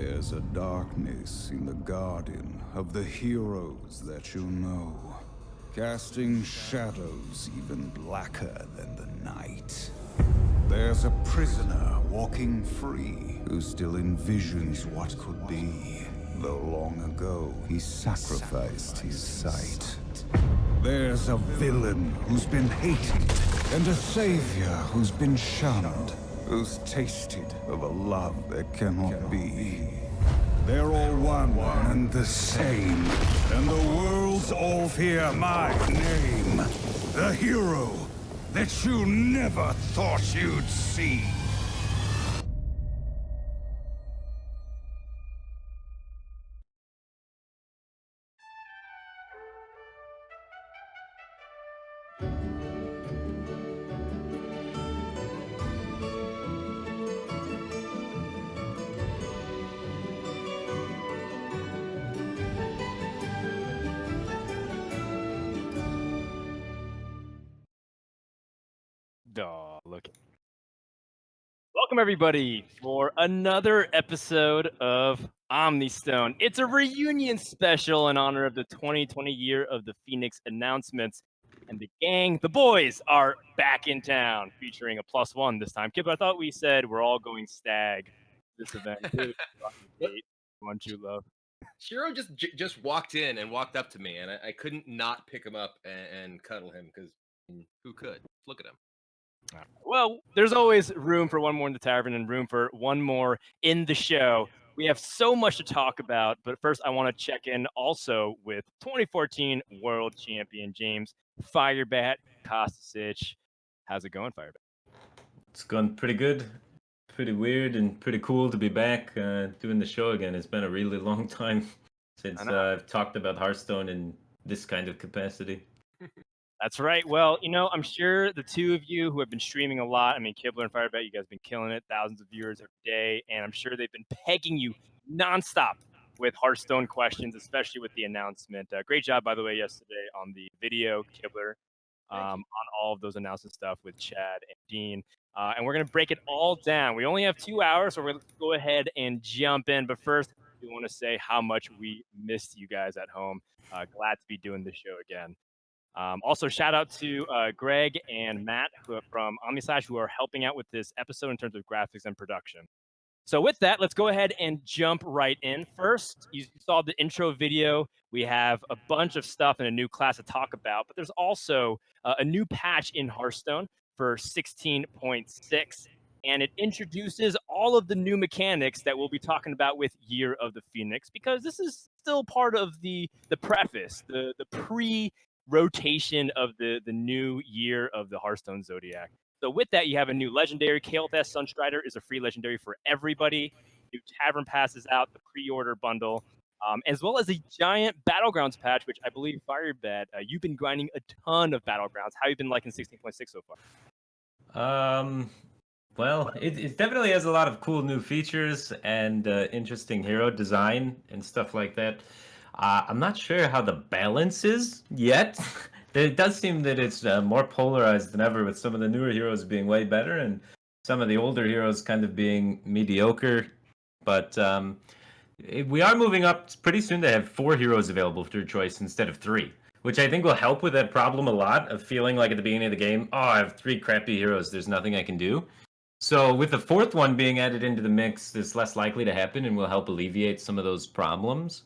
There's a darkness in the garden of the heroes that you know, casting shadows even blacker than the night. There's a prisoner walking free who still envisions what could be, though long ago he sacrificed his sight. There's a villain who's been hated, and a savior who's been shunned, who's tasted of a love that cannot be. They're all one and the same, and the worlds all fear my name. The hero that you never thought you'd see. Duh, look. Welcome everybody for another episode of Omni Stone. It's a reunion special in honor of the 2020 year of the Phoenix announcements. And the gang, the boys, are back in town, featuring a +1 this time. Kibler, I thought we said we're all going stag this event. One true love. Shiro just walked in and walked up to me, and I couldn't not pick him up and cuddle him because who could? Look at him. Well, there's always room for one more in the tavern and room for one more in the show. We have so much to talk about, but first I want to check in also with 2014 World Champion James Firebat Kostic. How's it going, Firebat? It's gone pretty good, pretty weird, and pretty cool to be back doing the show again. It's been a really long time since I've talked about Hearthstone in this kind of capacity. That's right. Well, I'm sure the two of you who have been streaming a lot, I mean, Kibler and Firebat, you guys have been killing it, thousands of viewers every day, and I'm sure they've been pegging you nonstop with Hearthstone questions, especially with the announcement. Great job, by the way, yesterday on the video, Kibler, on all of those announcement stuff with Chad and Dean. And we're going to break it all down. We only have 2 hours, so we're going to go ahead and jump in. But first, we want to say how much we missed you guys at home. Glad to be doing this show again. Also, shout out to Greg and Matt from Omnislash who are helping out with this episode in terms of graphics and production. So with that, let's go ahead and jump right in. First, you saw the intro video. We have a bunch of stuff and a new class to talk about, but there's also a new patch in Hearthstone for 16.6, and it introduces all of the new mechanics that we'll be talking about with Year of the Phoenix, because this is still part of the preface, the pre-rotation of the new year of the Hearthstone Zodiac. So with that, you have a new legendary. Kael'thas Sunstrider is a free legendary for everybody. New Tavern passes out, the pre-order bundle, as well as a giant Battlegrounds patch, which I believe, Firebat, you've been grinding a ton of Battlegrounds. How have you been liking 16.6 so far? Well, it definitely has a lot of cool new features and interesting hero design and stuff like that. I'm not sure how the balance is yet. It does seem that it's more polarized than ever, with some of the newer heroes being way better and some of the older heroes kind of being mediocre. But we are moving up pretty soon to have 4 heroes available for your choice instead of 3, which I think will help with that problem a lot of feeling like at the beginning of the game, oh, I have 3 crappy heroes, there's nothing I can do. So with the 4th one being added into the mix, it's less likely to happen and will help alleviate some of those problems.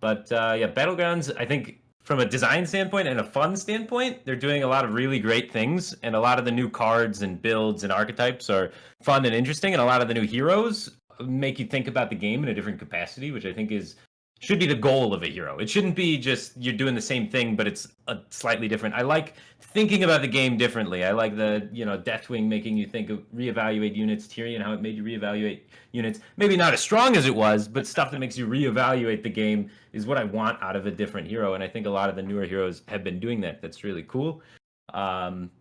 But yeah, Battlegrounds, I think from a design standpoint and a fun standpoint, they're doing a lot of really great things, and a lot of the new cards and builds and archetypes are fun and interesting, and a lot of the new heroes make you think about the game in a different capacity, which I think should be the goal of a hero. It shouldn't be just you're doing the same thing, but it's a slightly different. I like thinking about the game differently. I like the, Deathwing making you think of reevaluate units, Tyrion, how it made you reevaluate units. Maybe not as strong as it was, but stuff that makes you reevaluate the game is what I want out of a different hero. And I think a lot of the newer heroes have been doing that. That's really cool.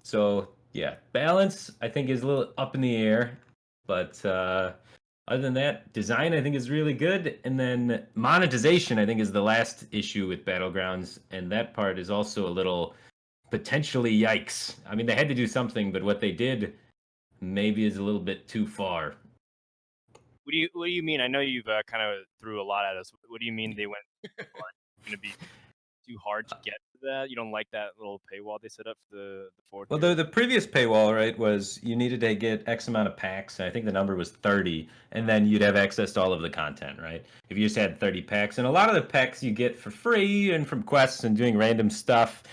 So yeah, balance I think is a little up in the air, but other than that, design I think is really good, and then monetization I think is the last issue with Battlegrounds, and that part is also a little potentially yikes. I mean, they had to do something, but what they did maybe is a little bit too far. What do you mean? I know you've kind of threw a lot at us. What do you mean they went going to be too hard to get to that? You don't like that little paywall they set up for the fourth? Well, year? the previous paywall, right, was you needed to get X amount of packs. And I think the number was 30, and then you'd have access to all of the content, right? If you just had 30 packs, and a lot of the packs you get for free and from quests and doing random stuff.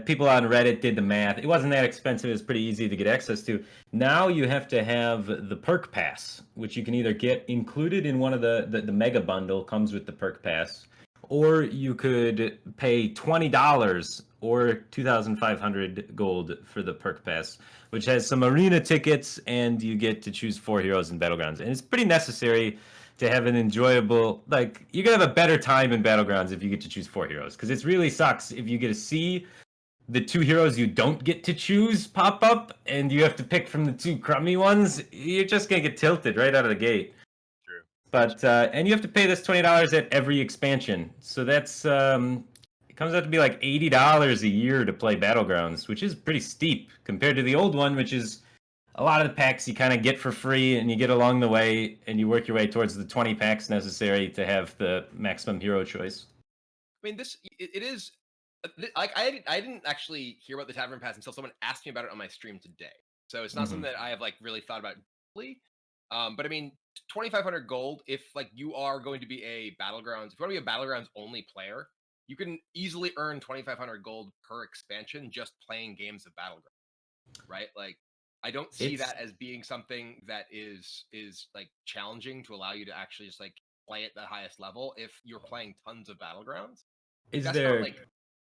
People on Reddit did the math. It wasn't that expensive. It was pretty easy to get access to. Now you have to have the perk pass, which you can either get included in one of the mega bundle, comes with the perk pass, or you could pay $20 or 2,500 gold for the perk pass, which has some arena tickets, and you get to choose 4 heroes in Battlegrounds. And it's pretty necessary to have an enjoyable, like, you're gonna have a better time in Battlegrounds if you get to choose 4 heroes, because it really sucks if you get to see the 2 heroes you don't get to choose pop up, and you have to pick from the 2 crummy ones. You're just gonna get tilted right out of the gate. True. But and you have to pay this $20 at every expansion, so that's it comes out to be like $80 a year to play Battlegrounds, which is pretty steep compared to the old one, which is a lot of the packs you kind of get for free and you get along the way, and you work your way towards the 20 packs necessary to have the maximum hero choice. I mean, it is like I didn't actually hear about the Tavern Pass until someone asked me about it on my stream today. So it's not something that I have like really thought about deeply. But I mean, 2,500 gold. If like you are going to be a Battlegrounds, if you want to be a Battlegrounds only player, you can easily earn 2,500 gold per expansion just playing games of Battlegrounds, right? Like, I don't see that as being something that is like challenging to allow you to actually just like play at the highest level if you're playing tons of Battlegrounds. Is That's there not like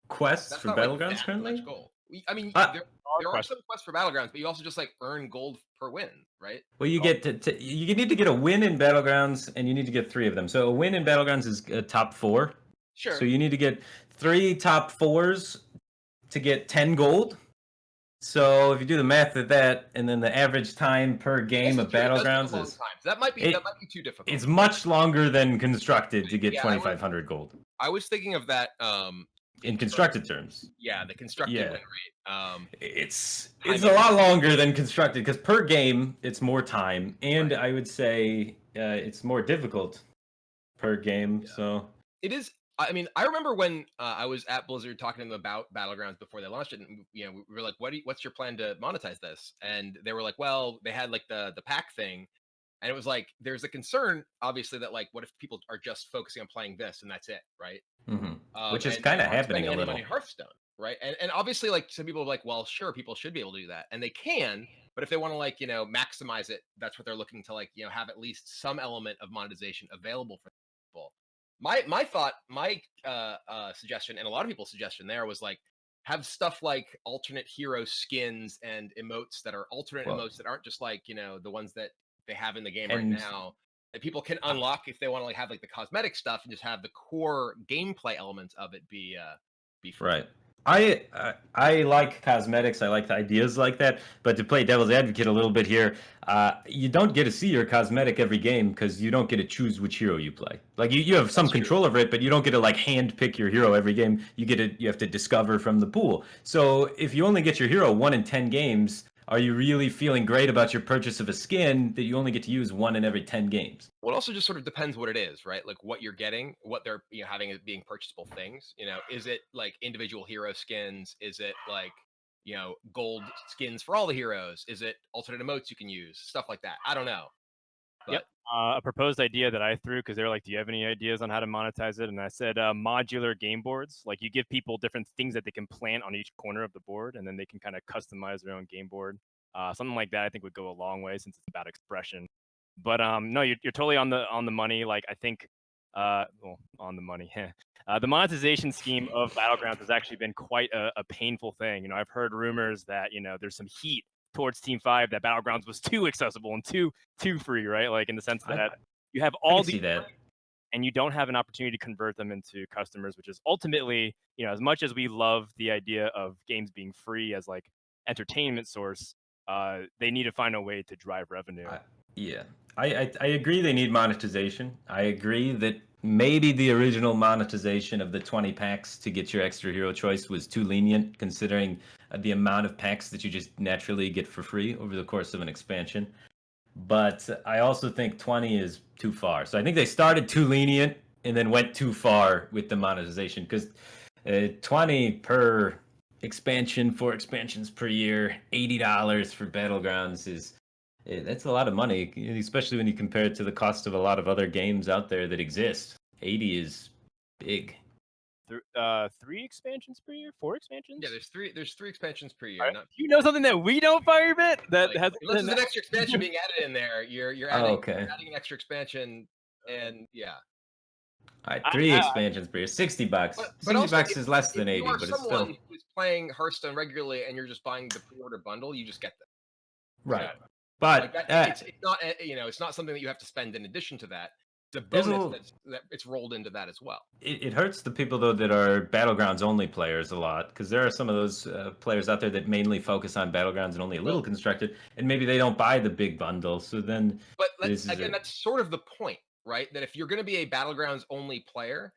quests that's for not like Battlegrounds that currently? much gold. I mean, Ah, there are some quests for Battlegrounds, but you also just like earn gold per win, right? Well, you get you need to get a win in Battlegrounds, and you need to get 3 of them. So a win in Battlegrounds is a top 4. Sure. So you need to get 3 top 4s to get 10 gold. So if you do the math of that, and then the average time per game of Battlegrounds is that might be too difficult. It's much longer than Constructed to get Yeah, 2,500 gold. I was thinking of that in Constructed terms. Yeah, the Constructed win rate. It's a lot longer than Constructed because per game it's more time, and I would say it's more difficult per game. Yeah. So it is. I mean, I remember when I was at Blizzard talking to them about Battlegrounds before they launched it, and we were like, "What's your plan to monetize this?" And they were like, "Well, they had like the pack thing." And it was like, there's a concern, obviously, that like, what if people are just focusing on playing this and that's it, right? Which is kind of happening a little. Money in Hearthstone, right? And obviously, like some people are like, well, sure, people should be able to do that, and they can. But if they want to like maximize it, that's what they're looking to like have at least some element of monetization available for people. My thought, my suggestion, and a lot of people's suggestion there was like have stuff like alternate hero skins and emotes that are alternate emotes that aren't just like the ones that they have in the game right now that people can unlock if they want to like have like the cosmetic stuff and just have the core gameplay elements of it be free. Right. I like cosmetics. I like the ideas like that. But to play devil's advocate a little bit here, you don't get to see your cosmetic every game because you don't get to choose which hero you play. Like you have some control over it, but you don't get to like hand pick your hero every game. You have to discover from the pool. So if you only get your hero 1 in 10 games, are you really feeling great about your purchase of a skin that you only get to use 1 in every 10 games? Well, it also just sort of depends what it is, right? Like what you're getting, what they're having as being purchasable things. Is it like individual hero skins? Is it like gold skins for all the heroes? Is it alternate emotes you can use? Stuff like that. I don't know. But... Yep. A proposed idea that I threw because they were like, "Do you have any ideas on how to monetize it?" And I said, modular game boards. Like you give people different things that they can plant on each corner of the board, and then they can kind of customize their own game board. Something like that, I think, would go a long way since it's about expression. But no, you're totally on the money. Like I think, on the money. The monetization scheme of Battlegrounds has actually been quite a painful thing. I've heard rumors that there's some heat towards Team 5 that Battlegrounds was too accessible and too free, right? Like in the sense that you have all these and you don't have an opportunity to convert them into customers, which is ultimately, as much as we love the idea of games being free as like entertainment source, they need to find a way to drive revenue. I agree they need monetization. I agree that maybe the original monetization of the 20 packs to get your extra hero choice was too lenient considering the amount of packs that you just naturally get for free over the course of an expansion. but I also think 20 is too far. So I think they started too lenient and then went too far with the monetization, because 20 per expansion, 4 expansions per year, $80 for Battlegrounds is that's a lot of money, especially when you compare it to the cost of a lot of other games out there that exist. 80 is big. 3 expansions per year, 4 expansions. Yeah, there's three expansions per year. Right. Not Do you know something that we don't, Firebat? That like, has unless there's an extra expansion being added in there, you're adding okay. adding an extra expansion, and yeah. All right, 3 expansions per year, $60. But 60 also, bucks is less if than you 80, are but it's someone still who's playing Hearthstone regularly and you're just buying the pre-order bundle, you just get them. right. So, But like that, it's not it's not something that you have to spend in addition to that. It's a there's a bonus little, that it's rolled into that as well. it hurts the people though that are Battlegrounds only players a lot, because there are some of those players out there that mainly focus on Battlegrounds and only a little Well, constructed, and maybe they don't buy the big bundle. So then but this is a that's sort of the point, right? That if you're going to be a Battlegrounds only player,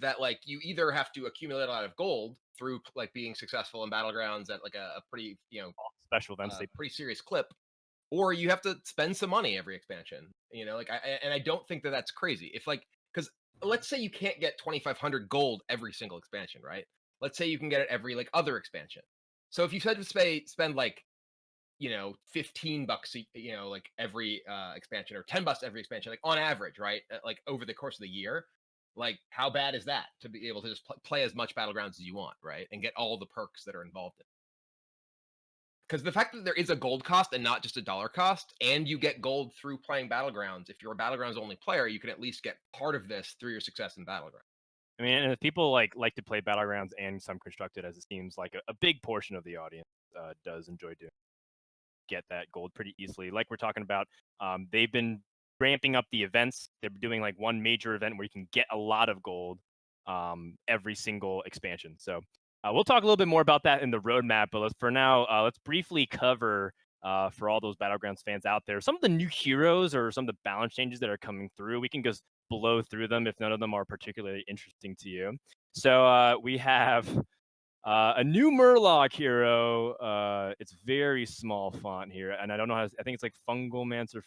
that like you either have to accumulate a lot of gold through like being successful in Battlegrounds at like a pretty special events. pretty serious clip, or you have to spend some money every expansion. Like I don't think that that's crazy. If like, because let's say you can't get 2,500 gold every single expansion, right? Let's say you can get it every like other expansion. So if you said to spend like $15 like every expansion, or $10 every expansion, like on average, right? Like over the course of the year, like how bad is that to be able to just play as much Battlegrounds as you want, right? And get all the perks that are involved in it. Because the fact that there is a gold cost and not just a dollar cost, and you get gold through playing Battlegrounds, if you're a Battlegrounds only player, you can at least get part of this through your success in Battlegrounds. I mean, and if people like to play Battlegrounds and some constructed, as it seems like a big portion of the audience does enjoy doing, get that gold pretty easily. Like we're talking about, they've been ramping up the events. They're doing like one major event where you can get a lot of gold every single expansion. So we'll talk a little bit more about that in the roadmap. But for now, let's briefly cover for all those Battlegrounds fans out there some of the new heroes or some of the balance changes that are coming through. We can just blow through them if none of them are particularly interesting to you. So we have a new Murloc hero. It's very small font here, and I don't know how. I think it's like Fungalmancer.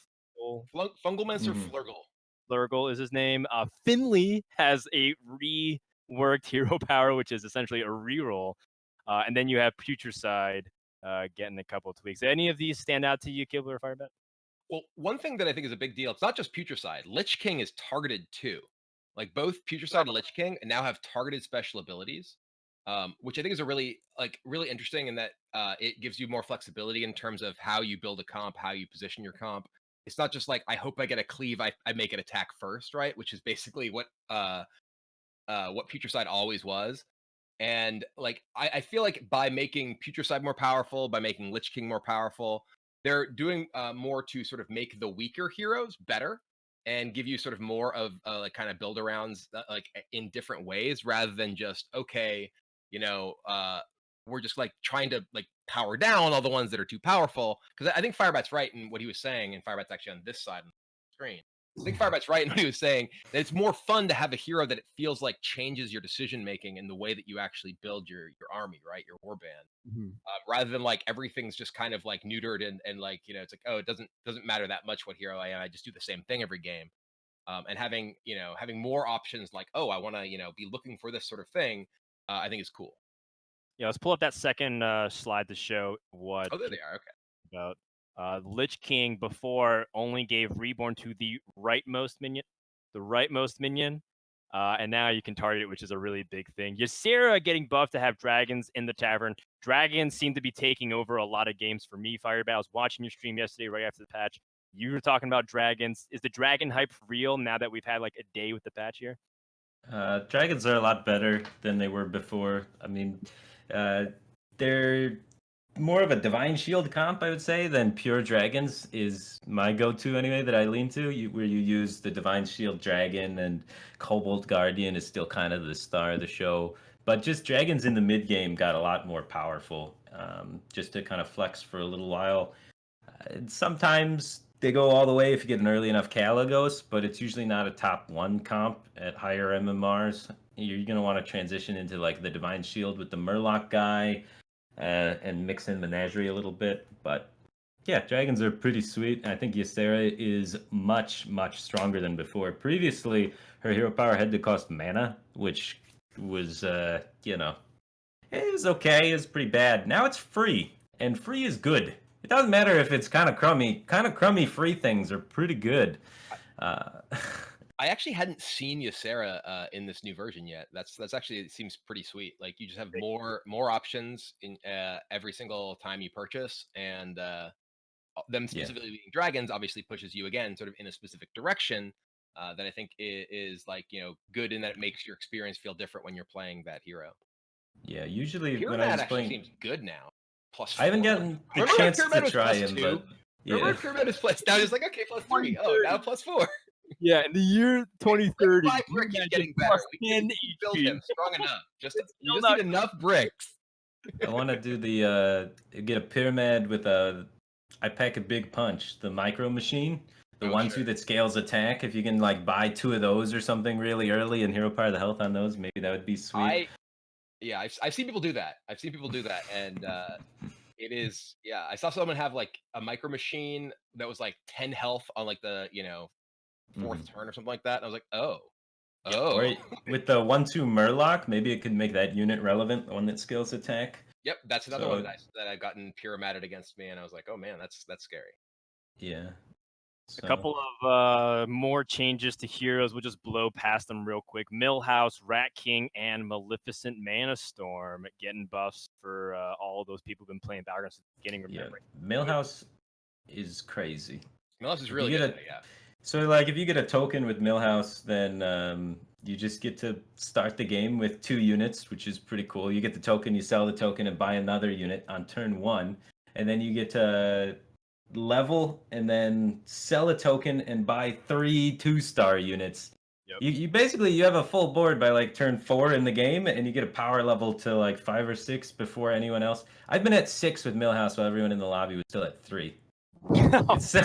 Fungalmancer Flurgle. Flurgle is his name. Finley has a reworked hero power, which is essentially a reroll. And then you have Putricide getting a couple of tweaks. Any of these stand out to you, Kibler or Firebat? Well, one thing that I think is a big deal, it's not just Putricide. Lich King is targeted too. Like both Putricide and Lich King now have targeted special abilities, which I think is a really interesting in that it gives you more flexibility in terms of how you build a comp, how you position your comp. It's not just like, I hope I get a cleave, I make it attack first, right? Which is basically what Putricide always was. And like I feel like by making Putricide more powerful, by making Lich King more powerful, they're doing more to sort of make the weaker heroes better and give you sort of more of like kind of build arounds like in different ways, rather than just we're just like trying to like power down all the ones that are too powerful. Because I think Firebat's right in what he was saying, and Firebat's actually on this side of the screen. I think Firebat's right in what he was saying, that it's more fun to have a hero that it feels like changes your decision making in the way that you actually build your army, right? Your warband, rather than like everything's just kind of like neutered and like it's like, oh, it doesn't matter that much what hero I am. I just do the same thing every game. And having more options, like, oh, I want to be looking for this sort of thing, I think is cool. Yeah, let's pull up that second slide to show what. Oh, there they are. Okay. About Lich King before only gave Reborn to the rightmost minion, and now you can target it, which is a really big thing. Ysera getting buffed to have dragons in the tavern. Dragons seem to be taking over a lot of games for me. Firebat, I was watching your stream yesterday right after the patch. You were talking about dragons. Is the dragon hype real now that we've had like a day with the patch here? Dragons are a lot better than they were before. I mean, they're more of a Divine Shield comp, I would say, than pure dragons is my go-to anyway, that I lean to, where you use the Divine Shield dragon, and Cobalt Guardian is still kind of the star of the show. But just dragons in the mid-game got a lot more powerful, just to kind of flex for a little while. Sometimes they go all the way if you get an early enough Kalagos, but it's usually not a top 1 comp at higher MMRs. You're going to want to transition into like the Divine Shield with the Murloc guy, and mix in Menagerie a little bit. But Yeah, dragons are pretty sweet. I think Ysera is much, much stronger than before. Previously, her hero power had to cost mana, which was, it was okay. It was pretty bad. Now it's free, and free is good. It doesn't matter if it's kind of crummy. Kind of crummy free things are pretty good. Uh, I actually hadn't seen Ysera in this new version yet. That's actually, it seems pretty sweet. Like you just have more options in every single time you purchase, and them Yeah. specifically being dragons obviously pushes you again sort of in a specific direction that I think is like good in that it makes your experience feel different when you're playing that hero. Yeah, usually when I Pyramid was actually playing, seems good now. Plus I haven't 4. gotten the Remember when chance to Pyramid was try plus him, 2? but Remember yeah. when Pyramid was plus? Now it's like okay, plus 3. Oh, now plus 4. Yeah, in the year 2030, My you brick is imagine getting better. plus We can 10 build HP. him strong enough. You still just not need enough bricks. I want to do the get a pyramid with a. I pack a big punch, the micro machine, the Oh, one sure. that scales attack. If you can like buy 2 of those or something really early and hero power the health on those, maybe that would be sweet. I've seen people do that. And it is I saw someone have like a micro machine that was like 10 health on like the 4th turn or something like that. And I was like, oh. Or with the 1/2 Murloc, maybe it could make that unit relevant, the one that scales attack. Yep, that's another So, one that I've gotten pyramided against me, and I was like, oh man, that's scary. yeah. A So, couple of more changes to heroes. We'll just blow past them real quick. Millhouse, Rat King, and Maleficent Mana Storm getting buffs for all of those people who've been playing Battlegrounds since the beginning. yeah, Remember, Millhouse is crazy. Milhouse is If you really get good. a- Yeah. So, like, if you get a token with Millhouse, then you just get to start the game with 2 units, which is pretty cool. You get the token, you sell the token, and buy another unit on turn 1, and then you get to level and then sell a token and buy 3 2-star units. Yep. You basically you have a full board by like turn 4 in the game, and you get a power level to like 5 or 6 before anyone else. I've been at 6 with Millhouse while everyone in the lobby was still at 3. It's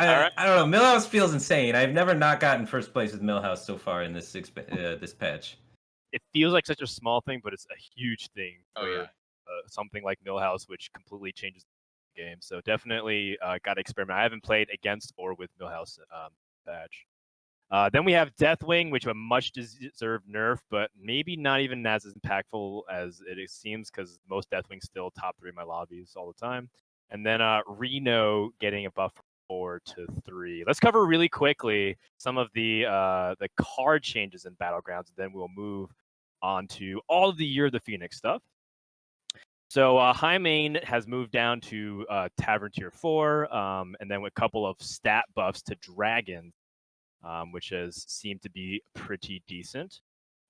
Alright. I don't know. Millhouse feels insane. I've never not gotten first place with Millhouse so far in this this patch. It feels like such a small thing, but it's a huge thing Oh, for yeah. something like Millhouse, which completely changes the game. So definitely got to experiment. I haven't played against or with Millhouse patch. Then we have Deathwing, which a much deserved nerf, but maybe not even as impactful as it seems, because most Deathwings still top 3 in my lobbies all the time. And then Reno getting a buff from 4 to 3. Let's cover really quickly some of the card changes in Battlegrounds, and then we'll move on to all of the Year of the Phoenix stuff. So High Main has moved down to Tavern Tier 4, and then with a couple of stat buffs to Dragons, which has seemed to be pretty decent.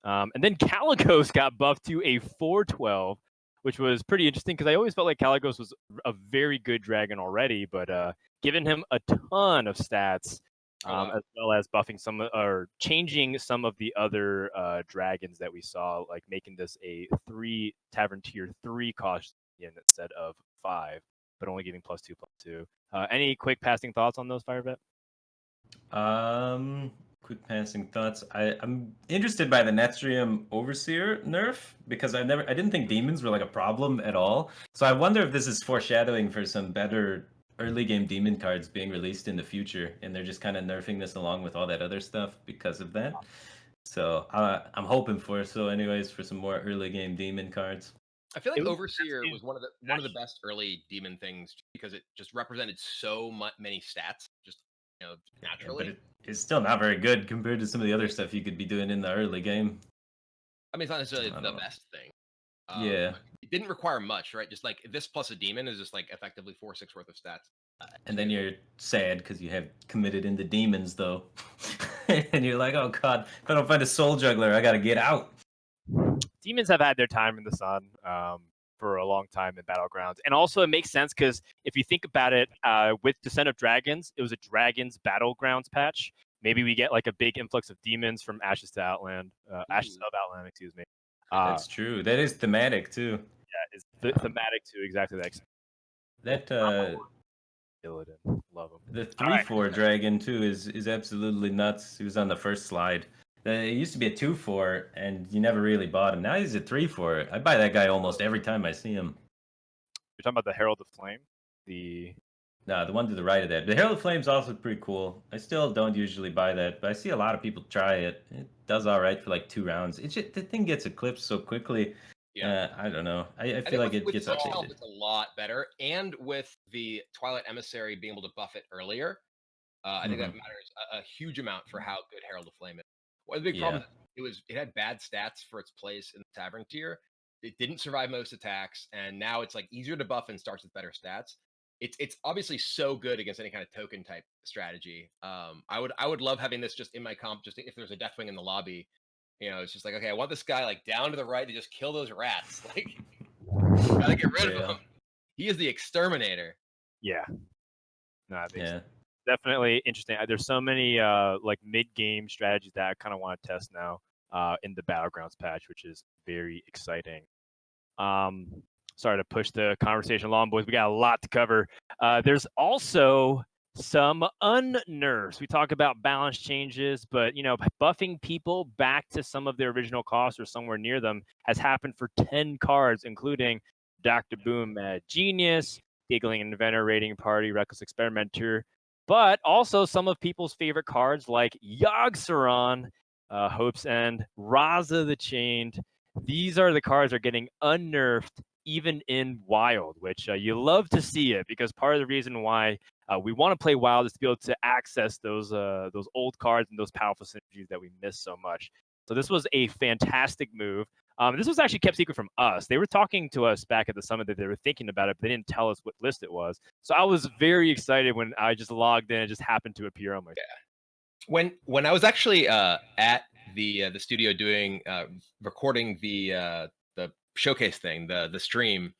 And then Caligos got buffed to a 412, which was pretty interesting because I always felt like Caligos was a very good dragon already, but giving him a ton of stats, as well as buffing or changing some of the other dragons that we saw, like making this a 3 Tavern Tier 3 cost instead of 5, but only giving +2/+2. Any quick passing thoughts on those, Firebat? Quick passing thoughts. I'm interested by the Netrium Overseer nerf because I didn't think demons were like a problem at all. So I wonder if this is foreshadowing for some better early game demon cards being released in the future, and they're just kind of nerfing this along with all that other stuff because of that. So I'm hoping for for some more early game demon cards. I feel like It was Overseer interesting. was one of the best early demon things because it just represented so many stats, just naturally. But it's still not very good compared to some of the other stuff you could be doing in the early game. I mean, it's not necessarily I don't the know. best thing. Yeah. It didn't require much, right? Just like this plus a demon is just like effectively 4/6 worth of stats. And then you're sad because you have committed into demons, though. And you're like, oh god, if I don't find a soul juggler, I gotta get out. Demons have had their time in the sun for a long time in Battlegrounds. And also, it makes sense because if you think about it, with Descent of Dragons, it was a Dragons Battlegrounds patch. Maybe we get like a big influx of demons from Ashes to Outland. Ashes of Outland, excuse me. That's true. That is thematic, too. Yeah, it's thematic to exactly that. That, Illidan, love him. the 3/4 dragon, too, is absolutely nuts. He was on the first slide. It used to be a 2/4, and you never really bought him. Now he's a 3/4. I buy that guy almost every time I see him. You're talking about the Herald of Flame? The No, the one to the right of that. The Herald of Flame's also pretty cool. I still don't usually buy that, but I see a lot of people try it. It does all right for like 2 rounds. It's just, the thing gets eclipsed so quickly. Yeah. I don't know. I I feel think like it with gets Soul's help, outdated. it's a lot better, and with the Twilight Emissary being able to buff it earlier, I think that Mhm. matters a huge amount for how good Herald of Flame is. One of the big Yeah. problems it had bad stats for its place in the Tavern tier. It didn't survive most attacks, and now it's like easier to buff and starts with better stats. It's obviously so good against any kind of token type strategy. I would love having this just in my comp, just if there's a Deathwing in the lobby. It's just like, okay, I want this guy like down to the right to just kill those rats. Like, gotta get rid of Yeah. him. He is the exterminator. yeah, no, I think so. Yeah. Definitely interesting. There's so many like mid-game strategies that I kind of want to test now in the Battlegrounds patch, which is very exciting. Sorry to push the conversation along, boys. We got a lot to cover. There's also some unnerfs. We talk about balance changes, but buffing people back to some of their original costs or somewhere near them has happened for 10 cards, including Dr. Boom, Mad Genius, Giggling Inventor, Raiding Party, Reckless Experimenter, but also some of people's favorite cards like Yogg-Saron, Hope's End, Raza the Chained. These are the cards that are getting unnerfed even in Wild, which you love to see it, because part of the reason why we want to play Wild is to be able to access those old cards and those powerful synergies that we miss so much. So this was a fantastic move. This was actually kept secret from us. They were talking to us back at the summit that they were thinking about it, but they didn't tell us what list it was. So I was very excited when I just logged in and it just happened to appear on my. When I was actually at the studio doing recording the showcase thing, the stream,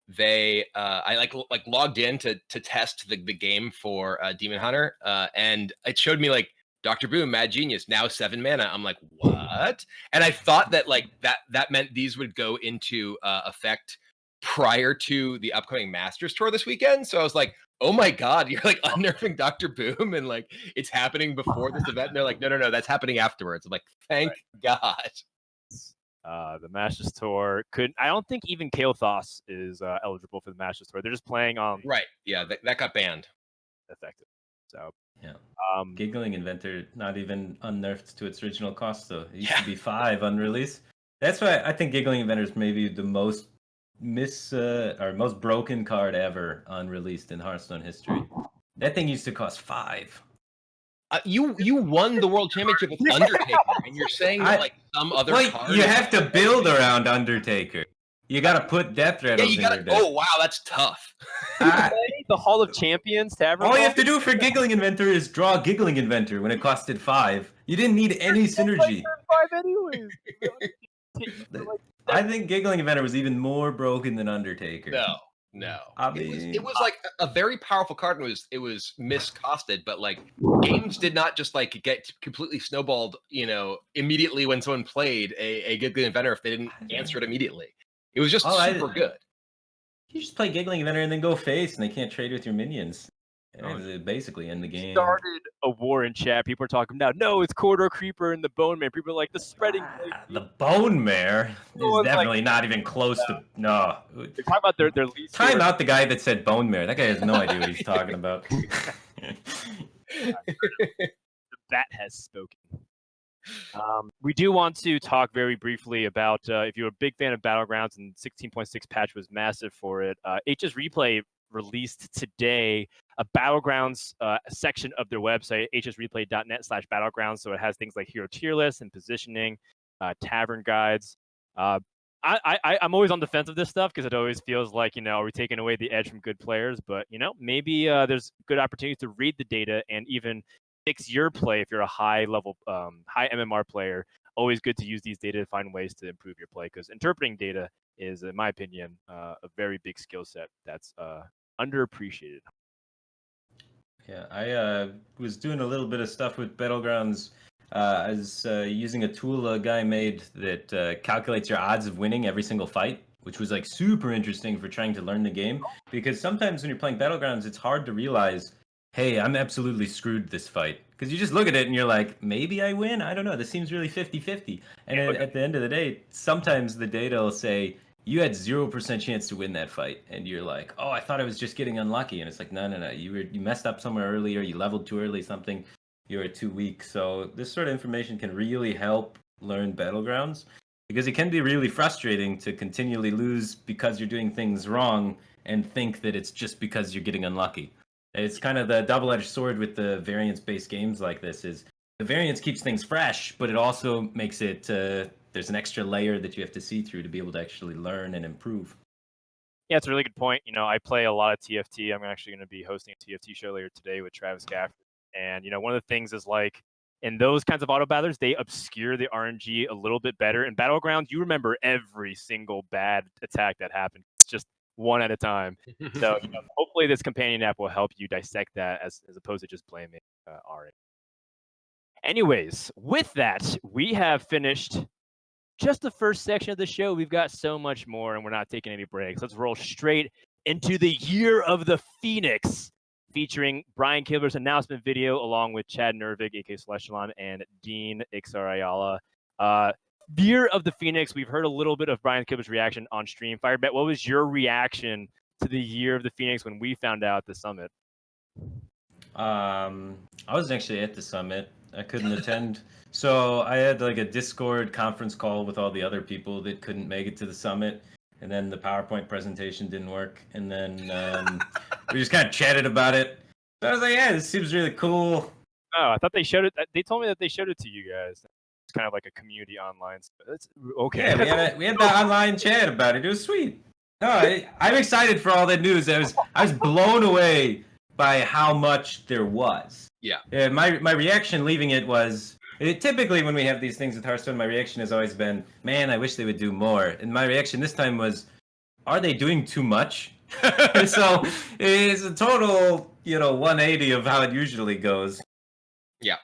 they I like logged in to test the game for Demon Hunter, and it showed me like Dr. Boom, Mad Genius, now 7 mana. I'm like, what? And I thought that like that meant these would go into effect prior to the upcoming Masters Tour this weekend. So I was like, oh my god, you're like unnerving Dr. Boom, and like it's happening before this event. And they're like, no, that's happening afterwards. I'm like, thank God. The Masters Tour I don't think even Kael'thas is eligible for the Masters Tour. They're just playing on Right. Yeah, that got banned. effective. So Yeah. Giggling Inventor not even unnerfed to its original cost though. It used Yeah. to be 5 on release. That's why I think Giggling Inventor is maybe the most most broken card ever unreleased in Hearthstone history. That thing used to cost 5. You won the world championship with Undertaker, and you're saying that like some other card. You have to build around Undertaker. You gotta put Death Rattles in your deck. Oh wow, that's tough. The Hall of Champions Tavern. All you have to do for Giggling Inventor is draw Giggling Inventor when it costed 5. You didn't need any synergy. 5 anyways. I think Giggling Inventor was even more broken than Undertaker. No. I mean, it was like a very powerful card, and it was miscosted, but like games did not just like get completely snowballed, immediately when someone played a Giggling Inventor if they didn't answer it immediately. It was just super good. You just play Giggling Inventor and then go face, and they can't trade with your minions. Basically end the game. Started a war in chat. People are talking now. No, it's Corridor Creeper and the Bone Man. People are like the spreading. The Bone Mare is definitely not even close to. No. They're talking about their least. Time out the guy that said Bone Mare. That guy has no idea what he's talking about. The bat has spoken. We do want to talk very briefly about if you're a big fan of Battlegrounds, and 16.6 patch was massive for it. HS Replay released today a Battlegrounds section of their website, hsreplay.net/battlegrounds. So it has things like hero tier lists and positioning, tavern guides. I'm always on the fence of this stuff because it always feels like, are we taking away the edge from good players? But, maybe there's good opportunities to read the data and even fix your play if you're a high level, high MMR player. Always good to use these data to find ways to improve your play, because interpreting data is, in my opinion, a very big skill set that's underappreciated. Yeah, I was doing a little bit of stuff with Battlegrounds. I was using a tool a guy made that calculates your odds of winning every single fight, which was like super interesting for trying to learn the game. Because sometimes when you're playing Battlegrounds, it's hard to realize, hey, I'm absolutely screwed this fight. Because you just look at it and you're like, maybe I win? I don't know. This seems really 50-50. And at the end of the day, sometimes the data will say, you had 0% chance to win that fight, and you're like, oh, I thought I was just getting unlucky, and it's like, no, you messed up somewhere earlier, you leveled too early, something, you were too weak. So this sort of information can really help learn Battlegrounds, because it can be really frustrating to continually lose because you're doing things wrong and think that it's just because you're getting unlucky. It's kind of the double-edged sword with the variance-based games like this. Is the variance keeps things fresh, but it also makes it there's an extra layer that you have to see through to be able to actually learn and improve. Yeah, it's a really good point. You know, I play a lot of TFT. I'm actually going to be hosting a TFT show later today with Travis Gafford. And, you know, one of the things is like in those kinds of auto battlers, they obscure the RNG a little bit better. In Battlegrounds, you remember every single bad attack that happened. It's just one at a time. So, you know, hopefully this companion app will help you dissect that as opposed to just blaming RNG. Anyways, with that, we have finished just the first section of the show. We've got so much more, and we're not taking any breaks. Let's roll straight into the Year of the Phoenix, featuring Brian Kibler's announcement video, along with Chad Nervig, aka Celestalon, and Dean Ixar Ayala. Year of the Phoenix, we've heard a little bit of Brian Kibler's reaction on stream. Firebat, what was your reaction to the Year of the Phoenix when we found out at the summit? I was actually at the summit. I couldn't attend. So I had like a Discord conference call with all the other people that couldn't make it to the summit. And then the PowerPoint presentation didn't work. And then we just kind of chatted about it. So I was like, yeah, this seems really cool. Oh, I thought they showed it. They told me that they showed it to you guys. It's kind of like a community online. That's okay. Yeah, we had the online chat about it. It was sweet. No, I'm excited for all that news. I was blown away by how much there was. Yeah. My reaction leaving it was, typically when we have these things with Hearthstone, my reaction has always been, man, I wish they would do more. And my reaction this time was, are they doing too much? So it's a total, 180 of how it usually goes. Yeah.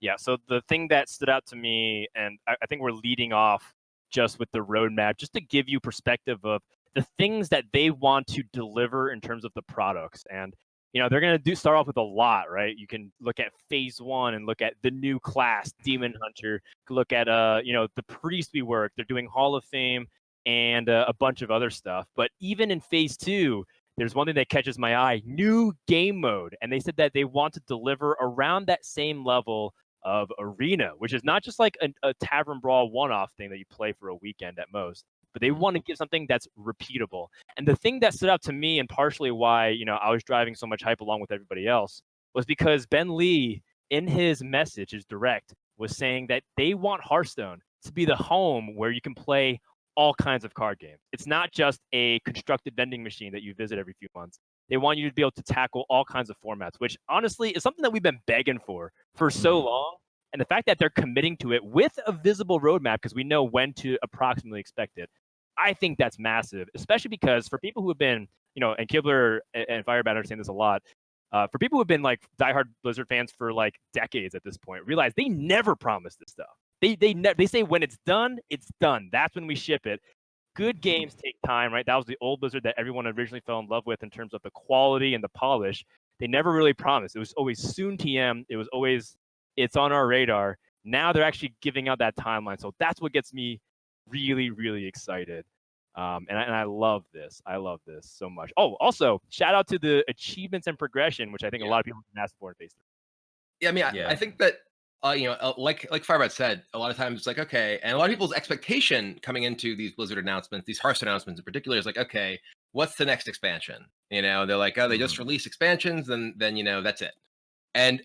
Yeah, so the thing that stood out to me, and I think we're leading off just with the roadmap, just to give you perspective of the things that they want to deliver in terms of the products. And they're going to start off with a lot, right? You can look at phase 1 and look at the new class, Demon Hunter. Look at, the Priest Rework. They're doing Hall of Fame and a bunch of other stuff. But even in phase 2, there's one thing that catches my eye, new game mode. And they said that they want to deliver around that same level of Arena, which is not just like a Tavern Brawl one-off thing that you play for a weekend at most, but they want to give something that's repeatable. And the thing that stood out to me, and partially why I was driving so much hype along with everybody else, was because Ben Lee, in his message, his direct, was saying that they want Hearthstone to be the home where you can play all kinds of card games. It's not just a constructed vending machine that you visit every few months. They want you to be able to tackle all kinds of formats, which honestly is something that we've been begging for so long. And the fact that they're committing to it with a visible roadmap, because we know when to approximately expect it, I think that's massive, especially because for people who have been, and Kibler and Firebat understand this a lot, for people who have been like diehard Blizzard fans for like decades at this point, realize they never promise this stuff. They say when it's done, it's done. That's when we ship it. Good games take time, right? That was the old Blizzard that everyone originally fell in love with in terms of the quality and the polish. They never really promised. It was always soon TM. It was always, it's on our radar. Now they're actually giving out that timeline. So that's what gets me really, really excited. And I love this. I love this so much. Oh, also, shout out to the achievements and progression, which I think a lot of people can ask for in phase 3. Yeah, I mean, I think that like Firebat said, a lot of times it's like, okay, and a lot of people's expectation coming into these Blizzard announcements, these Hearthstone announcements in particular, is like, okay, what's the next expansion? They're like, oh, they just released expansions, then that's it. And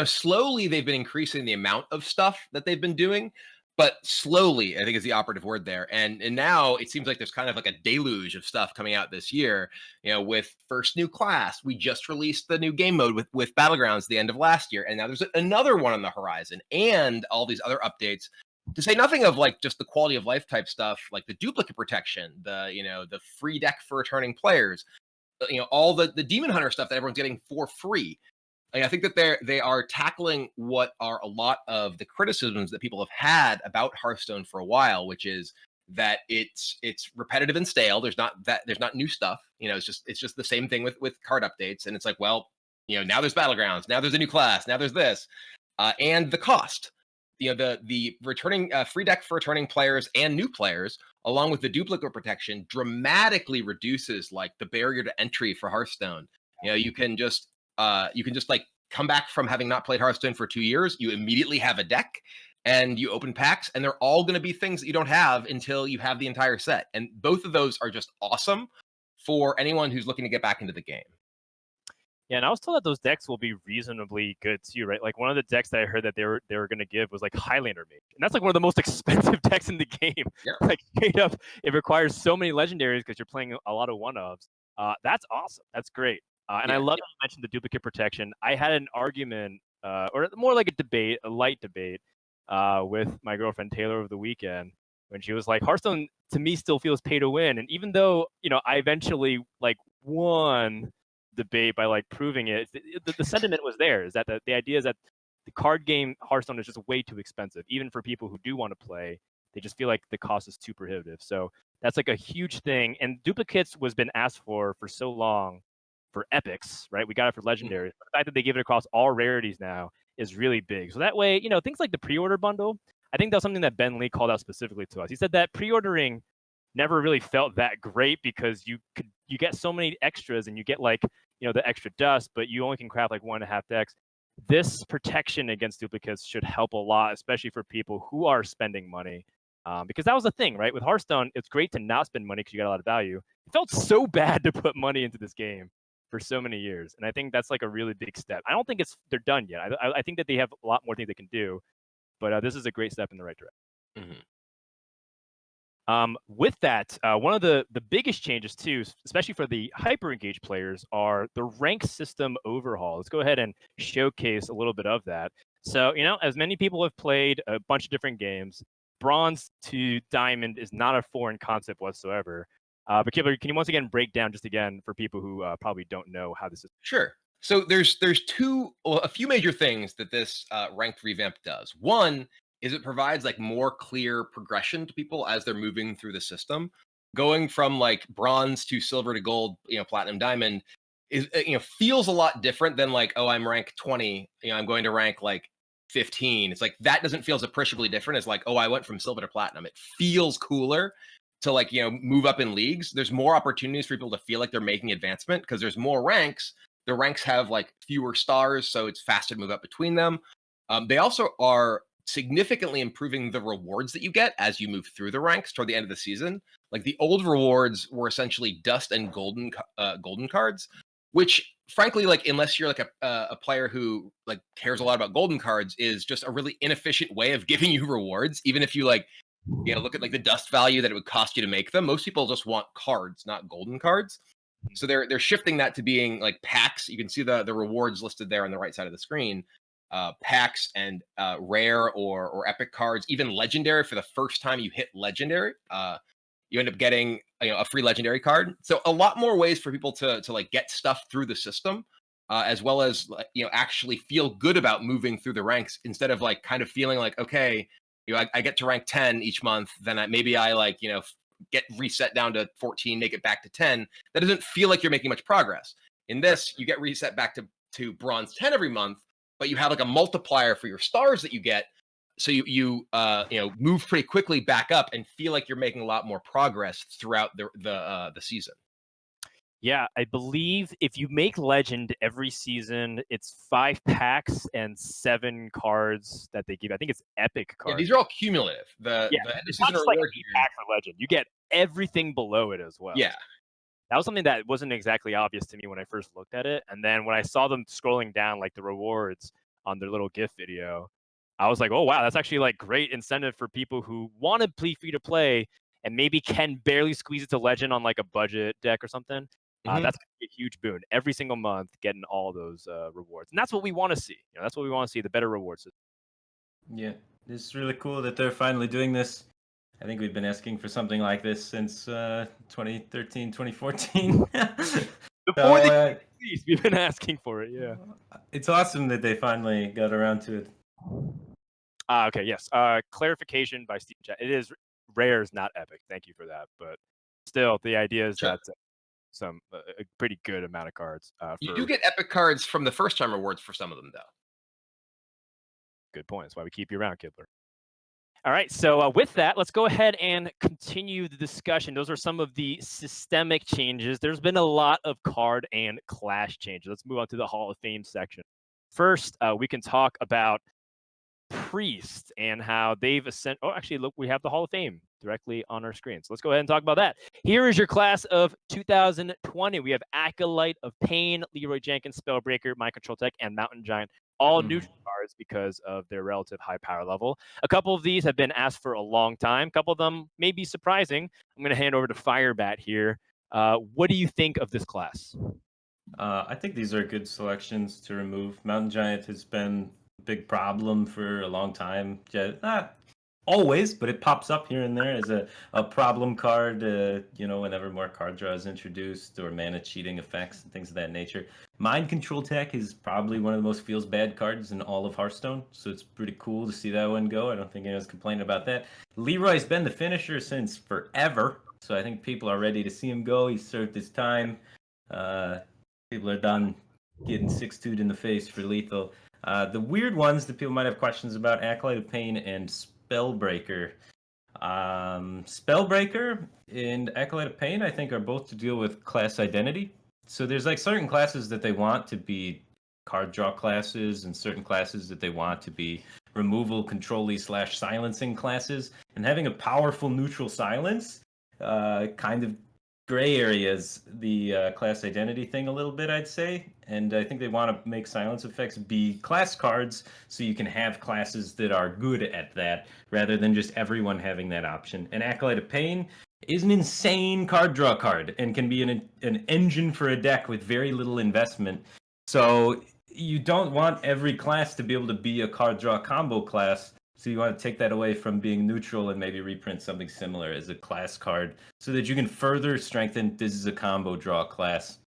slowly they've been increasing the amount of stuff that they've been doing, but slowly, I think is the operative word there. And now it seems like there's kind of like a deluge of stuff coming out this year. With first new class, we just released the new game mode with Battlegrounds the end of last year, and now there's another one on the horizon, and all these other updates. To say nothing of like just the quality of life type stuff, like the duplicate protection, the free deck for returning players, all the Demon Hunter stuff that everyone's getting for free. I think that they are tackling what are a lot of the criticisms that people have had about Hearthstone for a while, which is that it's repetitive and stale. There's not new stuff. It's just the same thing with card updates. And it's like, well, now there's Battlegrounds, now there's a new class, now there's this, and the cost. the returning free deck for returning players and new players, along with the duplicate protection, dramatically reduces like the barrier to entry for Hearthstone. You can just like come back from having not played Hearthstone for 2 years. You immediately have a deck, and you open packs, and they're all going to be things that you don't have until you have the entire set. And both of those are just awesome for anyone who's looking to get back into the game. Yeah, and I was told that those decks will be reasonably good too, right? Like one of the decks that I heard that they were going to give was like Highlander Mage, and that's like one of the most expensive decks in the game. Yeah. Like straight up, it requires so many legendaries because you're playing a lot of one-ofs. That's awesome. That's great. And I love that you mentioned the duplicate protection. I had an argument, or more like a debate, a light debate, with my girlfriend Taylor over the weekend when she was like, Hearthstone to me still feels pay to win, and even though I eventually like won debate by like proving it, the sentiment was there, is that the idea is that the card game Hearthstone is just way too expensive, even for people who do want to play. They just feel like the cost is too prohibitive. So that's like a huge thing, and duplicates was been asked for so long for epics, right? We got it for legendaries. The fact that they give it across all rarities now is really big. So that way, things like the pre-order bundle, I think that's something that Ben Lee called out specifically to us. He said that pre-ordering never really felt that great because you get so many extras, and you get like the extra dust, but you only can craft like 1.5 decks. This protection against duplicates should help a lot, especially for people who are spending money, because that was the thing, right? With Hearthstone, it's great to not spend money because you got a lot of value. It felt so bad to put money into this game for so many years, and I think that's like a really big step. I don't think they're done yet. I think that they have a lot more things they can do, but this is a great step in the right direction. With that, one of the biggest changes too, especially for the hyper engaged players, are the rank system overhaul. Let's go ahead and showcase a little bit of that. So, as many people have played a bunch of different games, bronze to diamond is not a foreign concept whatsoever. But Kibler, can you once again break down just again for people who probably don't know how this is? Sure. So there's a few major things that this ranked revamp does. One is it provides like more clear progression to people as they're moving through the system. Going from like bronze to silver to gold, platinum, diamond is feels a lot different than like, oh, I'm rank 20, I'm going to rank like 15. It's like that doesn't feel as appreciably different as like, oh, I went from silver to platinum. It feels cooler to like move up in leagues. There's more opportunities for people to feel like they're making advancement because there's more ranks. The ranks have like fewer stars, so it's faster to move up between them. They also are significantly improving the rewards that you get as you move through the ranks toward the end of the season. Like the old rewards were essentially dust and golden cards, which frankly, like unless you're like a player who like cares a lot about golden cards, is just a really inefficient way of giving you rewards. Even if you like look at like the dust value that it would cost you to make them, most people just want cards, not golden cards. So they're shifting that to being like packs. You can see the rewards listed there on the right side of the screen. Packs and rare or epic cards, even legendary. For the first time you hit legendary, you end up getting a free legendary card. So a lot more ways for people to like get stuff through the system, as well as actually feel good about moving through the ranks instead of like kind of feeling like, okay, I get to rank 10 each month, then maybe I like get reset down to 14, make it back to 10. That doesn't feel like you're making much progress. In this, you get reset back to bronze 10 every month, but you have like a multiplier for your stars that you get. So you move pretty quickly back up and feel like you're making a lot more progress throughout the season. Yeah, I believe if you make legend every season, it's 5 packs and 7 cards that they give. I think it's epic cards. Yeah, these are all cumulative. The it's not just like a pack for legend. You get everything below it as well. Yeah. That was something that wasn't exactly obvious to me when I first looked at it. And then when I saw them scrolling down like the rewards on their little GIF video, I was like, oh, wow, that's actually like great incentive for people who want to play free to play and maybe can barely squeeze it to legend on like a budget deck or something. That's a huge boon every single month, getting all those rewards. And that's what we want to see. That's what we want to see, the better rewards. Yeah, it's really cool that they're finally doing this. I think we've been asking for something like this since 2013, 2014. Before the release, we've been asking for it, yeah. It's awesome that they finally got around to it. Okay, yes. Clarification by Steve Chat. It is rares, not epic. Thank you for that. But still, the idea is that a pretty good amount of cards. You do get epic cards from the first time rewards for some of them, though. Good point. That's why we keep you around, Kibler. All right, so with that, let's go ahead and continue the discussion. Those are some of the systemic changes. There's been a lot of card and clash changes. Let's move on to the Hall of Fame section. First, we can talk about Priest and how they've ascended. Oh, actually, look, we have the Hall of Fame directly on our screen. So let's go ahead and talk about that. Here is your class of 2020. We have Acolyte of Pain, Leroy Jenkins, Spellbreaker, Mind Control Tech, and Mountain Giant. All neutral cards because of their relative high power level. A couple of these have been asked for a long time. A couple of them may be surprising. I'm going to hand over to Firebat here. What do you think of this class? I think these are good selections to remove. Mountain Giant has been a big problem for a long time. Not always, but it pops up here and there as a problem card, whenever more card draw is introduced or mana cheating effects and things of that nature. Mind Control Tech is probably one of the most feels bad cards in all of Hearthstone, so it's pretty cool to see that one go. I don't think anyone's complaining about that. Leroy's been the finisher since forever, so I think people are ready to see him go. He's served his time. People are done getting 6-2'd in the face for lethal. The weird ones that people might have questions about, Acolyte of Pain and Spellbreaker. Spellbreaker and Acolyte of Pain, I think, are both to deal with class identity. So there's like certain classes that they want to be card draw classes and certain classes that they want to be removal, control-y / silencing classes. And having a powerful neutral silence kind of gray areas the class identity thing a little bit, I'd say. And I think they want to make silence effects be class cards so you can have classes that are good at that rather than just everyone having that option. And Acolyte of Pain is an insane card draw card and can be an engine for a deck with very little investment. So you don't want every class to be able to be a card draw combo class. So you want to take that away from being neutral and maybe reprint something similar as a class card so that you can further strengthen this is a combo draw class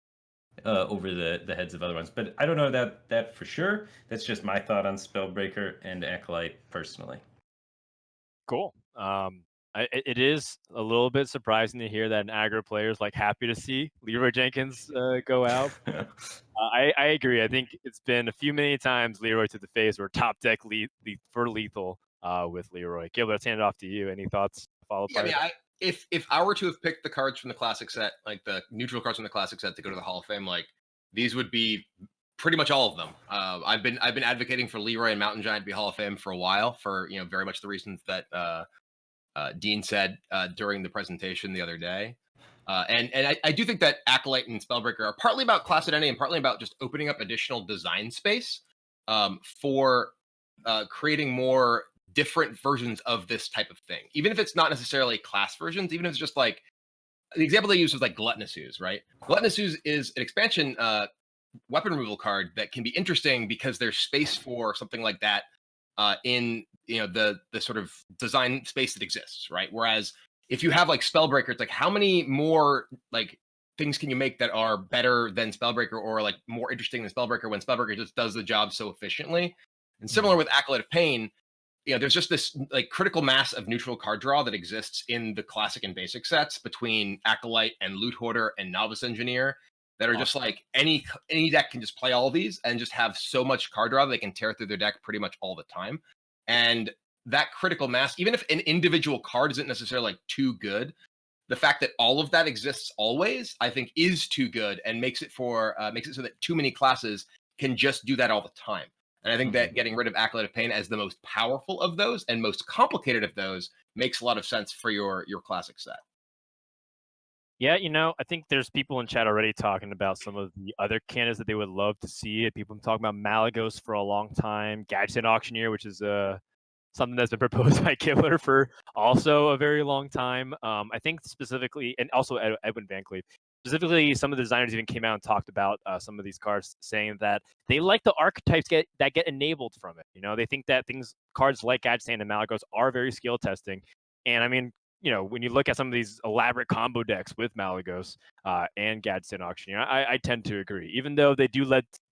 over the heads of other ones. But I don't know that for sure. That's just my thought on Spellbreaker and Acolyte personally. Cool. It is a little bit surprising to hear that an aggro player is like happy to see Leroy Jenkins go out. I agree. I think it's been a few many times Leroy to the face or top deck for lethal with Leroy. Kibler, let's hand it off to you. Any thoughts? If I were to have picked the cards from the classic set, like the neutral cards from the classic set to go to the Hall of Fame, like these would be pretty much all of them. I've been advocating for Leroy and Mountain Giant to be Hall of Fame for a while for very much the reasons that Dean said during the presentation the other day. And I do think that Acolyte and Spellbreaker are partly about class identity and partly about just opening up additional design space for creating more different versions of this type of thing. Even if it's not necessarily class versions, even if it's just like, the example they use was like Gluttonous Ooze, right? Gluttonous Ooze is an expansion weapon removal card that can be interesting because there's space for something like that in the sort of design space that exists, right? Whereas if you have like Spellbreaker, it's like how many more like things can you make that are better than Spellbreaker or like more interesting than Spellbreaker when Spellbreaker just does the job so efficiently? And similar with Acolyte of Pain, there's just this like critical mass of neutral card draw that exists in the classic and basic sets between Acolyte and Loot Hoarder and Novice Engineer that are just like any deck can just play all these and just have so much card draw they can tear through their deck pretty much all the time. And that critical mass, even if an individual card isn't necessarily like too good, the fact that all of that exists always, I think, is too good and makes it so that too many classes can just do that all the time. And I think that getting rid of Acolyte of Pain as the most powerful of those and most complicated of those makes a lot of sense for your classic set. Yeah, I think there's people in chat already talking about some of the other candidates that they would love to see. People have been talking about Malagos for a long time, Gadget Auctioneer, which is something that's been proposed by Kibler for also a very long time. I think specifically, and also Edwin Van Cleef, specifically, some of the designers even came out and talked about some of these cards, saying that they like the archetypes that get enabled from it. They think that cards like Gadget and Malagos are very skill testing. And I mean, when you look at some of these elaborate combo decks with Malagos and Gadsden Auctioneer, I tend to agree. Even though they do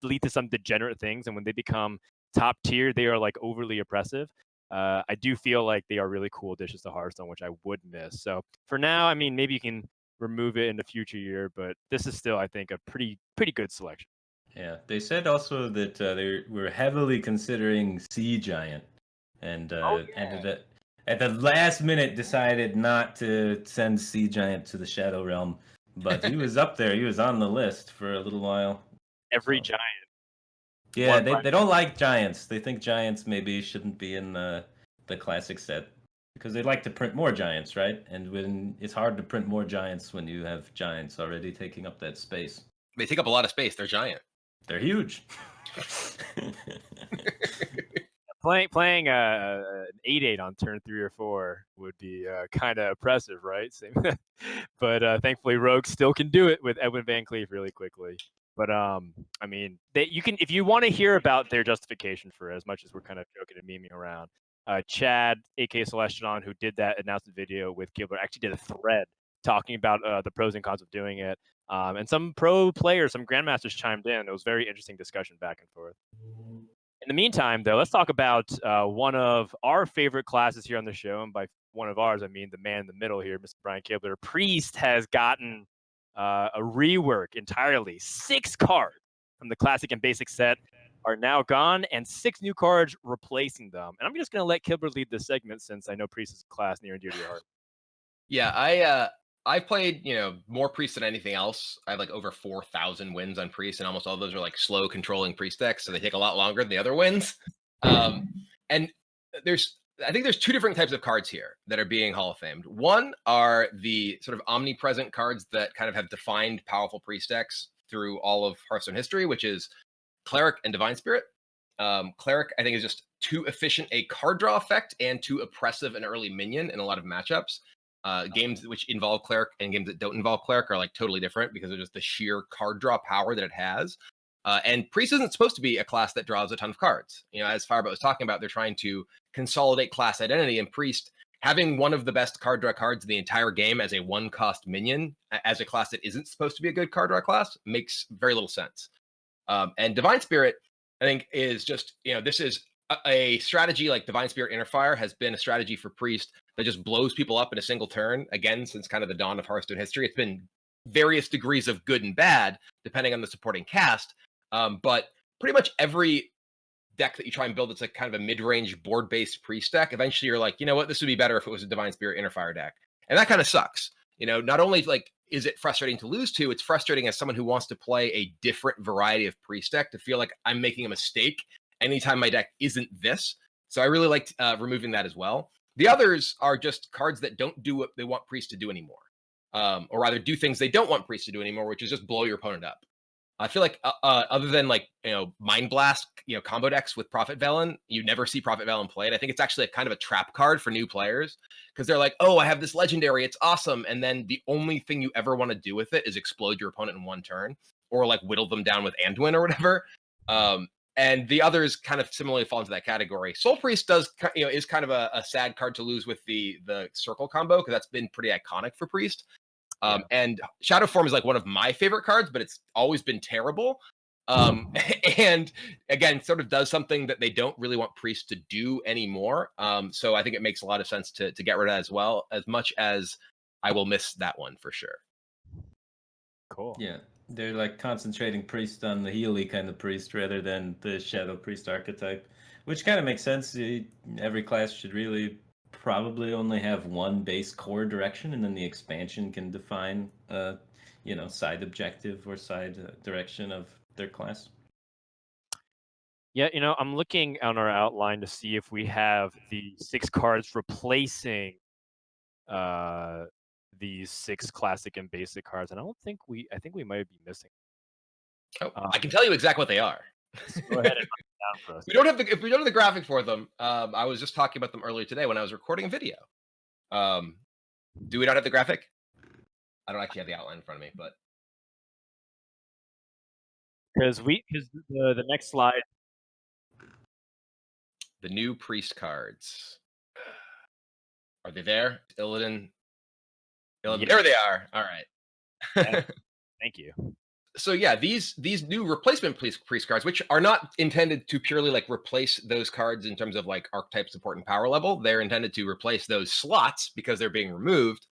lead to some degenerate things, and when they become top tier, they are like overly oppressive. I do feel like they are really cool additions to Hearthstone, which I would miss. So for now, I mean, maybe you can remove it in the future year, but this is still, I think, a pretty good selection. Yeah, they said also that they were heavily considering Sea Giant, and at the last minute decided not to send Sea Giant to the Shadow Realm. But he was up there; he was on the list for a little while. Every So, giant. yeah, they don't like giants. They think giants maybe shouldn't be in the classic set because they like to print more giants, right? And when it's hard to print more giants when you have giants already taking up that space. They take up a lot of space. They're giant. They're huge. Playing an 8/8 on turn 3 or 4 would be kind of oppressive, right? Same. But thankfully, Rogue still can do it with Edwin Van Cleef really quickly. But I mean, you can if you want to hear about their justification for it, as much as we're kind of joking and memeing around. Chad, aka Celestion, who did that announcement video with Kibler, actually did a thread talking about the pros and cons of doing it. And some pro players, some grandmasters chimed in. It was very interesting discussion back and forth. In the meantime, though, let's talk about one of our favorite classes here on the show. And by one of ours, I mean the man in the middle here, Mr. Brian Kibler. Priest has gotten a rework entirely. 6 cards from the classic and basic set are now gone, and 6 new cards replacing them. And I'm just going to let Kibler lead this segment since I know Priest is a class near and dear to your heart. Yeah, I've played, more Priest than anything else. I have like over 4,000 wins on Priest, and almost all of those are like slow controlling Priest decks, so they take a lot longer than the other wins. And I think there's 2 different types of cards here that are being Hall of Famed. One are the sort of omnipresent cards that kind of have defined powerful Priest decks through all of Hearthstone history, which is Cleric and Divine Spirit. Cleric, I think, is just too efficient a card draw effect and too oppressive an early minion in a lot of matchups. Games which involve Cleric and games that don't involve Cleric are like totally different because of just the sheer card draw power that it has. And Priest isn't supposed to be a class that draws a ton of cards. As Firebat was talking about, they're trying to consolidate class identity, and Priest having one of the best card draw cards in the entire game as a 1-cost minion, as a class that isn't supposed to be a good card draw class, makes very little sense. And Divine Spirit, I think, is just, this is a strategy like Divine Spirit Interfire has been a strategy for Priest that just blows people up in a single turn, again, since kind of the dawn of Hearthstone history. It's been various degrees of good and bad, depending on the supporting cast. But pretty much every deck that you try and build, it's like kind of a mid-range board-based Priest deck. Eventually, you're like, you know what, this would be better if it was a Divine Spirit Interfire deck. And that kind of sucks. Not only like is it frustrating to lose to, it's frustrating as someone who wants to play a different variety of Priest deck to feel like I'm making a mistake anytime my deck isn't this. So I really liked removing that as well. The others are just cards that don't do what they want Priest to do anymore. Or rather do things they don't want Priest to do anymore, which is just blow your opponent up. I feel like other than like, Mind Blast, combo decks with Prophet Velen, you never see Prophet Velen played. I think it's actually a kind of a trap card for new players because they're like, oh, I have this legendary, it's awesome. And then the only thing you ever want to do with it is explode your opponent in one turn or like whittle them down with Anduin or whatever. And the others kind of similarly fall into that category. Soul Priest is kind of a sad card to lose with the circle combo because that's been pretty iconic for Priest. And Shadow Form is like one of my favorite cards, but it's always been terrible. And again, sort of does something that they don't really want Priest to do anymore. So I think it makes a lot of sense to get rid of that as well, as much as I will miss that one for sure. Cool. Yeah, they're like concentrating Priest on the Healy kind of Priest rather than the Shadow Priest archetype, which kind of makes sense. Every class should really probably only have one base core direction, and then the expansion can define side objective or side direction of their class. Yeah, I'm looking on our outline to see if we have the 6 cards replacing these 6 classic and basic cards, and I think we might be missing. Oh, I can tell you exactly what they are. Go ahead and run it down for us. If we don't have the graphic for them, I was just talking about them earlier today when I was recording a video. Do we not have the graphic? I don't actually have the outline in front of me, but Because the next slide. the new Priest cards. Are they there? Illidan. Yeah. There they are. All right. Thank you. So yeah, these new replacement priest cards, which are not intended to purely like replace those cards in terms of like archetype support and power level, they're intended to replace those slots because they're being removed,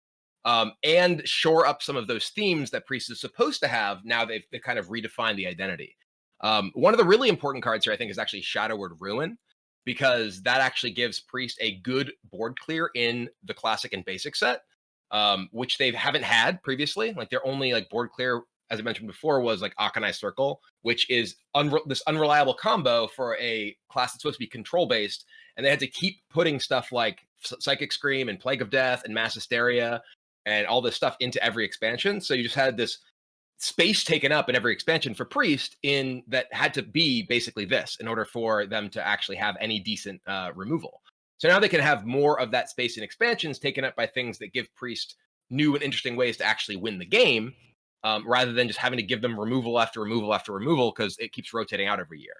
and shore up some of those themes that priest is supposed to have. Now they've kind of redefined the identity. One of the really important cards here, I think, is actually Shadowward Ruin, because that actually gives Priest a good board clear in the Classic and Basic set, which they haven't had previously. Like their only like board clear, as I mentioned before, was like Akanai Circle, which is this unreliable combo for a class that's supposed to be control based, and they had to keep putting stuff like Psychic Scream and Plague of Death and Mass Hysteria and all this stuff into every expansion. So you just had this space taken up in every expansion for Priest in that had to be basically this in order for them to actually have any decent removal. So now they can have more of that space in expansions taken up by things that give Priest new and interesting ways to actually win the game, rather than just having to give them removal after removal after removal because it keeps rotating out every year.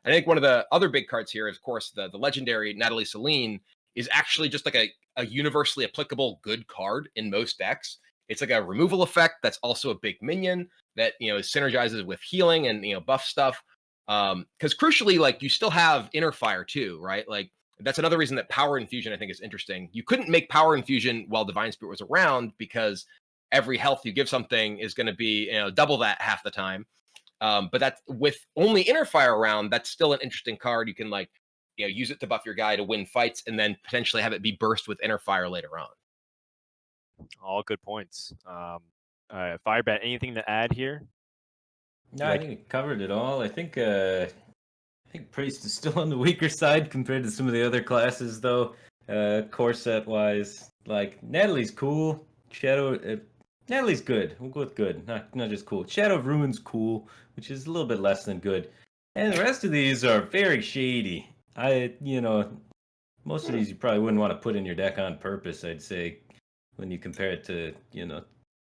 I think one of the other big cards here, of course, the legendary Natalie Celine is actually just like a universally applicable good card in most decks. It's like a removal effect that's also a big minion that synergizes with healing and buff stuff. Because crucially, like you still have Inner Fire too, right? Like that's another reason that Power Infusion I think is interesting. You couldn't make Power Infusion while Divine Spirit was around because every health you give something is going to be double that half the time. But that's with only Inner Fire around. That's still an interesting card. You can like use it to buff your guy to win fights, and then potentially have it be burst with Inner Fire later on. All good points. Firebat, anything to add here? No, I think it covered it all. I think Priest is still on the weaker side compared to some of the other classes, though. Core set wise, like Natalie's cool. Natalie's good. We'll go with good, not just cool. Shadow of Ruin's cool, which is a little bit less than good, and the rest of these are very shady. Most of these you probably wouldn't want to put in your deck on purpose. I'd say when you compare it to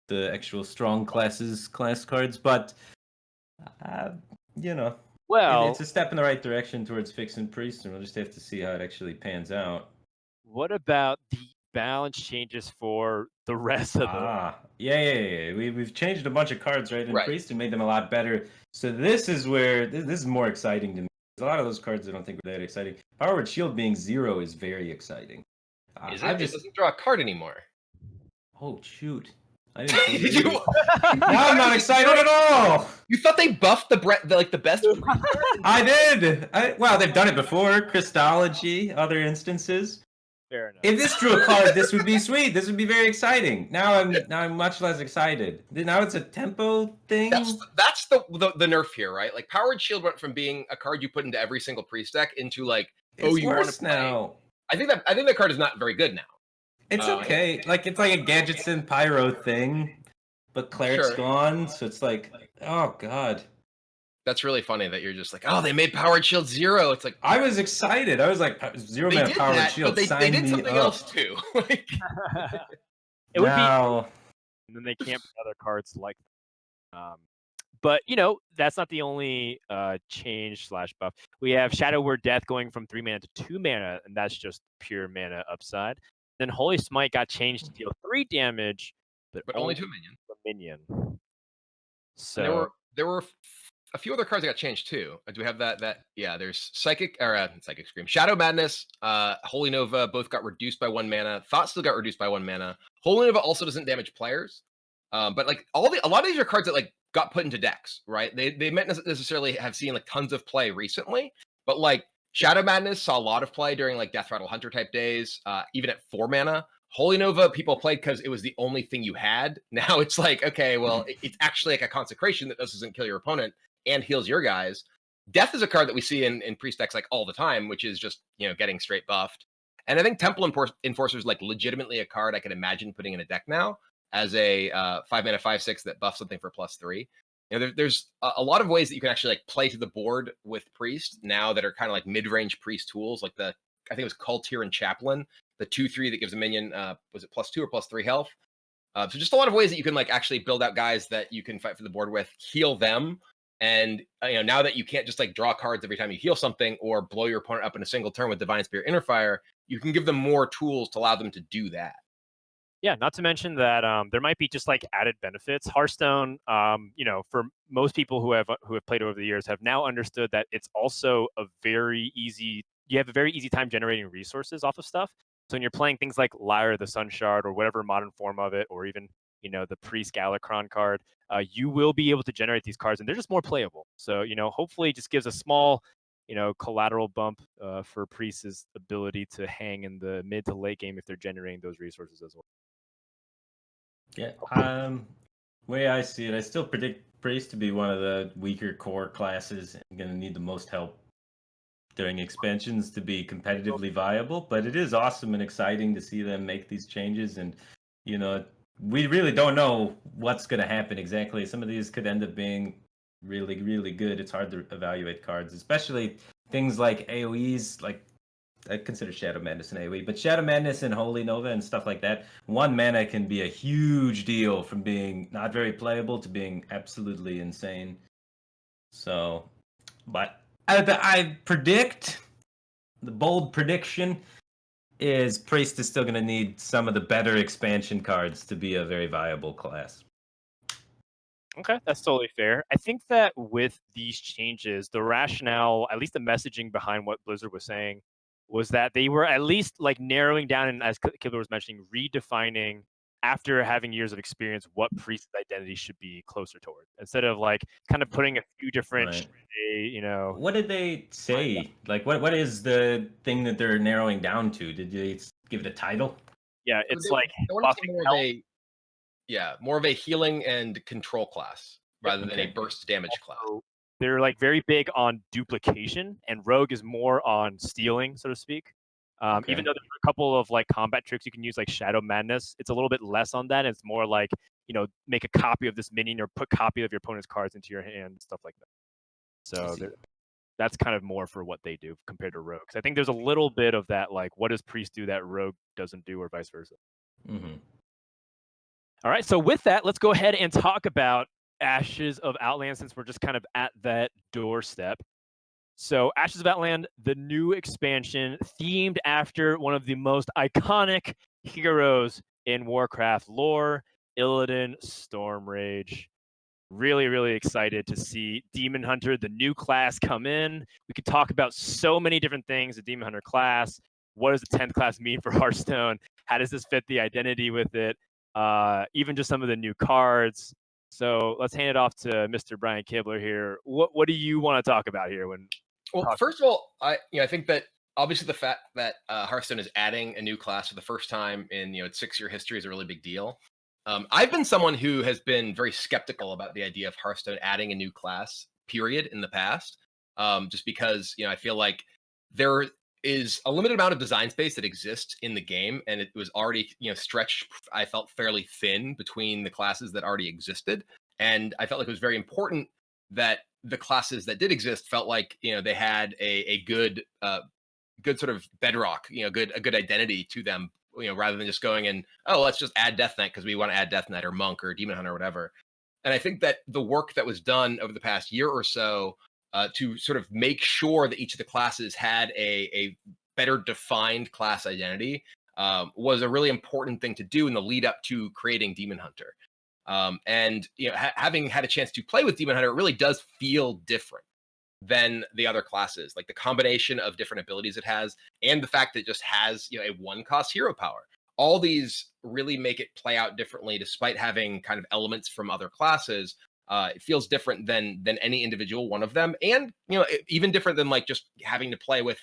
the actual strong class cards, but Well, it's a step in the right direction towards fixing Priest, and we'll just have to see how it actually pans out. what about the balance changes for the rest of them? Yeah. We've changed a bunch of cards right in Priest and made them a lot better. So this is where this is more exciting to me. A lot of those cards I don't think were that exciting. Power Word Shield being 0 is very exciting. It doesn't draw a card anymore. Oh shoot! I didn't see Did you? Now I'm not excited at all. You thought they buffed the best? I did. Well, they've done it before. Christology, other instances. Fair enough. If this drew a card, this would be sweet. This would be very exciting. Now I'm much less excited. Now it's a tempo thing. That's the nerf here, right? Like Powered Shield went from being a card you put into every single Priest deck into like, you want to now. I think that card is not very good now. It's okay. Like it's like a Gadgets and Pyro thing, but Cleric's gone, so it's like, oh god. That's really funny that you're just like, oh, they made Powered Shield 0. It's like I was excited. I was like, 0 mana Powered Shield. But they did something else too. It would be, and then they can't put other cards like that. But that's not the only change / buff. We have Shadow Word Death going from 3 mana to 2 mana, and that's just pure mana upside. Then Holy Smite got changed to deal 3 damage, but only 2 minions. Minion. So there were a few other cards that got changed too. Do we have that? Yeah, there's Psychic Scream, Shadow Madness, Holy Nova both got reduced by 1 mana. Thought still got reduced by 1 mana. Holy Nova also doesn't damage players, but like a lot of these are cards that like got put into decks, right? They might not necessarily have seen like tons of play recently, but like Shadow Madness saw a lot of play during like Death Rattle Hunter type days, even at 4 mana. Holy Nova people played because it was the only thing you had. Now it's like, okay, well, it's actually like a consecration that doesn't kill your opponent and heals your guys. Death is a card that we see in Priest decks like all the time, which is just getting straight buffed. And I think Temple Enforcer is like legitimately a card I could imagine putting in a deck now as a 5 mana 5/6 that buffs something for +3. There's a lot of ways that you can actually like play to the board with Priest now that are kind of like mid-range Priest tools, like I think it was Cultier and Chaplain, the 2/3 that gives a minion, was it +2 or +3 health? So just a lot of ways that you can like actually build out guys that you can fight for the board with, heal them, and now that you can't just like draw cards every time you heal something or blow your opponent up in a single turn with Divine Spirit Inner Fire, you can give them more tools to allow them to do that. Yeah, not to mention that there might be just like added benefits. Hearthstone, for most people who have played over the years, have now understood that it's also you have a very easy time generating resources off of stuff. So when you're playing things like Lyre the Sun Shard or whatever modern form of it, or even the Priest Galakron card, you will be able to generate these cards, and they're just more playable. So, hopefully it just gives a small, collateral bump for Priest's ability to hang in the mid to late game if they're generating those resources as well. Yeah. Way I see it, I still predict Priest to be one of the weaker core classes and going to need the most help during expansions to be competitively viable. But it is awesome and exciting to see them make these changes. And, we really don't know what's going to happen exactly. Some of these could end up being really, really good. It's hard to evaluate cards, especially things like AoEs, like I consider Shadow Madness an AoE, but Shadow Madness and Holy Nova and stuff like that, 1 mana can be a huge deal from being not very playable to being absolutely insane. So, but I predict, the bold prediction is Priest is still going to need some of the better expansion cards to be a very viable class. Okay, that's totally fair. I think that with these changes, the rationale, at least the messaging behind what Blizzard was saying, was that they were at least like narrowing down and, as Kibler was mentioning, redefining after having years of experience what Priest's identity should be closer toward, instead of like kind of putting a few different, Right. What did they say? Like, what is the thing that they're narrowing down to? Did they give it a title? Yeah, it's They like want to buffing more health. of a more of a healing and control class rather than a burst damage class. Also, they're like very big on duplication, and Rogue is more on stealing, so to speak. Even though there's a couple of like combat tricks you can use, like Shadow Madness, it's a little bit less on that. It's more like, make a copy of this minion or put copy of your opponent's cards into your hand, stuff like that. So that's kind of more for what they do compared to Rogue. 'Cause I think there's a little bit of that, like, what does Priest do that Rogue doesn't do, or vice versa. Mm-hmm. All right, so with that, let's go ahead and talk about Ashes of Outland, since we're just kind of at that doorstep. So Ashes of Outland, the new expansion, themed after one of the most iconic heroes in Warcraft lore, Illidan Stormrage. Really, really excited to see Demon Hunter, the new class, come in. We could talk about so many different things, the Demon Hunter class. What does the 10th class mean for Hearthstone? How does this fit the identity with it? Even just some of the new cards. So let's hand it off to Mr. Brian Kibler here. What do you want to talk about here? Well, first of all, I think that obviously the fact that Hearthstone is adding a new class for the first time in its 6-year history is a really big deal. I've been someone who has been very skeptical about the idea of Hearthstone adding a new class, period, in the past, just because I feel like there is a limited amount of design space that exists in the game, and it was already stretched. I felt fairly thin between the classes that already existed, and I felt like it was very important that the classes that did exist felt like they had a good sort of bedrock, a good identity to them, rather than just going and, oh, let's just add Death Knight because we want to add Death Knight or Monk or Demon Hunter or whatever. And I think that the work that was done over the past year or so to sort of make sure that each of the classes had a better defined class identity was a really important thing to do in the lead up to creating Demon Hunter. And having had a chance to play with Demon Hunter, it really does feel different than the other classes. Like the combination of different abilities it has, and the fact that it just has a 1-cost hero power. All these really make it play out differently, despite having kind of elements from other classes. It feels different than any individual one of them, and even different than like just having to play with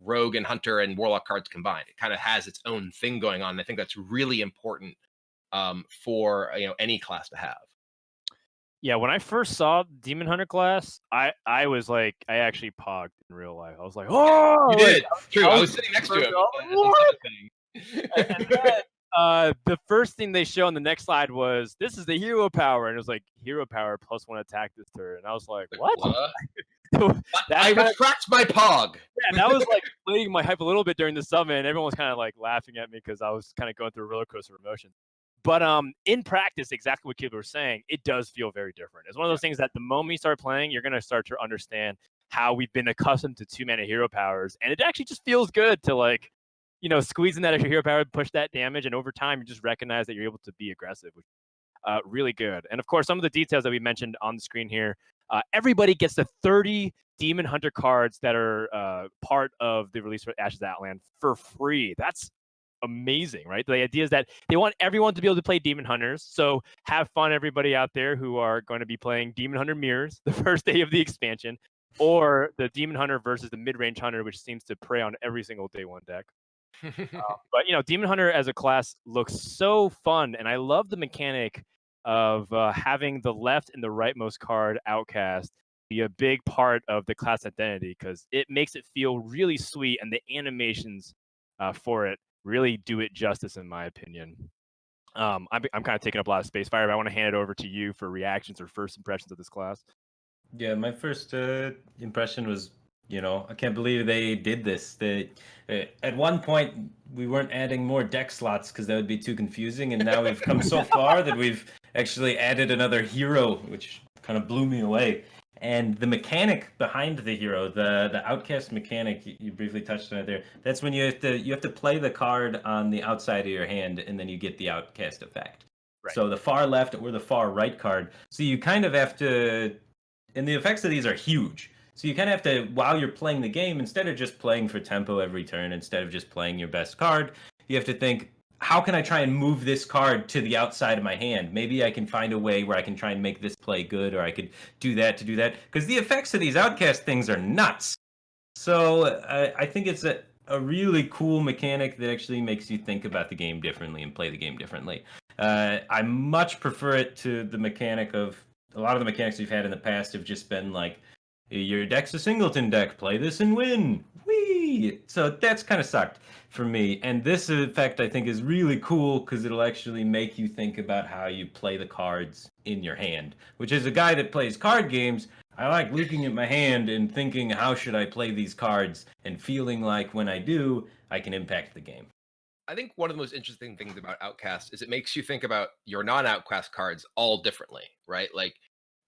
Rogue and Hunter and Warlock cards combined. It kind of has its own thing going on. And I think that's really important for any class to have. Yeah, when I first saw Demon Hunter class, I was like, I actually pogged in real life. I was like, oh, you did. True. I was sitting next to him. And then the first thing they show on the next slide was, this is the hero power, and it was like hero power +1 attack this turn. And I was like, what? I retract my pog. Yeah, that was like inflating my hype a little bit during the summit, and everyone was kind of like laughing at me because I was kind of going through a roller coaster of emotions. But in practice, exactly what Kibler was saying, it does feel very different. It's one of those things that the moment you start playing, you're going to start to understand how we've been accustomed to 2-mana hero powers. And it actually just feels good to like, squeeze in that extra hero power, push that damage. And over time, you just recognize that you're able to be aggressive, which is really good. And of course, some of the details that we mentioned on the screen here, everybody gets the 30 Demon Hunter cards that are part of the release for Ashes of Outland for free. That's amazing, right? The idea is that they want everyone to be able to play Demon Hunters. So have fun, everybody out there who are going to be playing Demon Hunter Mirrors the first day of the expansion, or the Demon Hunter versus the mid-range Hunter, which seems to prey on every single day one deck. But Demon Hunter as a class looks so fun, and I love the mechanic of having the left and the rightmost card Outcast be a big part of the class identity, because it makes it feel really sweet, and the animations for it really do it justice, in my opinion. I'm kind of taking up a lot of space. Fire, but I want to hand it over to you for reactions or first impressions of this class. Yeah, my first impression was, I can't believe they did this. At one point, we weren't adding more deck slots because that would be too confusing, and now we've come so far that we've actually added another hero, which kind of blew me away. And the mechanic behind the hero, the Outcast mechanic, you briefly touched on it there. That's when you have to play the card on the outside of your hand, and then you get the Outcast effect. Right. So the far left or the far right card. So you kind of have to, and the effects of these are huge. So you kind of have to, while you're playing the game, instead of just playing for tempo every turn, instead of just playing your best card, you have to think, how can I try and move this card to the outside of my hand? Maybe I can find a way where I can try and make this play good, or I could do that to do that. Because the effects of these Outcast things are nuts. So I think it's a really cool mechanic that actually makes you think about the game differently and play the game differently. I much prefer it to the mechanic of, a lot of the mechanics we've had in the past have just been like, your deck's a singleton deck, play this and win. Whee! So that's kind of sucked for me. And this effect, I think, is really cool because it'll actually make you think about how you play the cards in your hand. Which, as a guy that plays card games, I like looking at my hand and thinking, how should I play these cards? And feeling like when I do, I can impact the game. I think one of the most interesting things about Outcast is it makes you think about your non-Outcast cards all differently, right? Like,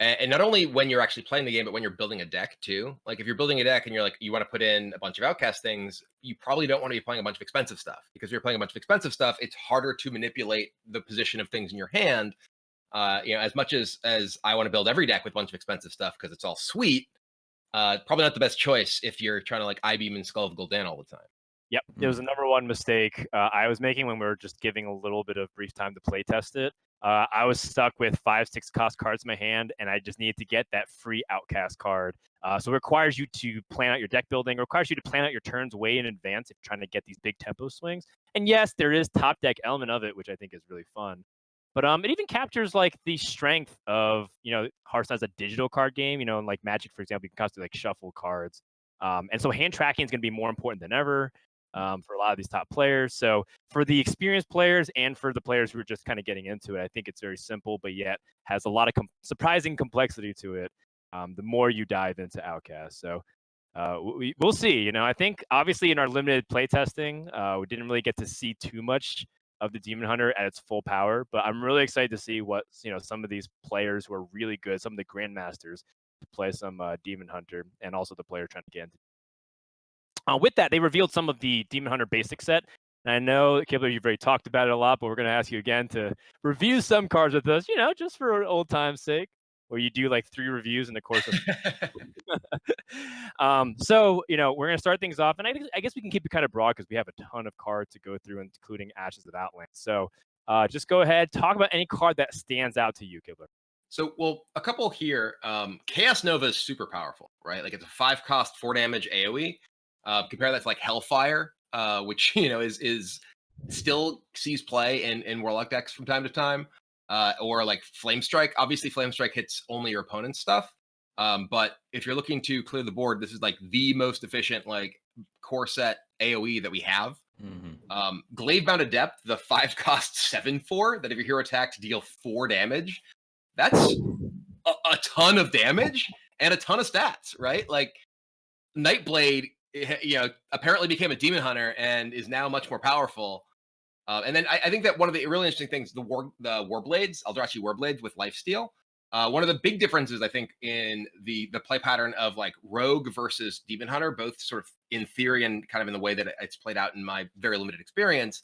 and not only when you're actually playing the game, but when you're building a deck too. Like if you're building a deck and you're like, you want to put in a bunch of Outcast things, you probably don't want to be playing a bunch of expensive stuff, because if you're playing a bunch of expensive stuff, it's harder to manipulate the position of things in your hand. As much as I want to build every deck with a bunch of expensive stuff because it's all sweet, probably not the best choice if you're trying to like I-beam and Skull of Gul'dan all the time. Yep, it was the number one mistake I was making when we were just giving a little bit of brief time to play test it. I was stuck with 5-6 cost cards in my hand, and I just needed to get that free Outcast card. So it requires you to plan out your deck building. It requires you to plan out your turns way in advance if you're trying to get these big tempo swings. And yes, there is top deck element of it, which I think is really fun. But it even captures like the strength of Hearthstone as a digital card game. And like Magic, for example, you can constantly like shuffle cards, and so hand tracking is going to be more important than ever. For a lot of these top players. So for the experienced players and for the players who are just kind of getting into it, I think it's very simple, but yet has a lot of surprising complexity to it the more you dive into Outcast. So we'll see. I think obviously in our limited play testing, we didn't really get to see too much of the Demon Hunter at its full power, but I'm really excited to see what some of these players who are really good, some of the grandmasters, to play some Demon Hunter, and also the player trying to get into. With that, they revealed some of the Demon Hunter basic set. And I know, Kibler, you've already talked about it a lot, but we're going to ask you again to review some cards with us, just for old time's sake, where you do like 3 reviews in the course of. So, we're going to start things off. And I guess we can keep it kind of broad because we have a ton of cards to go through, including Ashes of Outland. So just go ahead, talk about any card that stands out to you, Kibler. So, well, a couple here. Chaos Nova is super powerful, right? Like it's a 5-cost, 4 damage AoE. Compare that to like Hellfire, which is still sees play in Warlock decks from time to time, or like Flame Strike. Obviously, Flame Strike hits only your opponent's stuff, but if you're looking to clear the board, this is like the most efficient like core set AOE that we have. Mm-hmm. Glaive-Bound Adept, the 5-cost 7/4 that if your hero attacked deal 4 damage. That's a ton of damage and a ton of stats, right? Like Nightblade, apparently became a Demon Hunter and is now much more powerful. And then I think that one of the really interesting things, the Warblades, Eldrazi Warblades with Lifesteal. One of the big differences, I think, in the play pattern of like Rogue versus Demon Hunter, both sort of in theory and kind of in the way that it's played out in my very limited experience,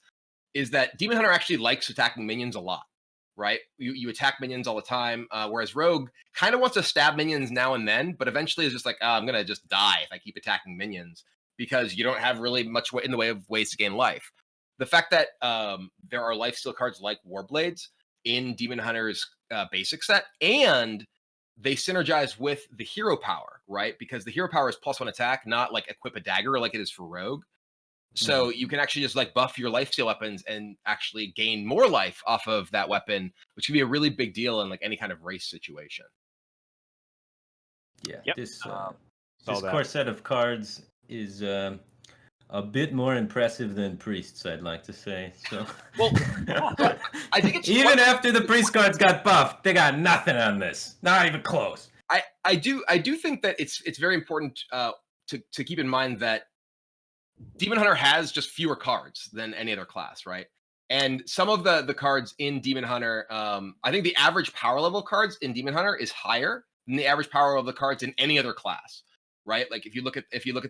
is that Demon Hunter actually likes attacking minions a lot, right? You attack minions all the time, whereas Rogue kind of wants to stab minions now and then, but eventually is just like, I'm going to just die if I keep attacking minions, because you don't have really much in the way of ways to gain life. the fact that there are lifesteal cards like Warblades in Demon Hunter's basic set, and they synergize with the hero power, right? Because the hero power is +1 attack, not like equip a dagger like it is for Rogue. So you can actually just like buff your lifesteal weapons and actually gain more life off of that weapon, which can be a really big deal in like any kind of race situation. Yeah, Yep. this Saw this that. core set of cards is a bit more impressive than priests, I'd like to say. So, Well, I think it's even after the priest cards got buffed, they got nothing on this. Not even close. I do think that it's very important to keep in mind that Demon Hunter has just fewer cards than any other class, right? And some of the cards in Demon Hunter, I think the average power level cards in Demon Hunter is higher than the average power of the cards in any other class, right? Like if you look at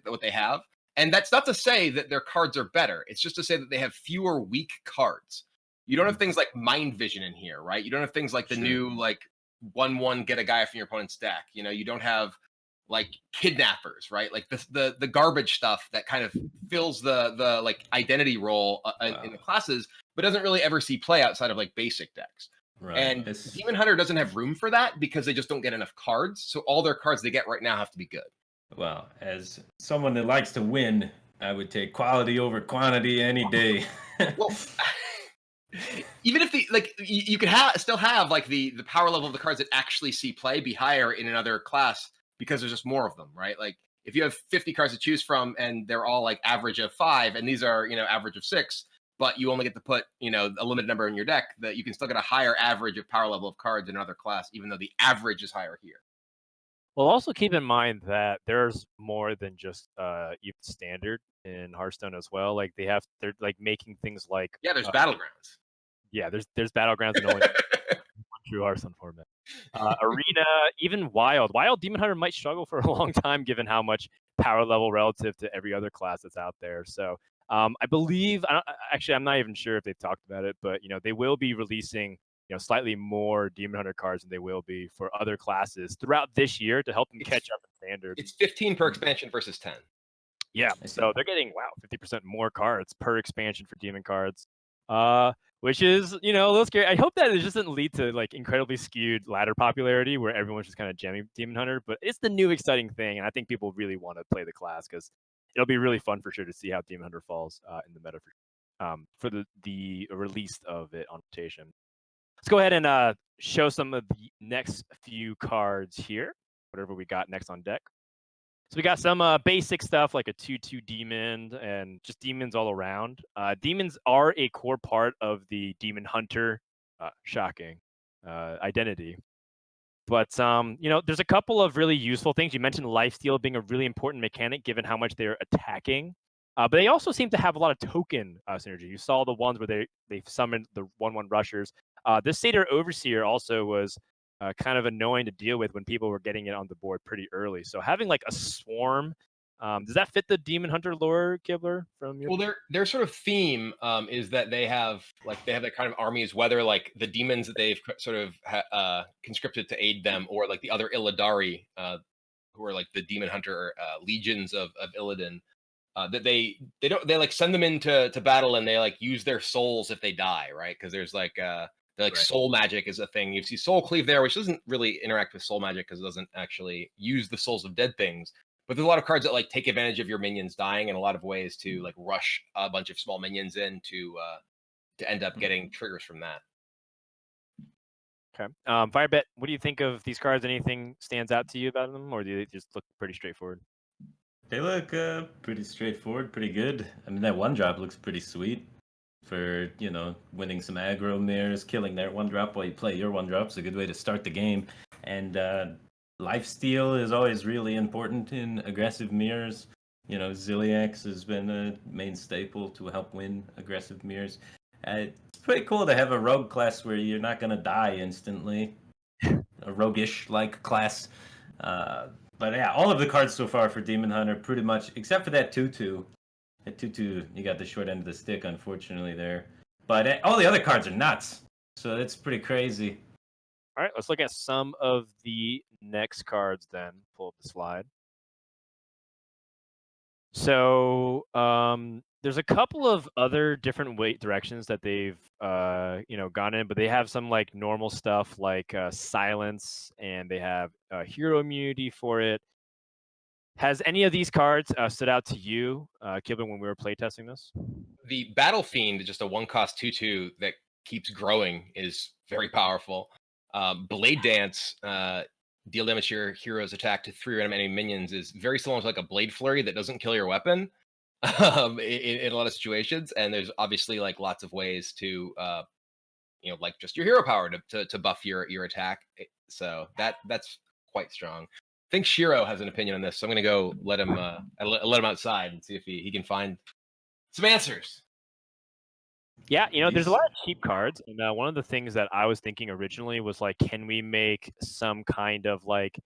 what they have, and that's not to say that their cards are better. It's just to say that they have fewer weak cards. You don't have things like Mind Vision in here, right? You don't have things like the new like 1/1 get a guy from your opponent's deck. You know, you don't have like kidnappers, right? Like the garbage stuff that kind of fills the like identity role in the classes, but doesn't really ever see play outside of like basic decks. Right. And Demon Hunter doesn't have room for that because they just don't get enough cards. So all their cards they get right now have to be good. Well, as someone that likes to win, I would take quality over quantity any day. Well, even if the like you could still have like the power level of the cards that actually see play be higher in another class because there's just more of them, right? Like if you have 50 cards to choose from and they're all like average of 5 and these are, you know, average of 6, but you only get to put, you know, a limited number in your deck, that you can still get a higher average of power level of cards in another class, even though the average is higher here. Well, also keep in mind that there's more than just even standard in Hearthstone as well. Like they're like making things like there's Battlegrounds. Yeah, there's Battlegrounds and only true Hearthstone format. Arena, even Wild. Wild Demon Hunter might struggle for a long time given how much power level relative to every other class that's out there. So I believe, actually, I'm not even sure if they've talked about it, but they will be releasing slightly more Demon Hunter cards than they will be for other classes throughout this year to help them catch up in standard. It's 15 per expansion versus 10. Yeah, so they're getting 50% more cards per expansion for demon cards, which is a little scary. I hope that it just doesn't lead to like incredibly skewed ladder popularity where everyone's just kind of jamming Demon Hunter. But it's the new exciting thing, and I think people really want to play the class because it'll be really fun for sure to see how Demon Hunter falls in the meta for the release of it on rotation. Let's go ahead and show some of the next few cards here. Whatever we got next on deck. So we got some basic stuff like a 2/2 demon and just demons all around. Demons are a core part of the Demon Hunter, shocking, identity. But there's a couple of really useful things. You mentioned lifesteal being a really important mechanic given how much they're attacking. But they also seem to have a lot of token synergy. You saw the ones where they summoned the 1/1 rushers. This Satyr Overseer also was kind of annoying to deal with when people were getting it on the board pretty early. So having like a swarm, does that fit the Demon Hunter lore, Kibler? From your their sort of theme is that they have that kind of armies, whether like the demons that they've sort of conscripted to aid them, or like the other Illidari, who are like the Demon Hunter legions of Illidan. That they like send them into battle and they like use their souls if they die, right? Because there's like soul magic is a thing. You see Soul Cleave there, which doesn't really interact with soul magic because it doesn't actually use the souls of dead things. But there's a lot of cards that like take advantage of your minions dying in a lot of ways to like rush a bunch of small minions in to end up getting triggers from that. Okay. Firebat, what do you think of these cards? Anything stands out to you about them, or do they just look pretty straightforward? They look pretty straightforward, pretty good. I mean, that 1-drop looks pretty sweet for, winning some aggro mirrors, killing their 1-drop while you play your 1-drop. It's a good way to start the game. And lifesteal is always really important in aggressive mirrors. Ziliax has been a main staple to help win aggressive mirrors. It's pretty cool to have a rogue class where you're not going to die instantly. A roguish-like class. But yeah, all of the cards so far for Demon Hunter, pretty much, except for that 2/2. That 2/2, you got the short end of the stick, unfortunately, there. But all the other cards are nuts. So it's pretty crazy. All right, let's look at some of the next cards then. Pull up the slide. So there's a couple of other different directions that they've gone in, but they have some like normal stuff like silence, and they have hero immunity for it. Has any of these cards stood out to you, Kibler, when we were playtesting this? The Battle Fiend, just a 1-cost 2/2 that keeps growing, is very powerful. Blade Dance, deal damage to your hero's attack to 3 random enemy minions, is very similar to like a Blade Flurry that doesn't kill your weapon in a lot of situations. And there's obviously like lots of ways to, like just your hero power to buff your attack. So that's quite strong. I think Shiro has an opinion on this, so I'm gonna go let him let him outside and see if he can find some answers. Yeah, there's a These lot of cheap cards, and one of the things that I was thinking originally was like, can we make some kind of like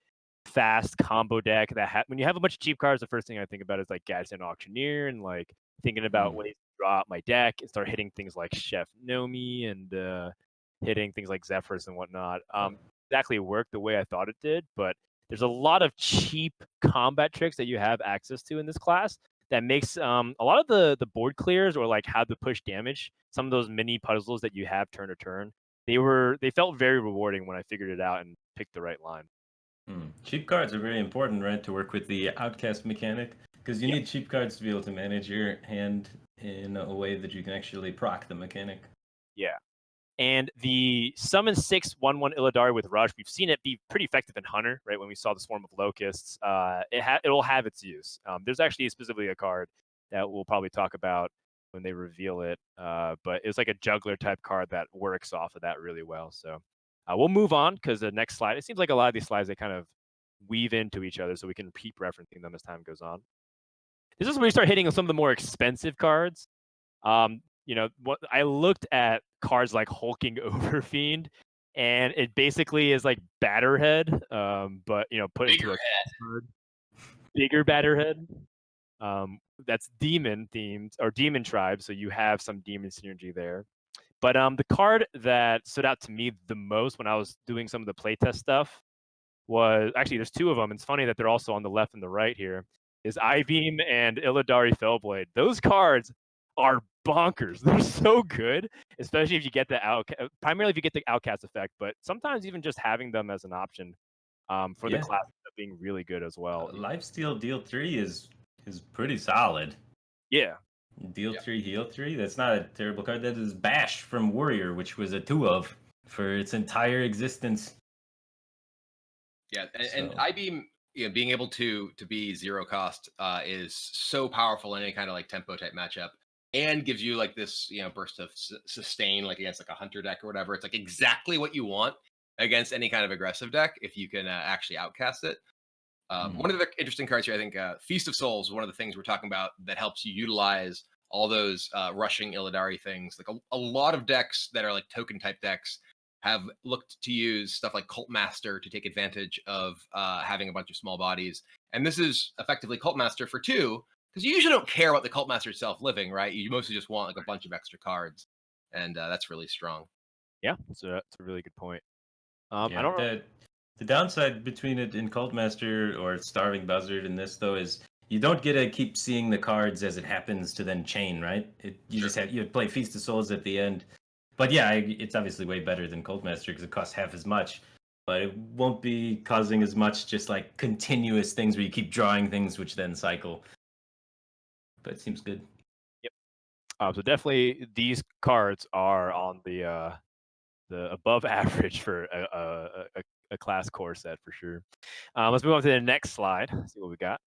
fast combo deck that when you have a bunch of cheap cards, the first thing I think about is like Gadsden Auctioneer, and like thinking about ways to draw out my deck and start hitting things like Chef Nomi and hitting things like Zephyrs and whatnot. Exactly worked the way I thought it did, but there's a lot of cheap combat tricks that you have access to in this class that makes a lot of the board clears, or like how to push damage, some of those mini puzzles that you have turn to turn, they felt very rewarding when I figured it out and picked the right line. cheap cards are very important, right, to work with the outcast mechanic, because you Yep. need cheap cards to be able to manage your hand in a way that you can actually proc the mechanic. Yeah. And the summon 6/1/1 Illidari with Rush, we've seen it be pretty effective in Hunter, right? When we saw the Swarm of Locusts, it'll have its use. There's actually specifically a card that we'll probably talk about when they reveal it, but it's like a juggler type card that works off of that really well. So we'll move on, because the next slide, it seems like a lot of these slides, they kind of weave into each other, so we can keep referencing them as time goes on. This is where we start hitting some of the more expensive cards. What I looked at cards like Hulking Overfiend, and it basically is like Batterhead, but put into a card. Bigger Batterhead. That's demon themed or demon tribe, so you have some demon synergy there. But the card that stood out to me the most when I was doing some of the playtest stuff was actually, there's two of them. It's funny that they're also on the left and the right here. Is I-Beam and Illidari Fellblade. Those cards are bonkers. They're so good, especially if you get the primarily if you get the outcast effect, but sometimes even just having them as an option for the class being really good as well. Lifesteal deal 3 is pretty solid. Yeah. Deal 3, heal 3. That's not a terrible card. That is Bash from Warrior, which was a 2-of for its entire existence. Yeah, and I-Beam, being able to be 0 cost is so powerful in any kind of like tempo type matchup, and gives you like this burst of sustain, like against like a hunter deck or whatever. It's like exactly what you want against any kind of aggressive deck if you can actually outcast it. One of the interesting cards here, I think, Feast of Souls, one of the things we're talking about that helps you utilize all those rushing Illidari things. Like a lot of decks that are like token type decks have looked to use stuff like Cult Master to take advantage of having a bunch of small bodies. And this is effectively Cult Master for 2, because you usually don't care about the Cult Master itself living, right? You mostly just want like a bunch of extra cards. And that's really strong. Yeah, so that's a really good point. I Yeah, don't the downside between it in Cult Master or Starving Buzzard in this though is you don't get to keep seeing the cards as it happens to then chain, right? You just have you play Feast of Souls at the end. But yeah, it's obviously way better than Cult Master because it costs half as much. But it won't be causing as much just like continuous things where you keep drawing things which then cycle. But it seems good. Yep. So definitely these cards are on the above average for a class core set for sure. Let's move on to the next slide. See what we got.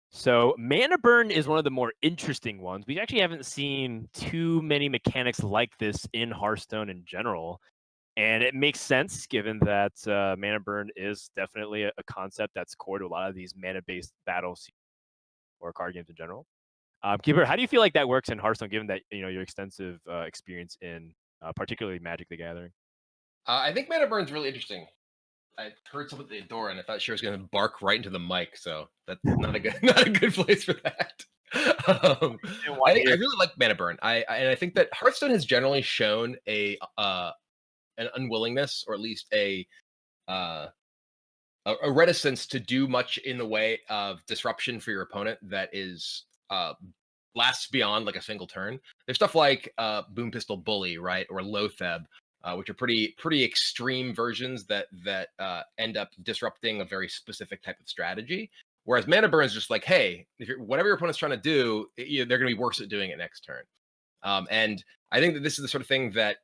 So Mana Burn is one of the more interesting ones. We actually haven't seen too many mechanics like this in Hearthstone in general. And it makes sense given that Mana Burn is definitely a concept that's core to a lot of these mana-based battles or card games in general. Kibler, how do you feel like that works in Hearthstone, given that your extensive experience in particularly Magic the Gathering? I think Mana Burn's really interesting. I heard someone at the door, and I thought she was going to bark right into the mic, so that's not a good place for that. I really like Mana Burn. I think that Hearthstone has generally shown an unwillingness, or at least a reticence to do much in the way of disruption for your opponent that is lasts beyond like a single turn. There's stuff like Boom Pistol Bully, right, or Lotheb, which are pretty extreme versions that end up disrupting a very specific type of strategy. Whereas Mana Burn is just like, hey, if whatever your opponent's trying to do, they're going to be worse at doing it next turn. And I think that this is the sort of thing that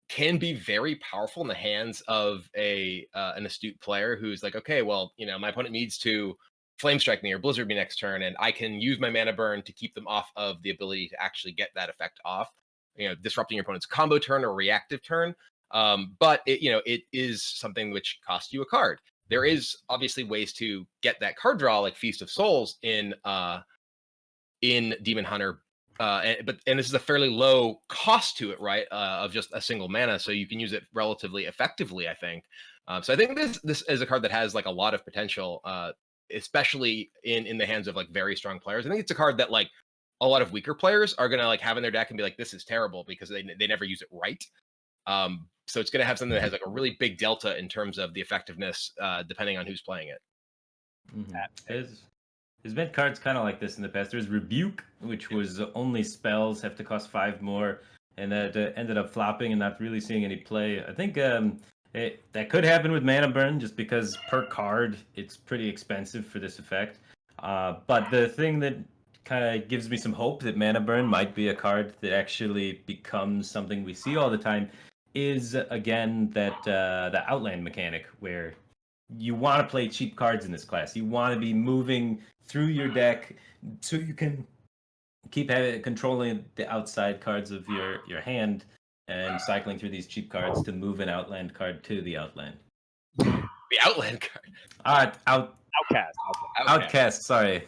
can be very powerful in the hands of an astute player who's like, okay, well, my opponent needs to flame strike me or blizzard me next turn, and I can use my mana burn to keep them off of the ability to actually get that effect off, disrupting your opponent's combo turn or reactive turn. But it is something which costs you a card. There is obviously ways to get that card draw, like Feast of Souls in Demon Hunter, and this is a fairly low cost to it, right? Of just a single mana, so you can use it relatively effectively, I think. So I think this is a card that has like a lot of potential, especially in the hands of like very strong players. I think it's a card that like a lot of weaker players are gonna like have in their deck and be like, this is terrible because they never use it right. So it's gonna have something that has like a really big delta in terms of the effectiveness, depending on who's playing it. There's been cards kind of like this in the past. There's Rebuke, which was only spells have to cost 5 more, and that ended up flopping and not really seeing any play. I think that could happen with Mana Burn, just because per card it's pretty expensive for this effect. But the thing that kind of gives me some hope that Mana Burn might be a card that actually becomes something we see all the time is, again, that the Outland mechanic, where you want to play cheap cards in this class. You want to be moving through your deck so you can keep controlling the outside cards of your hand and cycling through these cheap cards to move an Outland card to the Outland. The Outland card. Outcast. Sorry.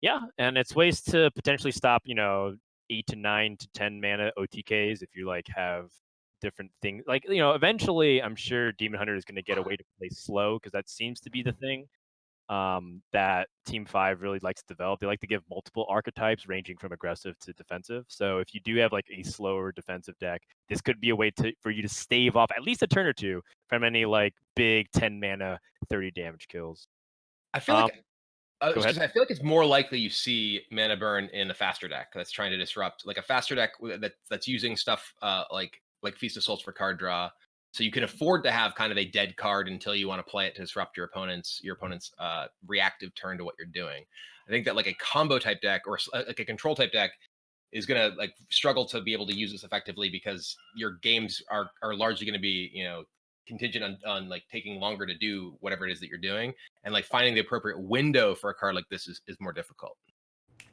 Yeah, and it's ways to potentially stop, 8 to 9 to 10 mana OTKs if you like have different things. Like, eventually I'm sure Demon Hunter is going to get a way to play slow, because that seems to be the thing that Team 5 really likes to develop. They like to give multiple archetypes ranging from aggressive to defensive. So if you do have like a slower defensive deck, this could be a way for you to stave off at least a turn or two from any like big 10 mana 30 damage kills. I feel like Go ahead. I feel like it's more likely you see Mana Burn in a faster deck that's trying to disrupt, like a faster deck that's using stuff like Feast of Souls for card draw, so you can afford to have kind of a dead card until you want to play it to disrupt your opponent's reactive turn to what you're doing. I think that like a combo type deck or like a control type deck is gonna like struggle to be able to use this effectively, because your games are largely going to be contingent on like taking longer to do whatever it is that you're doing, and like finding the appropriate window for a card like this is more difficult.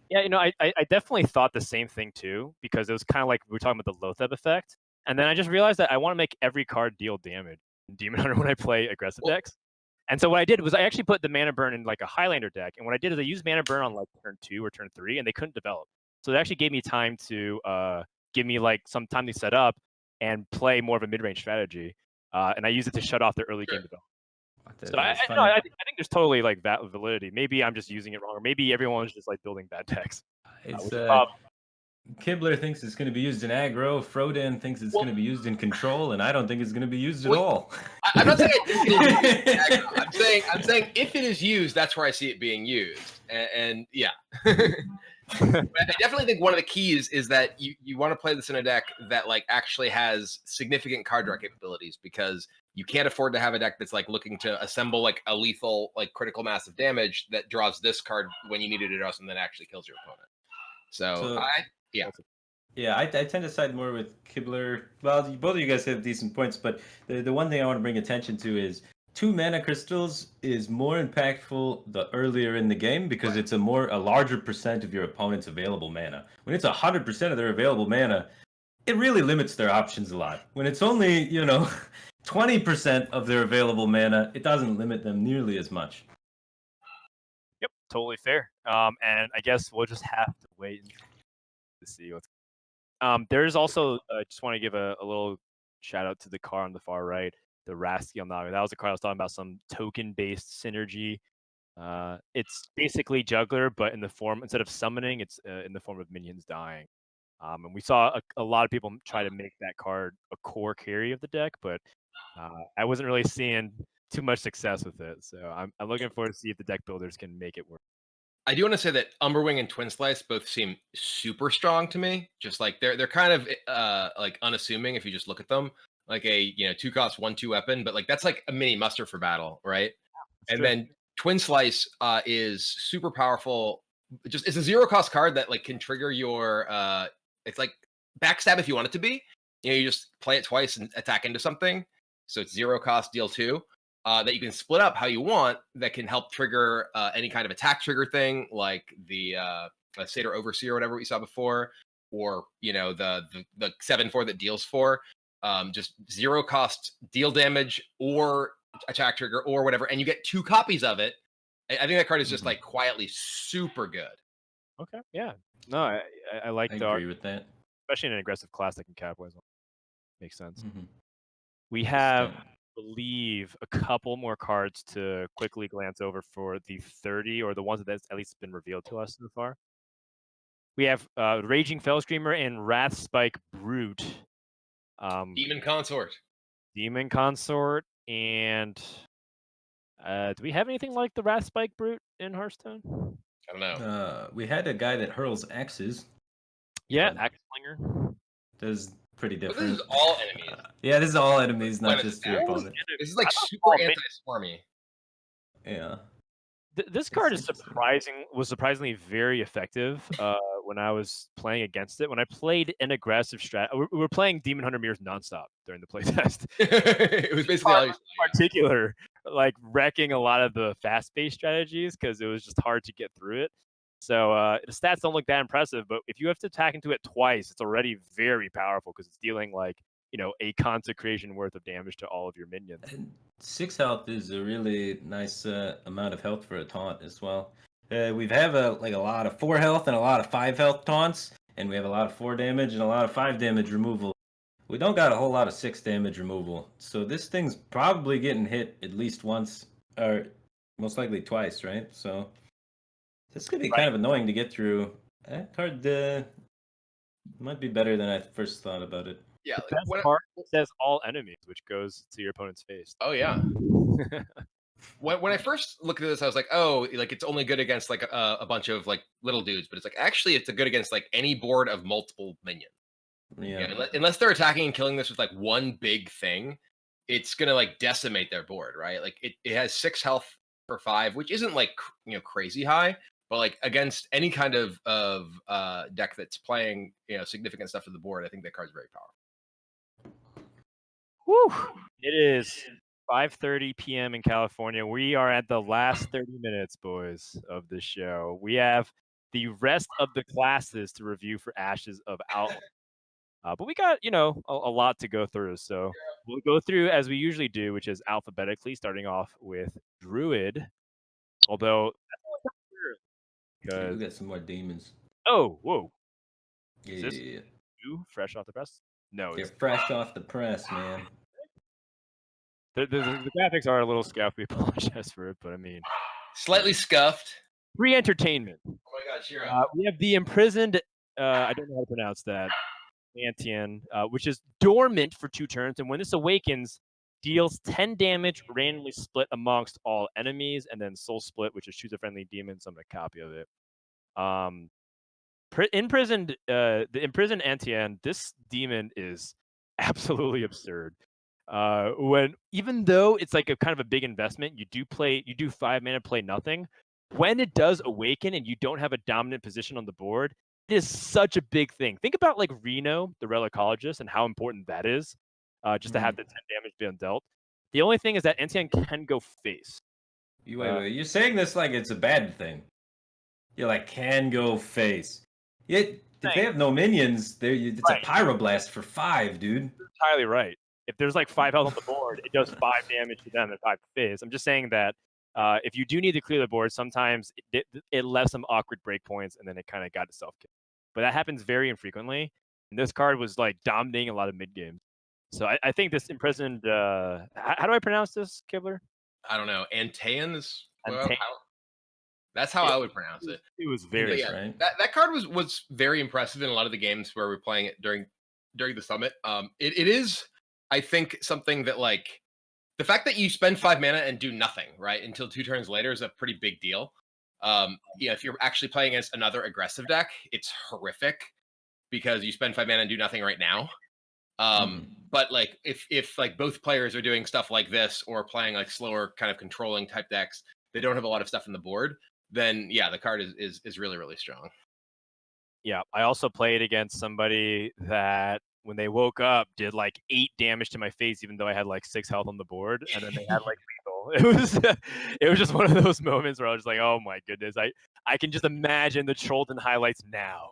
Yeah, I definitely thought the same thing too, because it was kind of like we were talking about the Lotheb effect, and then I just realized that I want to make every card deal damage in Demon Hunter when I play aggressive decks. And so what I did was I actually put the Mana Burn in like a Highlander deck, and what I did is I used Mana Burn on like turn 2 or turn 3, and they couldn't develop. So it actually gave me time to give me like some time to set up and play more of a mid-range strategy, and I used it to shut off the early game development. So I think there's totally like validity. Maybe I'm just using it wrong, or maybe everyone's just like building bad decks. Kibler thinks it's going to be used in aggro. Frodan thinks it's going to be used in control, and I don't think it's going to be used at all. I'm not saying I'm saying if it is used, that's where I see it being used, and yeah. But I definitely think one of the keys is that you want to play this in a deck that like actually has significant card draw capabilities, because you can't afford to have a deck that's like looking to assemble like a lethal like critical mass of damage that draws this card when you needed to draw something that actually kills your opponent. So I tend to side more with Kibler. Well, both of you guys have decent points, but the one thing I want to bring attention to is 2 mana crystals is more impactful the earlier in the game, because it's a larger percent of your opponent's available mana. When it's 100% of their available mana, it really limits their options a lot. When it's only 20% of their available mana, it doesn't limit them nearly as much. Yep, totally fair. And I guess we'll just have to wait to see what's. There's also just want to give a little shout out to the card on the far right, the Raskiel Naga. That was a card I was talking about, some token-based synergy. It's basically juggler, but in the form, instead of summoning, it's in the form of minions dying. And we saw a lot of people try to make that card a core carry of the deck, but I wasn't really seeing too much success with it. So I'm looking forward to see if the deck builders can make it work. I do want to say that Umberwing and Twin Slice both seem super strong to me. Just like they're kind of like unassuming if you just look at them, like a 2-cost 1/2 weapon, but like that's like a mini muster for battle, right? And true. then Twin Slice is super powerful. It's a 0-cost card that like can trigger your it's like backstab if you want it to be. You just play it twice and attack into something. So it's 0-cost, deal 2. That you can split up how you want that can help trigger any kind of attack trigger thing, like the Satyr Overseer or whatever we saw before, or the 7/4 that deals 4. Just 0-cost deal damage or attack trigger or whatever, and you get 2 copies of it. I think that card is just like quietly super good. Okay, yeah. No, I like I Dark, agree with that. especially in an aggressive class that can capitalize on. Makes sense. Mm-hmm. We have, I believe, a couple more cards to quickly glance over for the 30, or the ones that's at least been revealed to us so far. We have Raging Fellscreamer and Wrathspike Brute. Demon Consort. Demon Consort, and do we have anything like the Wrathspike Brute in Hearthstone? I don't know. We had a guy that hurls axes. Yeah, But- Axe Slinger. That's pretty But different. this is all enemies. Yeah, this is all enemies, not When just it's your axes. opponent. This is like I thought super all anti-swarmy. Yeah. This card is interesting. surprisingly very effective when I was playing against it. When I played an aggressive strat, we were playing Demon Hunter Mirrors nonstop during the playtest. It was basically all you saw, In particular, like wrecking a lot of the fast-paced strategies because it was just hard to get through it. So the stats don't look that impressive, but if you have to attack into it twice, it's already very powerful because it's dealing like a consecration worth of damage to all of your minions. And 6 health is a really nice amount of health for a taunt as well. We have a lot of 4 health and a lot of 5 health taunts, and we have a lot of 4 damage and a lot of 5 damage removal. We don't got a whole lot of 6 damage removal, so this thing's probably getting hit at least once, or most likely twice, right? So this could be kind of annoying to get through. That card might be better than I first thought about it. Yeah. The best part says all enemies, which goes to your opponent's face. Oh yeah. When I first looked at this, I was like, oh, like it's only good against like a bunch of like little dudes, but it's like actually it's a good against like any board of multiple minions. Yeah. Unless they're attacking and killing this with like one big thing, it's gonna like decimate their board, right? Like it has 6 health for 5, which isn't like crazy high, but like against any kind of deck that's playing significant stuff to the board, I think that card's very powerful. Whew. It is 5:30 p.m. in California. We are at the last 30 minutes, boys, of the show. We have the rest of the classes to review for Ashes of Outland. But we got, a lot to go through. So we'll go through as we usually do, which is alphabetically, starting off with Druid. Although, We got some more demons. oh, whoa. Yeah. Is this new, fresh off the press? No, They're it's fresh off the press, man. the graphics are a little scuffed. We apologize for it, but I mean, Slightly scuffed. free entertainment. Oh my God, cheer up. We have the imprisoned. I don't know how to pronounce that. Antian, which is dormant for 2 turns, and when this awakens, deals 10 damage randomly split amongst all enemies, and then soul split, which is choose a friendly demon. So I'm gonna copy of it. The imprisoned Antian. This demon is absolutely absurd. Even though it's like a kind of a big investment, you do 5 mana, play nothing. When it does awaken and you don't have a dominant position on the board, it is such a big thing. Think about like Reno, the Relicologist, and how important that is, just to have the 10 damage being dealt. The only thing is that Antian can go face. Wait. You're saying this like it's a bad thing. You're like, can go face. If they have no minions, it's a Pyroblast for 5, dude. You're entirely right. If there's like 5 health on the board, it does 5 damage to them and 5 to face. I'm just saying that if you do need to clear the board, sometimes it left some awkward breakpoints and then it kind of got itself killed. But that happens very infrequently. And this card was like dominating a lot of mid games. So I think this imprisoned. How do I pronounce this, Kibler? I don't know. Antaeans? Antaean. That's how I would pronounce it. It was very right. That card was very impressive in a lot of the games where we're playing it during the summit. It is, I think, something that like the fact that you spend 5 mana and do nothing right until 2 turns later is a pretty big deal. If you're actually playing against another aggressive deck, it's horrific because you spend 5 mana and do nothing right now. But like if like both players are doing stuff like this or playing like slower kind of controlling type decks, they don't have a lot of stuff in the board, then yeah, the card is really, really strong. Yeah, I also played against somebody that when they woke up did like 8 damage to my face, even though I had like 6 health on the board, and then they had like lethal. It was just one of those moments where I was just like, oh my goodness, I can just imagine the Trollton highlights now.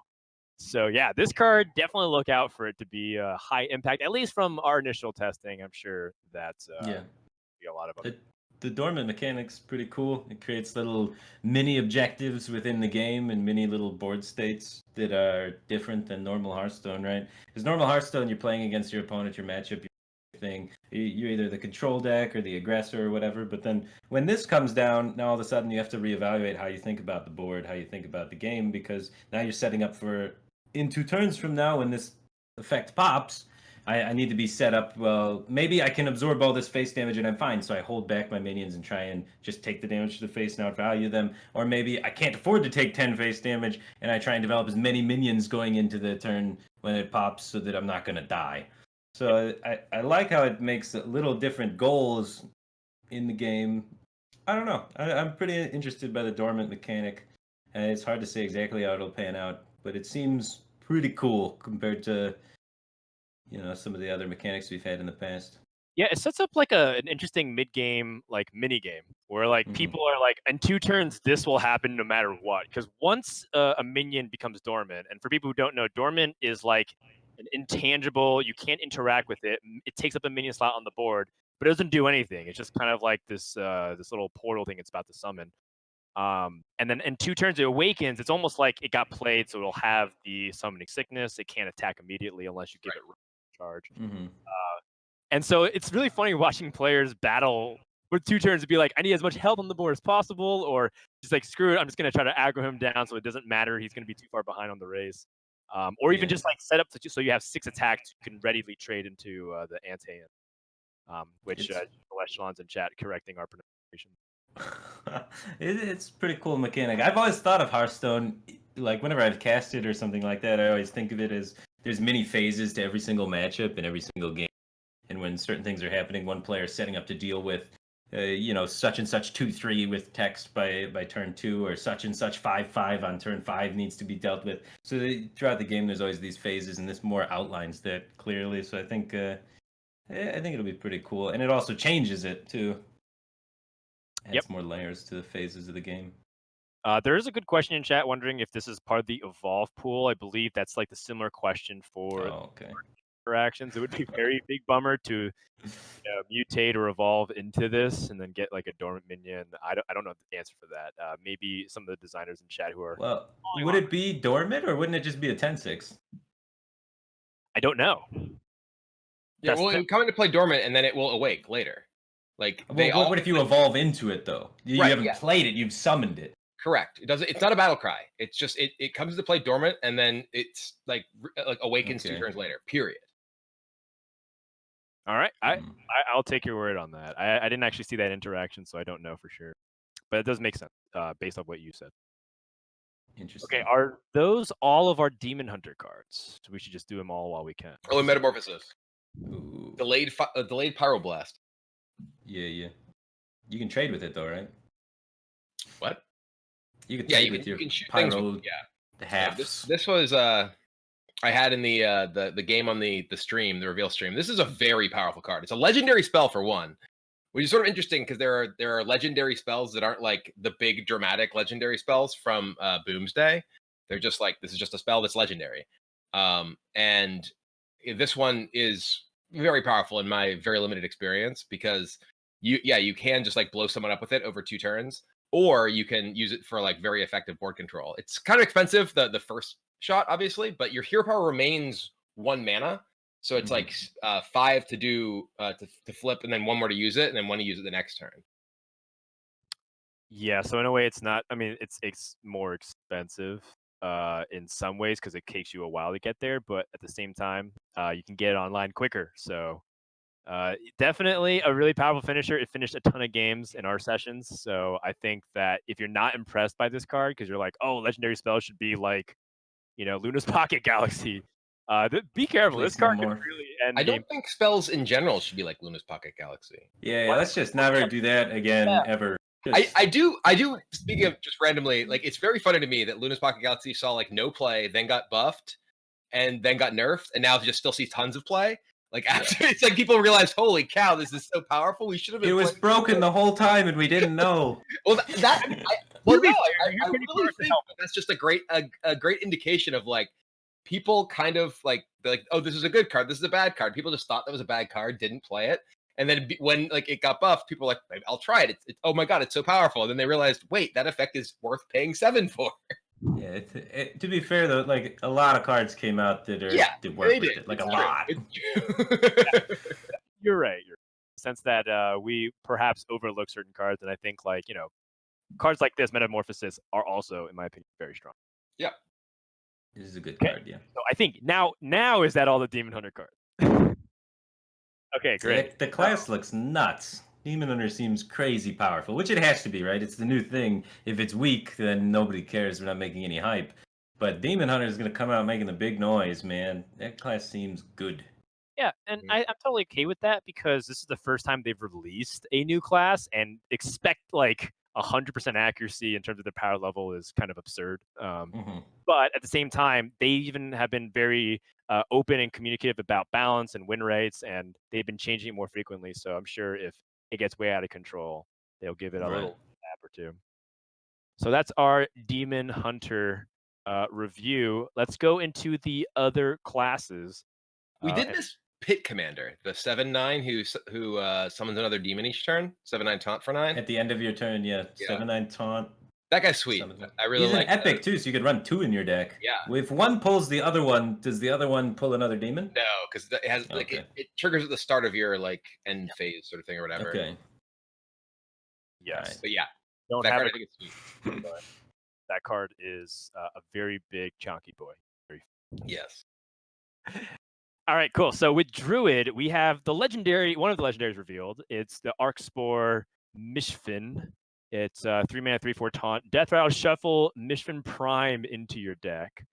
So yeah, this card, definitely look out for it to be a high impact, at least from our initial testing. I'm sure that's be a lot of other. The dormant mechanic's pretty cool. It creates little mini objectives within the game and mini little board states that are different than normal Hearthstone, right? Because normal Hearthstone, you're playing against your opponent, your matchup, your thing. You're either the control deck or the aggressor or whatever. But then when this comes down, now all of a sudden you have to reevaluate how you think about the board, how you think about the game, because now you're setting up for in 2 turns from now when this effect pops. I need to be set up, well, maybe I can absorb all this face damage and I'm fine, so I hold back my minions and try and just take the damage to the face and outvalue them. Or maybe I can't afford to take 10 face damage and I try and develop as many minions going into the turn when it pops so that I'm not going to die. So I like how it makes little different goals in the game. I don't know. I'm pretty interested by the dormant mechanic. It's hard to say exactly how it'll pan out, but it seems pretty cool compared to some of the other mechanics we've had in the past. Yeah, it sets up like an interesting mid-game like mini game where like people are like, in 2 turns this will happen no matter what. Because once a minion becomes dormant, and for people who don't know, dormant is like an intangible. You can't interact with it. It takes up a minion slot on the board, but it doesn't do anything. It's just kind of like this this little portal thing it's about to summon. And then in 2 turns it awakens. It's almost like it got played, so it'll have the summoning sickness. It can't attack immediately unless you give it charge. And so it's really funny watching players battle with 2 turns to be like, I need as much health on the board as possible, or just like, screw it, I'm just going to try to aggro him down so it doesn't matter. He's going to be too far behind on the race. Or even just like set up so you have 6 attacks you can readily trade into the Antean, which Celestion's in chat correcting our pronunciation. It's pretty cool mechanic. I've always thought of Hearthstone, like whenever I've casted or something like that, I always think of it as there's many phases to every single matchup and every single game. And when certain things are happening, one player is setting up to deal with, such and such 2/3 with text by turn 2, or such and such 5/5 on turn 5 needs to be dealt with. So throughout the game, there's always these phases, and this more outlines that clearly. So I think it'll be pretty cool, and it also changes it too. Adds more layers to the phases of the game. There is a good question in chat wondering if this is part of the evolve pool. I believe that's like the similar question for interactions. It would be a very big bummer to mutate or evolve into this and then get like a dormant minion. I don't know the answer for that. Maybe some of the designers in chat who are. Well, would it be dormant or wouldn't it just be a 10/6? I don't know. Yeah, well, it would come into play dormant and then it will awake later. Like, what if you evolve into it though? You haven't played it, you've summoned it. Correct. It doesn't. It's not a battle cry. It's just it comes into play dormant and then it's like awakens 2 turns later. Period. All right, I'll take your word on that. I didn't actually see that interaction, so I don't know for sure, but it does make sense based on what you said. Interesting. Okay, are those all of our Demon Hunter cards? So we should just do them all while we can. Early Metamorphosis. Ooh. Delayed Pyroblast. Yeah. You can trade with it though, right? What? You can trade with your pyro. The halves. This was I had in the game on the stream, the reveal stream. This is a very powerful card. It's a legendary spell for one, which is sort of interesting because there are legendary spells that aren't like the big dramatic legendary spells from Boomsday. They're just like, this is just a spell that's legendary. And this one is very powerful in my very limited experience because you can just like blow someone up with it over 2 turns, or you can use it for like very effective board control. It's kind of expensive, the first shot, obviously, but your hero power remains 1 mana. So it's like 5 to do to flip, and then 1 more to use it, and then 1 to use it the next turn. Yeah, so in a way, it's not. I mean, it's more expensive in some ways because it takes you a while to get there, but at the same time, you can get it online quicker. So Definitely a really powerful finisher. It finished a ton of games in our sessions, so I think that if you're not impressed by this card because you're like, oh, legendary spell should be like, Luna's Pocket Galaxy. Be careful. Please This no card could more. really end I game. don't think spells in general should be like Luna's Pocket Galaxy. Yeah, let's just never do that again, ever. I do. Speaking of just randomly, like it's very funny to me that Luna's Pocket Galaxy saw like no play, then got buffed, and then got nerfed, and now just still see tons of play. Like after it's like people realize, holy cow, this is so powerful. We should have been. It was playing broken the whole time, and we didn't know. Well, I To be fair, I you're pretty really smart to think help. that's just a great indication of like people kind of like they're like, oh, this is a good card, this is a bad card. People just thought that was a bad card, didn't play it, and then when like it got buffed, people were like, maybe I'll try it. It's oh my god, it's so powerful. And then they realized, wait, that effect is worth paying 7 for. Yeah, to be fair though, like a lot of cards came out that did work they with did. it, like It's a true. lot. It's true. You're right. You're sense that we perhaps overlook certain cards, and I think like cards like this, Metamorphosis, are also, in my opinion, very strong. Yeah. This is a good Okay. card, yeah. So I think now is that all the Demon Hunter cards? Okay, great. The class looks nuts. Demon Hunter seems crazy powerful, which it has to be, right? It's the new thing. If it's weak, then nobody cares. We're not making any hype. But Demon Hunter is going to come out making the big noise, man. That class seems good. Yeah, and Mhm. I'm totally okay with that because this is the first time they've released a new class, and expect like 100% accuracy in terms of their power level is kind of absurd. But at the same time, they even have been very open and communicative about balance and win rates, and they've been changing it more frequently. So I'm sure if it gets way out of control, they'll give it a Right. little tap or two. So that's our Demon Hunter review. Let's go into the other classes. We did and- this Pit Commander, the 7/9 who summons another demon each turn. 7/9 taunt for 9. At the end of your turn, yeah. Yeah. 7/9 taunt. That guy's sweet. Summons him. I really He's like an epic too, so you could run 2 in your deck. Yeah. If one pulls the other one, does the other one pull another demon? No, because it has like Okay. it triggers at the start of your like end phase sort of thing or whatever. Okay. Yes. But yeah, Don't that have card I it. think is sweet. But that card is a very big chunky boy. Yes. All right, cool. So with Druid, we have one of the legendaries revealed. It's the Arcspore Mishfin. It's 3 mana, 3/4 taunt. Death Rattle, shuffle Mishfin Prime into your deck.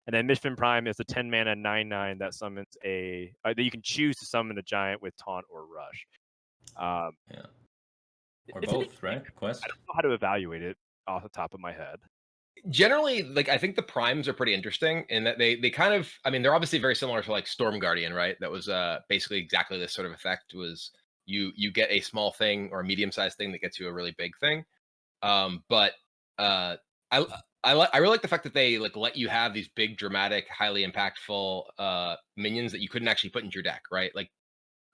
And then Mishfin Prime is a 10 mana 9/9 that summons that you can choose to summon a giant with taunt or rush. Or it's both, right? Quest. I don't know how to evaluate it off the top of my head. Generally, like I think the primes are pretty interesting in that they kind of they're obviously very similar to like Storm Guardian, right? That was basically exactly this sort of effect. Was you get a small thing or a medium sized thing that gets you a really big thing. But I really like the fact that they like let you have these big, dramatic, highly impactful minions that you couldn't actually put into your deck, right? Like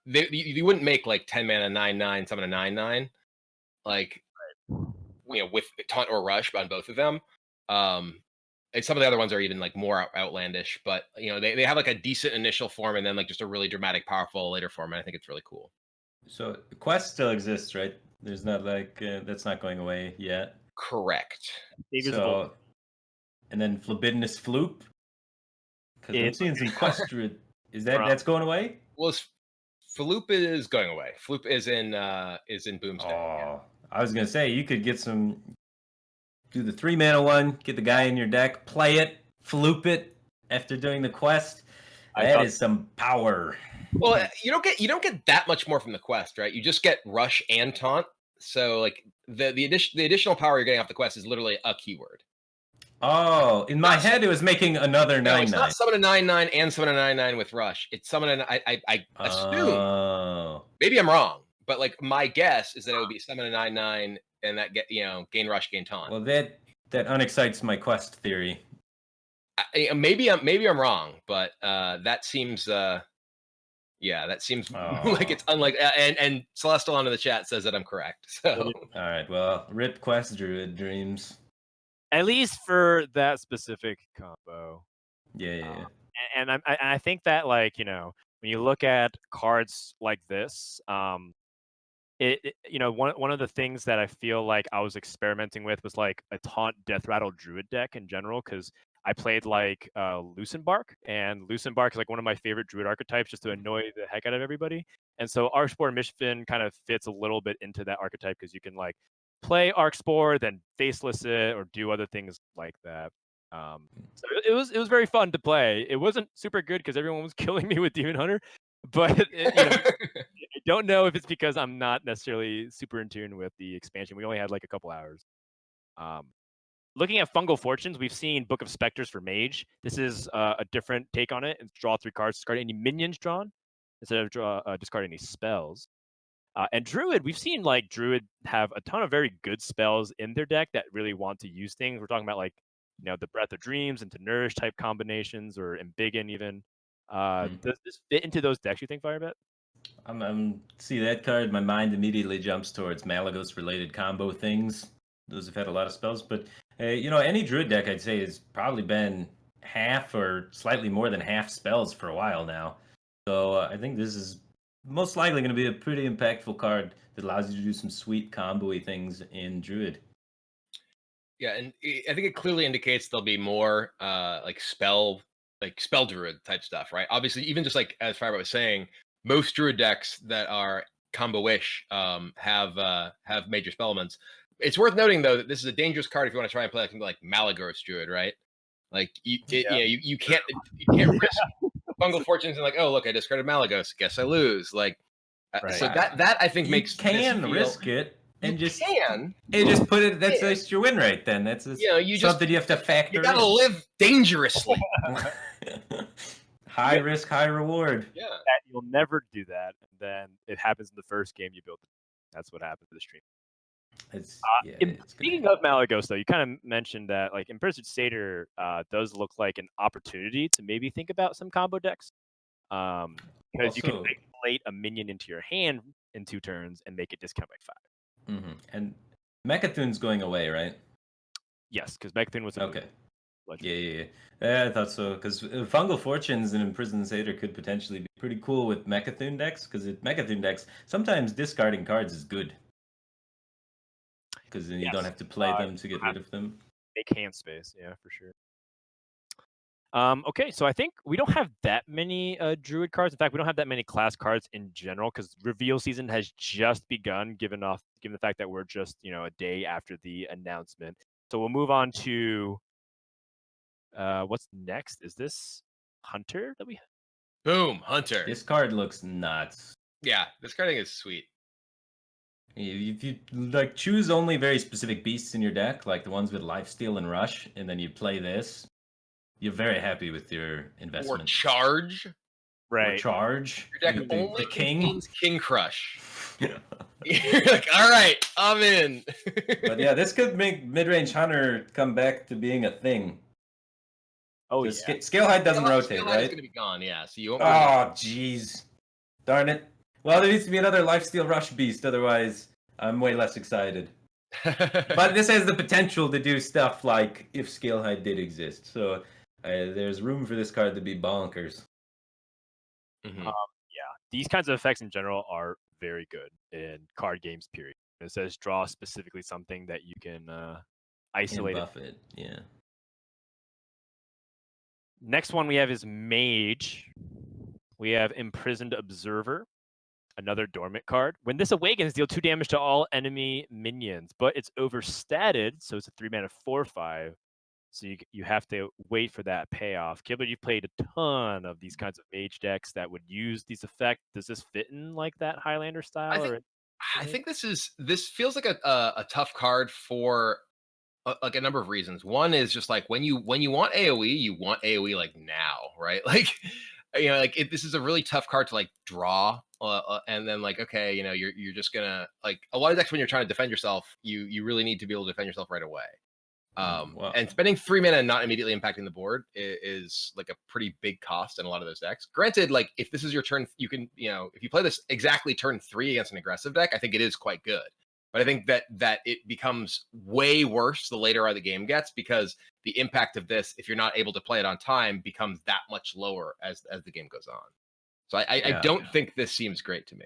you wouldn't make like 10 mana 9/9 summon a 9/9 like with taunt or rush on both of them. And some of the other ones are even like more outlandish, but they have like a decent initial form and then like just a really dramatic, powerful later form. And I think it's really cool. So the quest still exists, right? There's not like that's not going away yet. Correct. So, and then Flabidinous Floop. Because I'm seeing some quest druid. Is that's going away? Well, Floop is going away. Floop is in Boomsday. Oh, I was gonna say you could get some. Do the 3 mana one, get the guy in your deck, play it, floop it after doing the quest. That is some power. Well, you don't get that much more from the quest, right? You just get rush and taunt. So like the additional power you're getting off the quest is literally a keyword. Oh, in my head it was making another 9/9. No, it's not summon a 9/9 and summon a 9/9 with rush. It's summon an I assume. Maybe I'm wrong, but like my guess is that it would be summon a 9/9 and that gain rush, gain taunt. Well, that unexcites my quest theory. Maybe I'm wrong, but that seems like it's unlike. And Celestial in the chat says that I'm correct. So all right, well, rip quest druid dreams. At least for that specific combo. Yeah. And I think that like when you look at cards like this, one of the things that I feel like I was experimenting with was like a taunt Death Rattle Druid deck in general, because I played like Bark, and Bark is like one of my favorite druid archetypes, just to annoy the heck out of everybody. And so Arcspore Mishfin kind of fits a little bit into that archetype because you can like play Arcspore, then faceless it, or do other things like that. So it was very fun to play. It wasn't super good because everyone was killing me with Demon Hunter, but I don't know if it's because I'm not necessarily super in tune with the expansion. We only had like a couple hours. Looking at Fungal Fortunes, we've seen Book of Specters for Mage. This is a different take on it. It's draw 3 cards, discard any minions drawn instead of discarding any spells. And Druid, we've seen like Druid have a ton of very good spells in their deck that really want to use things. We're talking about like, the Breath of Dreams into Nourish type combinations, or Embiggen even. Does this fit into those decks, you think, Firebat? I'm see that card. My mind immediately jumps towards Malagos related combo things. Those have had a lot of spells, but any Druid deck I'd say has probably been half or slightly more than half spells for a while now. So I think this is most likely going to be a pretty impactful card that allows you to do some sweet combo-y things in Druid. Yeah, and I think it clearly indicates there'll be more like spell druid type stuff, right? Obviously, even just like as Firebat was saying, most druid decks that are combo-ish have major spell elements. It's worth noting though that this is a dangerous card if you want to try and play like Malagos Druid, right? Like you can't risk Fungal Fortunes and like, oh look, I discarded Malagos, guess I lose. Like Right. so that I think makes can this risk it and you just can. Hey, just put it. That's your win rate. Then that's something you have to factor. You gotta live dangerously. High risk, high reward. Yeah, That you'll never do that, and then it happens in the first game you build it. That's what happened to the stream. Speaking of Malagos, though, you kind of mentioned that like Imprisoned Satyr does look like an opportunity to maybe think about some combo decks, because you can manipulate a minion into your hand in 2 turns and make it discount by 5. Mm-hmm. And Mecha'thun's going away, right? Yes, because Mecha'thun was okay. Yeah, I thought so. Because Fungal Fortunes and Imprisoned Satyr could potentially be pretty cool with Mecha'thun decks. Because Mecha'thun decks, sometimes discarding cards is good. Because then you don't have to play them to get rid of them. Make hand space, yeah, for sure. Okay, so I think we don't have that many Druid cards. In fact, we don't have that many class cards in general because reveal season has just begun, given the fact that we're just a day after the announcement. So we'll move on to what's next. Is this Hunter that we have? Boom, Hunter. This card looks nuts. Yeah, this carding is sweet. If you like choose only very specific beasts in your deck, like the ones with Lifesteal and Rush, and then you play this, you're very happy with your investment. Or charge. Right. Or charge. Your deck only contains King Crush. Yeah. You're like, all right, I'm in. But yeah, this could make mid-range Hunter come back to being a thing. Oh, yeah. Scale height doesn't rotate, Scale right? height is going to be gone, yeah. So you won't. Oh, jeez. Darn it. Well, there needs to be another Lifesteal Rush beast, otherwise I'm way less excited. But this has the potential to do stuff like if Scale height did exist. So there's room for this card to be bonkers. Mm-hmm. Yeah, these kinds of effects in general are very good in card games, period. It says draw specifically something that you can isolate. And buff it, yeah. Next one we have is Mage. We have Imprisoned Observer, another dormant card. When this awakens, deal 2 damage to all enemy minions, but it's overstatted, so it's a 3-mana 4/5. So you have to wait for that payoff. Kibler, you've played a ton of these kinds of mage decks that would use these effects. Does this fit in like that Highlander style? I think this feels like a tough card for like a number of reasons. One is just like when you want AoE, you want AoE like now, right? Like this is a really tough card to like draw, and then like okay, you're just gonna like a lot of decks when you're trying to defend yourself, you really need to be able to defend yourself right away. And spending 3 mana and not immediately impacting the board is like a pretty big cost in a lot of those decks. Granted, like if this is your turn, you can, if you play this exactly turn 3 against an aggressive deck, I think it is quite good. But I think that it becomes way worse the later on the game gets because the impact of this, if you're not able to play it on time, becomes that much lower as the game goes on. So I don't think this seems great to me.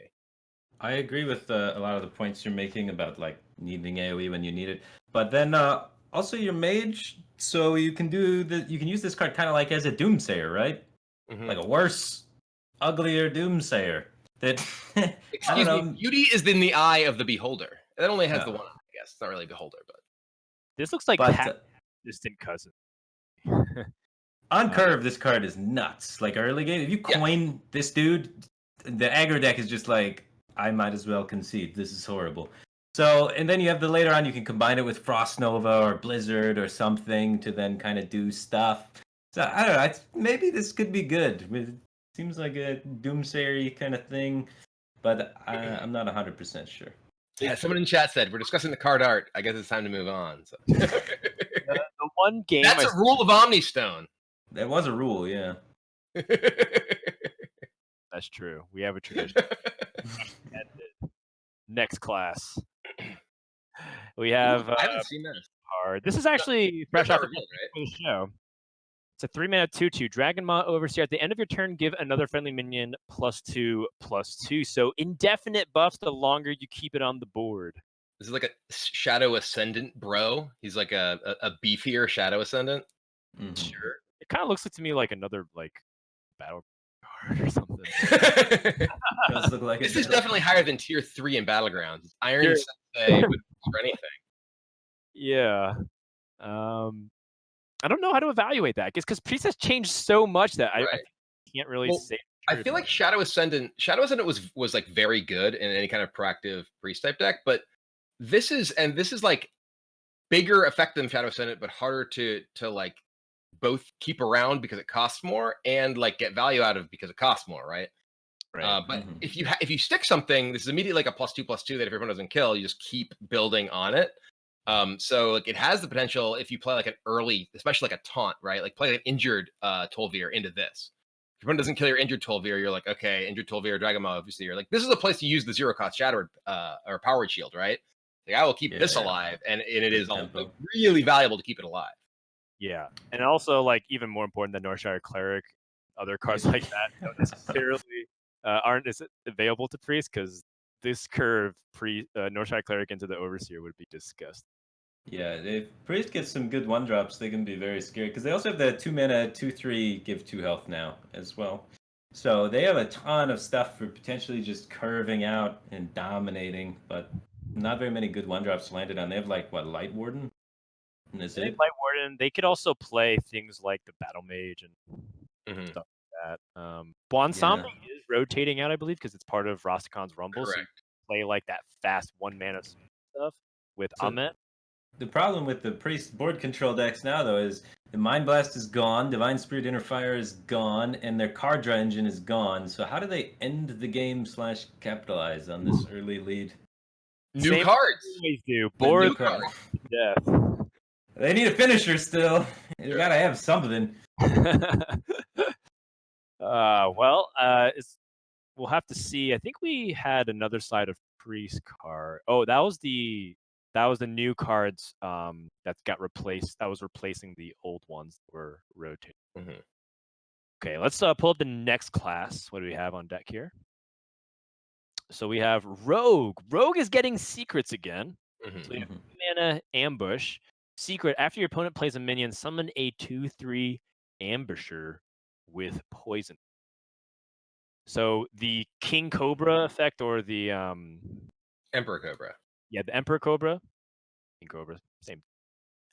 I agree with a lot of the points you're making about like needing AoE when you need it. But then also your mage, so you can use this card kind of like as a Doomsayer, right? Mhm. Like a worse, uglier Doomsayer. That I don't Excuse know. me. Beauty is in the eye of the beholder. That only has the No. one eye, I guess. It's not really beholder, but This looks like But Pat's distant cousin. on curve, this card is nuts. Like early game, if you Yeah. coin this dude, the aggro deck is just like, I might as well concede. This is horrible. So, and then you have the later on, you can combine it with Frost Nova or Blizzard or something to then kind of do stuff. So I don't know. Maybe this could be good. It seems like a Doomsayer kind of thing, but I'm not 100% sure. yeah, someone in chat said we're discussing the card art. I guess it's time to move on. So. The one game That's a rule of Omni Stone. That was a rule, yeah. That's true. We have a tradition. Next class. We have I haven't seen this. card. This is actually fresh Not off revealed, right? the show. It's a 3-mana 2/2 Dragon Maw Overseer. At the end of your turn, give another friendly minion +2/+2. So indefinite buffs the longer you keep it on the board. This is like a Shadow Ascendant bro. He's like a beefier Shadow Ascendant. Mhm. Sure. It kind of looks to me like another battle card or something. Does look like This it. is definitely higher than tier 3 in Battlegrounds. It's Iron Sensei for anything. Yeah. I don't know how to evaluate that because Priest has changed so much that I Right. can't really Well, say. I feel like Shadow Ascendant was like very good in any kind of proactive priest type deck, but this is like bigger effect than Shadow Ascendant, but harder to like both keep around because it costs more and like get value out of because it costs more, right? Right. But if you stick something, this is immediately like a +2/+2 that if everyone doesn't kill, you just keep building on it. So like it has the potential if you play like an early, especially like a taunt, right? Like play an injured Tol'Vir into this. If everyone doesn't kill your injured Tol'Vir, you're like, okay, injured Tol'Vir, Dragon Maw, obviously, you're like, this is a place to use the 0-cost Shattered or Powered Shield, right? Like I will keep this Yeah. alive, and it is tempo. really valuable to keep it alive. Yeah, and also like even more important than Northshire Cleric, other cards like that don't necessarily aren't as available to Priest because this curve Northshire Cleric into the Overseer would be disgusting. Yeah, if Priest gets some good 1-drops, they can be very scary because they also have the 2-mana 2/3 give 2 health now as well. So they have a ton of stuff for potentially just curving out and dominating, but not very many good 1-drops landed on. They have like what, Light Warden? And is it? Light Warden, they could also play things like the Battle Mage and stuff like that. Bwansambi is rotating out, I believe, because it's part of Rastakon's Rumble. Correct. So you play like that fast 1-mana stuff with Amet. The problem with the Priest board control decks now, though, is the Mind Blast is gone, Divine Spirit Inner Fire is gone, and their Cardra engine is gone. So how do they end the game / capitalize on this early lead? New Same cards. Always do. The Board new card. death. They need a finisher still. You Sure. gotta have something. We'll have to see. I think we had another side of Priest card. Oh, that was the new cards that got replaced. That was replacing the old ones that were rotating. Okay, let's pull up the next class. What do we have on deck here? So we have Rogue. Rogue is getting secrets again. So we have 2-mana ambush. Secret, after your opponent plays a minion, summon a 2/3 ambusher with poison. So the King Cobra effect or the Emperor Cobra. Yeah, the Emperor Cobra. King Cobra, same.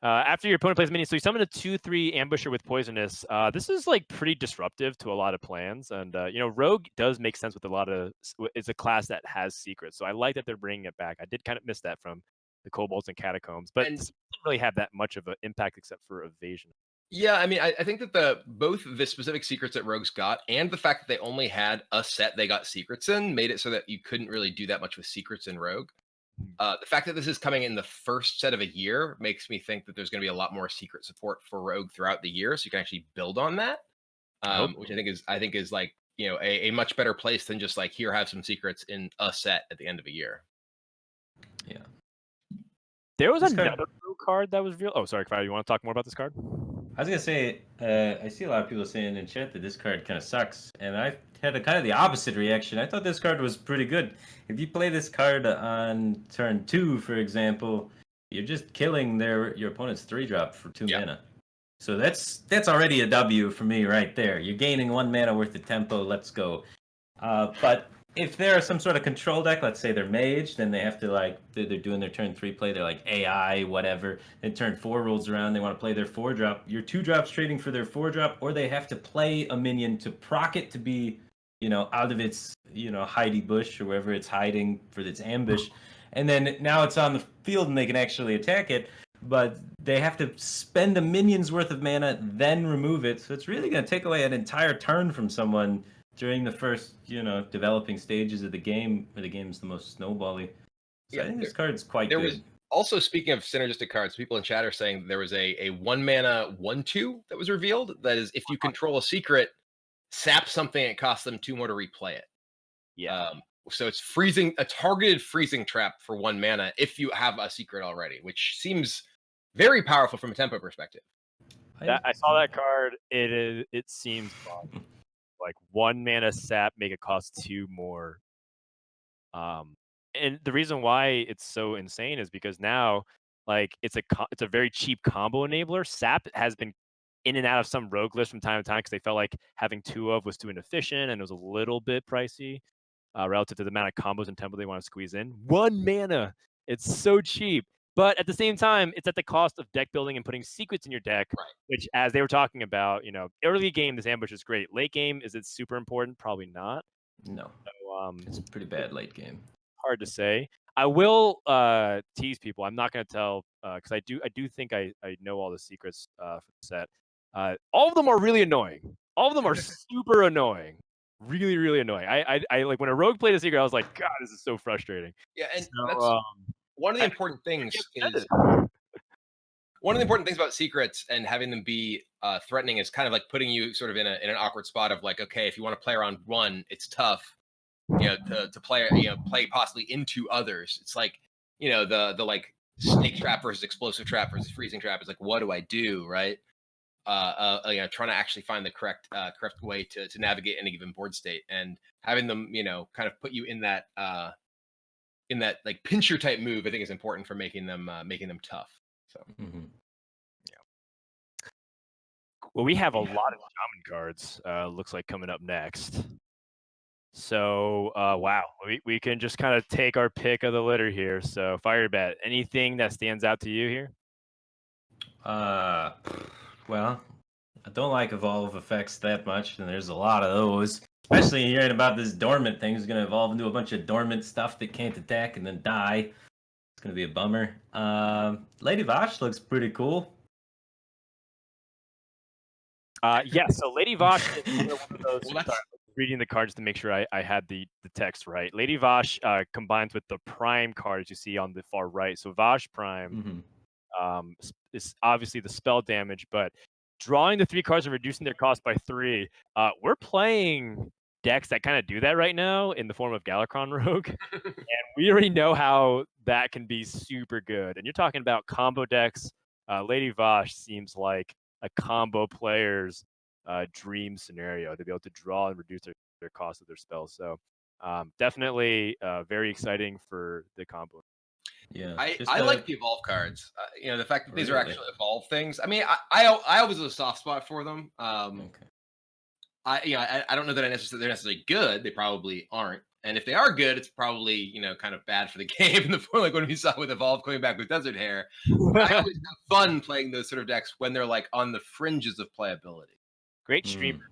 After your opponent plays a minion, so you summon a 2/3 ambusher with poisonous. This is like pretty disruptive to a lot of plans, and Rogue does make sense with a lot of. It's a class that has secrets, so I like that they're bringing it back. I did kind of miss that from the Kobolds and Catacombs, but it doesn't really have that much of an impact except for evasion. Yeah, I mean, I think that both the specific secrets that Rogues got and the fact that they only had a set they got secrets in made it so that you couldn't really do that much with secrets in Rogue. The fact that this is coming in the first set of a year makes me think that there's going to be a lot more secret support for Rogue throughout the year, so you can actually build on that, which I think is like a much better place than just like here have some secrets in a set at the end of a year. Yeah. There was another Rogue card that was real. Oh, sorry, Kyle, you want to talk more about this card? I was gonna say, I see a lot of people saying in chat that this card kind of sucks, and I had a kind of the opposite reaction. I thought this card was pretty good. If you play this card on turn 2, for example, You're just killing your opponent's 3-drop for 2 Yeah. mana. So that's already a W for me right there. You're gaining 1 mana worth of tempo. Let's go. But if they're some sort of control deck, let's say they're mage, then they have to they're doing their turn 3 play. They're like AI, whatever. Then turn 4 rolls around. They want to play their 4-drop. Your 2-drops trading for their 4-drop, or they have to play a minion to proc it to be, out of its, hidey bush or wherever it's hiding for its ambush. And then now it's on the field and they can actually attack it. But they have to spend a minion's worth of mana, then remove it. So it's really going to take away an entire turn from someone during the first, developing stages of the game, where the game's the most snowbally. So I think this card's quite good. Was also, speaking of synergistic cards, people in chat are saying there was a 1 mana 1/2 that was revealed. That is, if you control a secret, sap something, it costs them 2 more to replay it. Yeah. So it's a targeted freezing trap for 1 mana if you have a secret already, which seems very powerful from a tempo perspective. I saw that card. It seems fun. Like 1 mana sap, make it cost 2 more. And the reason why it's so insane is because now, it's a very cheap combo enabler. Sap has been in and out of some rogue list from time to time because they felt like having 2 of was too inefficient and it was a little bit pricey relative to the amount of combos and tempo they want to squeeze in. 1 mana, it's so cheap. But at the same time, it's at the cost of deck building and putting secrets in your deck, which, as they were talking about, early game, this ambush is great. Late game, is it super important? Probably not. No. So, it's a pretty bad late game. Hard to say. I will tease people. I'm not going to tell because I do think I know all the secrets for the set. All of them are really annoying. All of them are super annoying. Really, really annoying. I like when a rogue played a secret, I was like, God, this is so frustrating. Yeah, and So, that's one of the important things is one of the important things about secrets and having them be threatening is kind of like putting you sort of in an awkward spot of like, okay, if you want to play around 1, it's tough, to play, play possibly into others. It's like, the like snake trap versus explosive trap versus freezing trap is like, what do I do, right? Trying to actually find the correct way to navigate any given board state, and having them, kind of put you in that like pincher type move, I think is important for making them tough. So well, we have a lot of shaman cards. Looks like coming up next. So wow, we can just kind of take our pick of the litter here. So Firebat, anything that stands out to you here? Well, I don't like evolve effects that much, and there's a lot of those. Especially hearing about this dormant thing is going to evolve into a bunch of dormant stuff that can't attack and then die. It's going to be a bummer. Lady Vosh looks pretty cool. Yeah, so Lady Vosh is one of those. Reading the cards to make sure I had the text right. Lady Vosh combines with the Prime cards you see on the far right. So Vosh Prime is obviously the spell damage, but drawing the 3 cards and reducing their cost by 3. We're playing decks that kind of do that right now in the form of Galakron Rogue, and we already know how that can be super good. And you're talking about combo decks. Lady Vosh seems like a combo player's dream scenario to be able to draw and reduce their cost of their spells. So definitely very exciting for the combo. Yeah, I like the evolve cards. The fact that these are actually evolve things. I mean, I always have a soft spot for them. Okay. I don't know that they're necessarily good. They probably aren't. And if they are good, it's probably, kind of bad for the game in the form like when we saw with Evolve coming back with Desert Hair. I always have fun playing those sort of decks when they're like on the fringes of playability. Great streamer.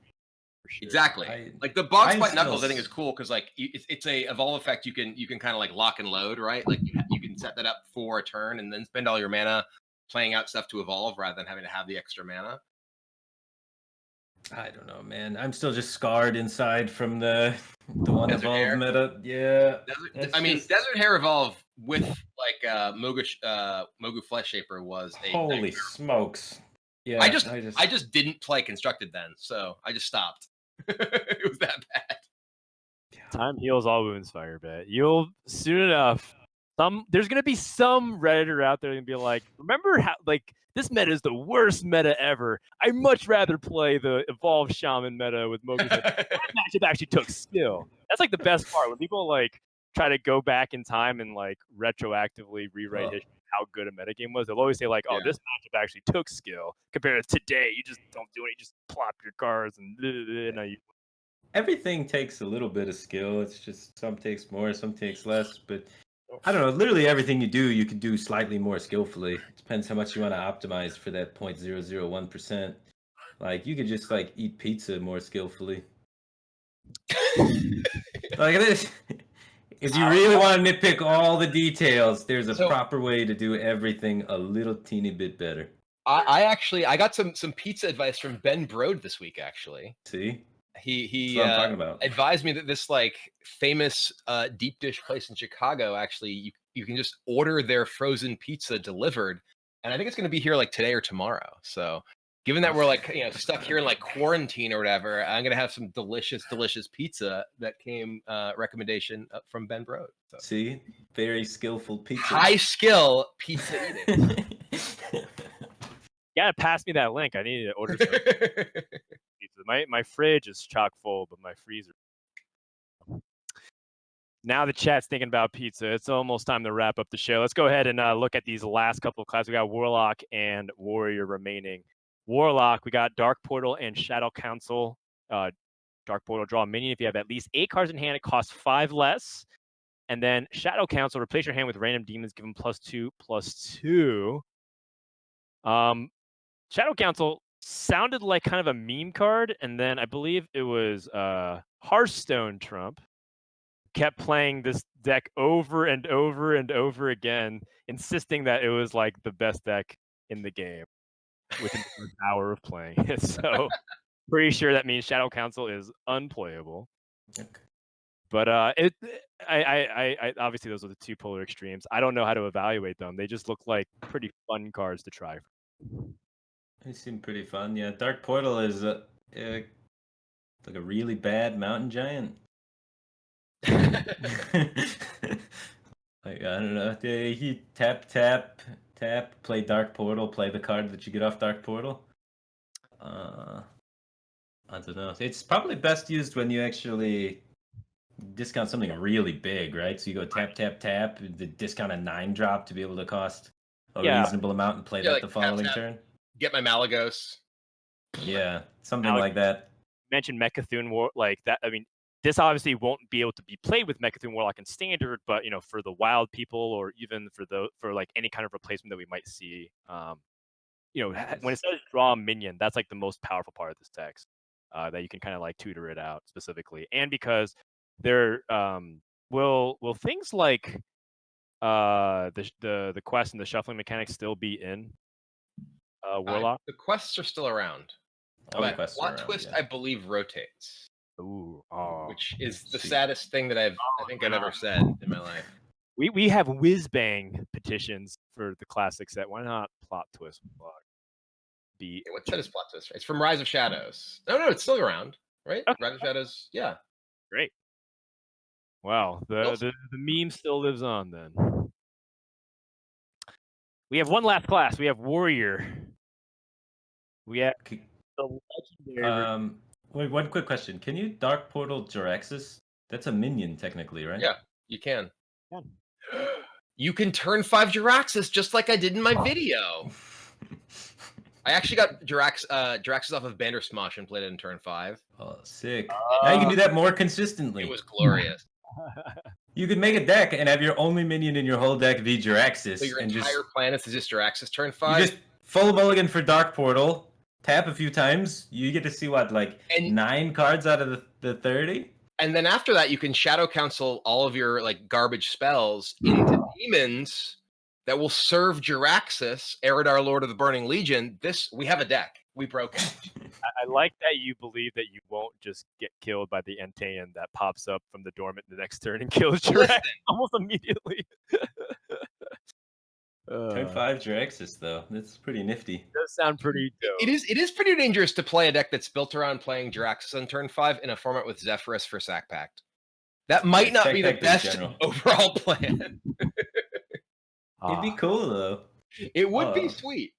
Sure. Exactly. Like the Bog Spite Knuckles, I think is cool because like it's a evolve effect you can kind of like lock and load, right? Like you can set that up for a turn and then spend all your mana playing out stuff to evolve rather than having to have the extra mana. I don't know, man. I'm still just scarred inside from the one Desert evolve Hair. Meta. Yeah. Desert Hair Evolve with like Mogu Flesh Shaper was a holy nightmare. Smokes. Yeah. I just didn't play Constructed then, so I just stopped. It was that bad. Time heals all wounds, Firebat. You'll soon enough. There's gonna be some Redditor out there and be like, remember how this meta is the worst meta ever. I'd much rather play the Evolved Shaman meta with Mogu. That matchup actually took skill. That's like the best part when people like try to go back in time and like retroactively rewrite history. how good a metagame was. They'll always say like, "Oh, Yeah. this matchup actually took skill compared to today. You just don't do it. You just plop your cards and now you." Everything takes a little bit of skill. It's just some takes more, some takes less. But I don't know. Literally everything you do, you can do slightly more skillfully. It depends how much you want to optimize for that 0.001%. Like you could just like eat pizza more skillfully. Like it is. If you really want to nitpick all the details, there's a proper way to do everything a little teeny bit better. I got some pizza advice from Ben Brode this week. Actually, see, he that's what I'm talking about. Advised me that this like famous deep dish place in Chicago actually you can just order their frozen pizza delivered, and I think it's going to be here like today or tomorrow. So, given that we're like stuck here in like quarantine or whatever, I'm going to have some delicious pizza that came recommendation from Ben Brode. So. See, very skillful pizza. High skill pizza eating. You gotta pass me that link. I need to order some pizza. My fridge is chock full, but my freezer. Now the chat's thinking about pizza. It's almost time to wrap up the show. Let's go ahead and look at these last couple of classes. We got Warlock and Warrior remaining. Warlock, we got Dark Portal and Shadow Council. Dark Portal, draw a minion if you have at least 8 cards in hand. It costs 5 less. And then Shadow Council, replace your hand with random demons, give them +2/+2. Shadow Council sounded like kind of a meme card, and then I believe it was Hearthstone Trump kept playing this deck over and over and over again, insisting that it was like the best deck in the game within the first hour of playing it. So pretty sure that means Shadow Council is unplayable. Okay. But I obviously those are the two polar extremes. I don't know how to evaluate them. They just look like pretty fun cards to try. They seem pretty fun. Yeah, Dark Portal is like a really bad mountain giant. Like I don't know. He tap, play Dark Portal, play the card that you get off Dark Portal. I don't know. It's probably best used when you actually discount something really big, right? So you go tap, the discount a 9-drop to be able to cost a reasonable amount and play that like the following tap. turn. Get my Malagos. Yeah, something like that. Mentioned Mechathune War like that. I mean, this obviously won't be able to be played with Mechathune Warlock in standard, but for the wild people or even for like any kind of replacement that we might see, when it says draw a minion, that's like the most powerful part of this text that you can kind of like tutor it out specifically, and because there will things like the quest and the shuffling mechanics still be in Warlock? The quests are still around. But Plot Twist, I believe, rotates. Ooh, which is the saddest thing that I think I've ever said in my life. We have whiz bang petitions for the classic set. Why not Plot Twist? What set is Plot Twist? It's from Rise of Shadows. No, it's still around, right? Okay. Rise of Shadows, yeah. Great. Wow, the meme still lives on then. We have one last class. We have Warrior. We have the legendary. Wait, one quick question. Can you Dark Portal Jiraxis? That's a minion, technically, right? Yeah, you can. You can turn 5 Jiraxis just like I did in my video. I actually got Jiraxis off of Bandersmosh and played it in turn 5. Oh, sick. Now you can do that more consistently. It was glorious. You could make a deck and have your only minion in your whole deck be Jiraxis. So your entire planet is just Jiraxis turn 5? You just full mulligan for Dark Portal, tap a few times, you get to see what, like 9 cards out of the 30? And then after that, you can Shadow Council all of your like garbage spells into demons that will serve Jiraxis, Eridar, Lord of the Burning Legion. We have a deck. We broke it. I like that you believe that you won't just get killed by the Enteian that pops up from the dormant the next turn and kills Jiraxis almost immediately. Turn 5 Jiraxis, though. That's pretty nifty. It does sound pretty dope. It is pretty dangerous to play a deck that's built around playing Jiraxis on turn 5 in a format with Zephyrus for Sack Pact. That might not be the best overall plan. It'd be cool, though. It would be sweet.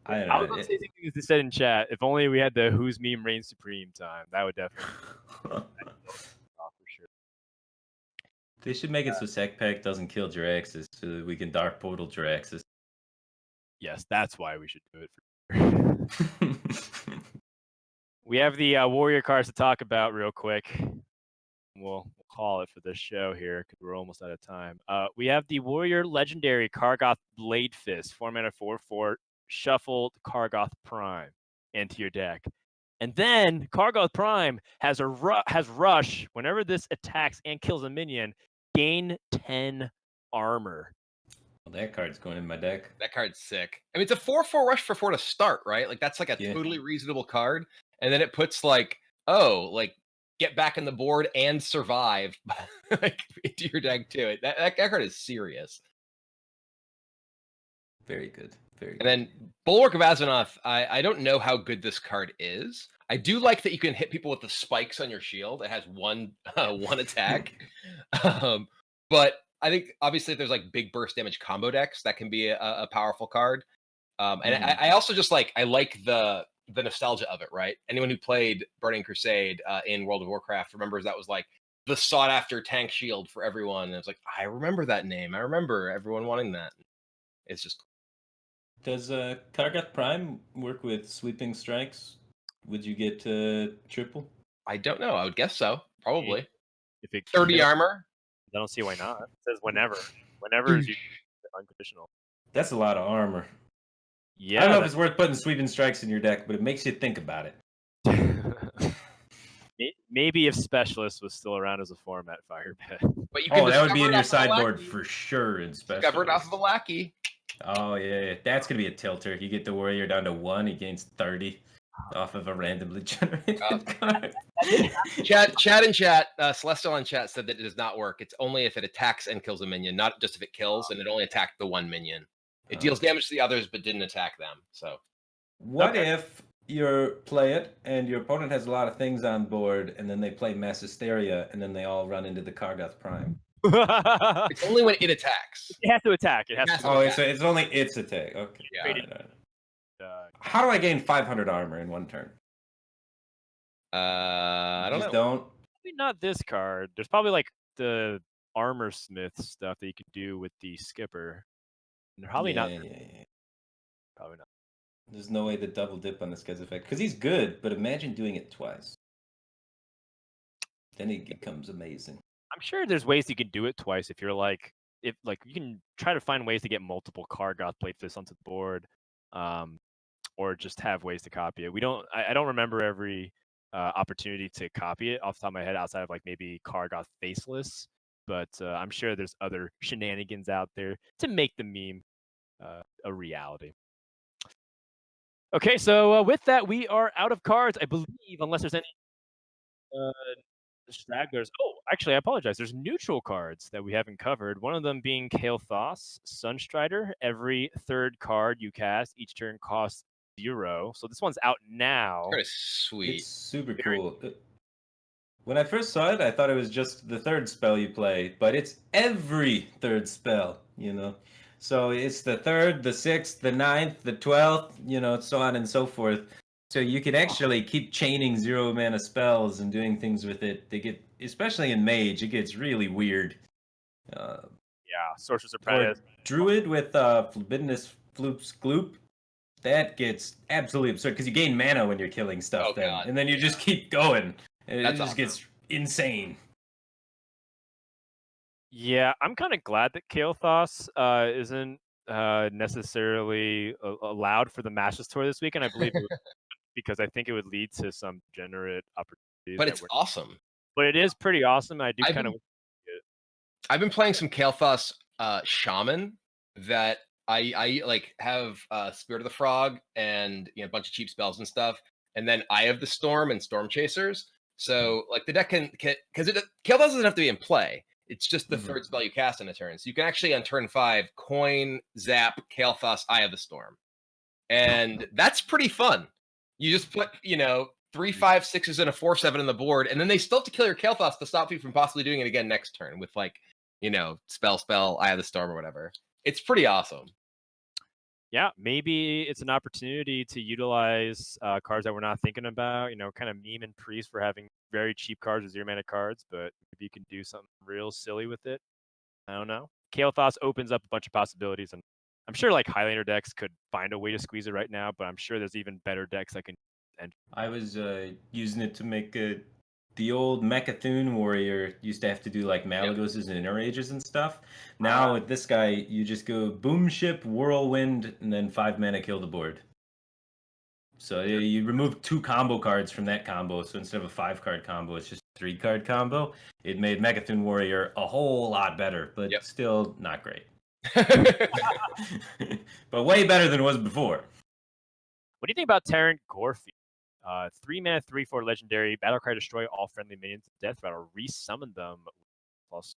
I was going to say something as said in chat. If only we had the Who's Meme Reign Supreme time. That would definitely for sure. They should make it so Sack Pack doesn't kill Jiraxis, so that we can Dark Portal Jiraxis. Yes, that's why we should do it. We have the warrior cards to talk about real quick. We'll call it for this show here because we're almost out of time. We have the warrior legendary Kargoth Blade Fist, 4-mana 4/4, shuffled Kargoth Prime into your deck. And then Kargoth Prime has rush. Whenever this attacks and kills a minion, gain 10 armor. Well, that card's going in my deck. That card's sick. I mean, it's a 4/4 rush for 4 to start, right? Like that's like a Yeah. totally reasonable card. And then it puts like, oh, like get back in the board and survive like into your deck too. That card is serious. Very good. Very good. And then Bulwark of Azeroth, I don't know how good this card is. I do like that you can hit people with the spikes on your shield. It has one attack. But I think obviously if there's like big burst damage combo decks, that can be a powerful card. And I also just I like the nostalgia of it, right? Anyone who played Burning Crusade in World of Warcraft remembers that was like the sought after tank shield for everyone. And it's like, I remember that name. I remember everyone wanting that. It's just cool. Does Kargoth Prime work with sweeping strikes? Would you get triple? I don't know. I would guess so. Probably. If it 30 armor. I don't see why not. It says whenever. Whenever is unconditional. That's a lot of armor. Yeah. I don't know if it's worth putting sweeping strikes in your deck, but it makes you think about it. Maybe if Specialist was still around as a format, Firebat. But you can that would be in your discover it off of a sideboard lackey. for sure in Specialist. Discover it off of a lackey. Oh, yeah. That's going to be a tilter. You get the warrior down to 1, he gains 30 off of a randomly generated card. Chat in chat, Celestial in chat said that it does not work. It's only if it attacks and kills a minion, not just if it kills, and it only attacked the one minion. It deals damage to the others, but didn't attack them. So, what if you play it and your opponent has a lot of things on board, and then they play Mass Hysteria, and then they all run into the Kargoth Prime? It's only when it attacks. It has to attack. It has to. Oh, it's only its attack. Okay. Yeah. Right. How do I gain 500 armor in one turn? I don't know. Probably not this card. There's probably like the armor smith stuff that you could do with the skipper. Probably not. Probably not. There's no way to double dip on this guy's effect because he's good, but imagine doing it twice. Then he becomes amazing. I'm sure there's ways you can do it twice if you're like you can try to find ways to get multiple Kargoth Blade Fists onto the board, or just have ways to copy it. I don't remember every opportunity to copy it off the top of my head outside of like maybe Kargoth Faceless, but I'm sure there's other shenanigans out there to make the meme a reality. Okay, so with that, we are out of cards, I believe, unless there's any stragglers. Oh, actually, I apologize. There's neutral cards that we haven't covered. One of them being Kael'thas, Sunstrider. Every third card you cast each turn costs 0. So this one's out now. That is sweet. It's super cool. When I first saw it, I thought it was just the third spell you play, but it's every third spell, So it's the 3rd, the 6th, the 9th, the 12th, so on and so forth. So you can actually keep chaining 0-mana spells and doing things with it. They get, especially in Mage, it gets really weird. Sorcerer's Apprentice. Druid with Forbiddeness Floop's Gloop. That gets absolutely absurd because you gain mana when you're killing stuff and then you just keep going. And it just gets insane. Yeah, I'm kind of glad that Kael'thas isn't necessarily allowed for the Matches Tour this weekend. I believe because I think it would lead to some degenerate opportunities. But it's awesome. But it is pretty awesome. I do kind of. I've been playing some Kael'thas Shaman that I like have Spirit of the Frog and a bunch of cheap spells and stuff, and then Eye of the Storm and Storm Chasers. So like the deck can because Kael'thas doesn't have to be in play. It's just the third spell you cast in a turn. So you can actually on turn 5 coin, zap, Kael'thas, Eye of the Storm, and that's pretty fun. You just put 3, 5, 6s and a 4, 7 on the board, and then they still have to kill your Kael'thas to stop you from possibly doing it again next turn with spell, Eye of the Storm or whatever. It's pretty awesome. yeah, maybe it's an opportunity to utilize cards that we're not thinking about. You know, kind of meme and priest for having very cheap cards or 0-mana cards, but maybe you can do something real silly with it. I don't know. Kael'thas opens up a bunch of possibilities, and I'm sure like Highlander decks could find a way to squeeze it right now, but I'm sure there's even better decks that can. I was using it to make the old Mechathune warrior used to have to do like Malagoses and Inner Ages and stuff. Now with this guy, you just go Boom Ship, Whirlwind, and then 5 mana kill the board. So you remove 2 combo cards from that combo. So instead of a 5-card combo, it's just a 3-card combo. It made Mechathune Warrior a whole lot better, but still not great. But way better than it was before. What do you think about Terran Gorefield? 3 mana, 3/4 legendary. Battlecry, destroy all friendly minions. Death Rattle, resummon them. Plus,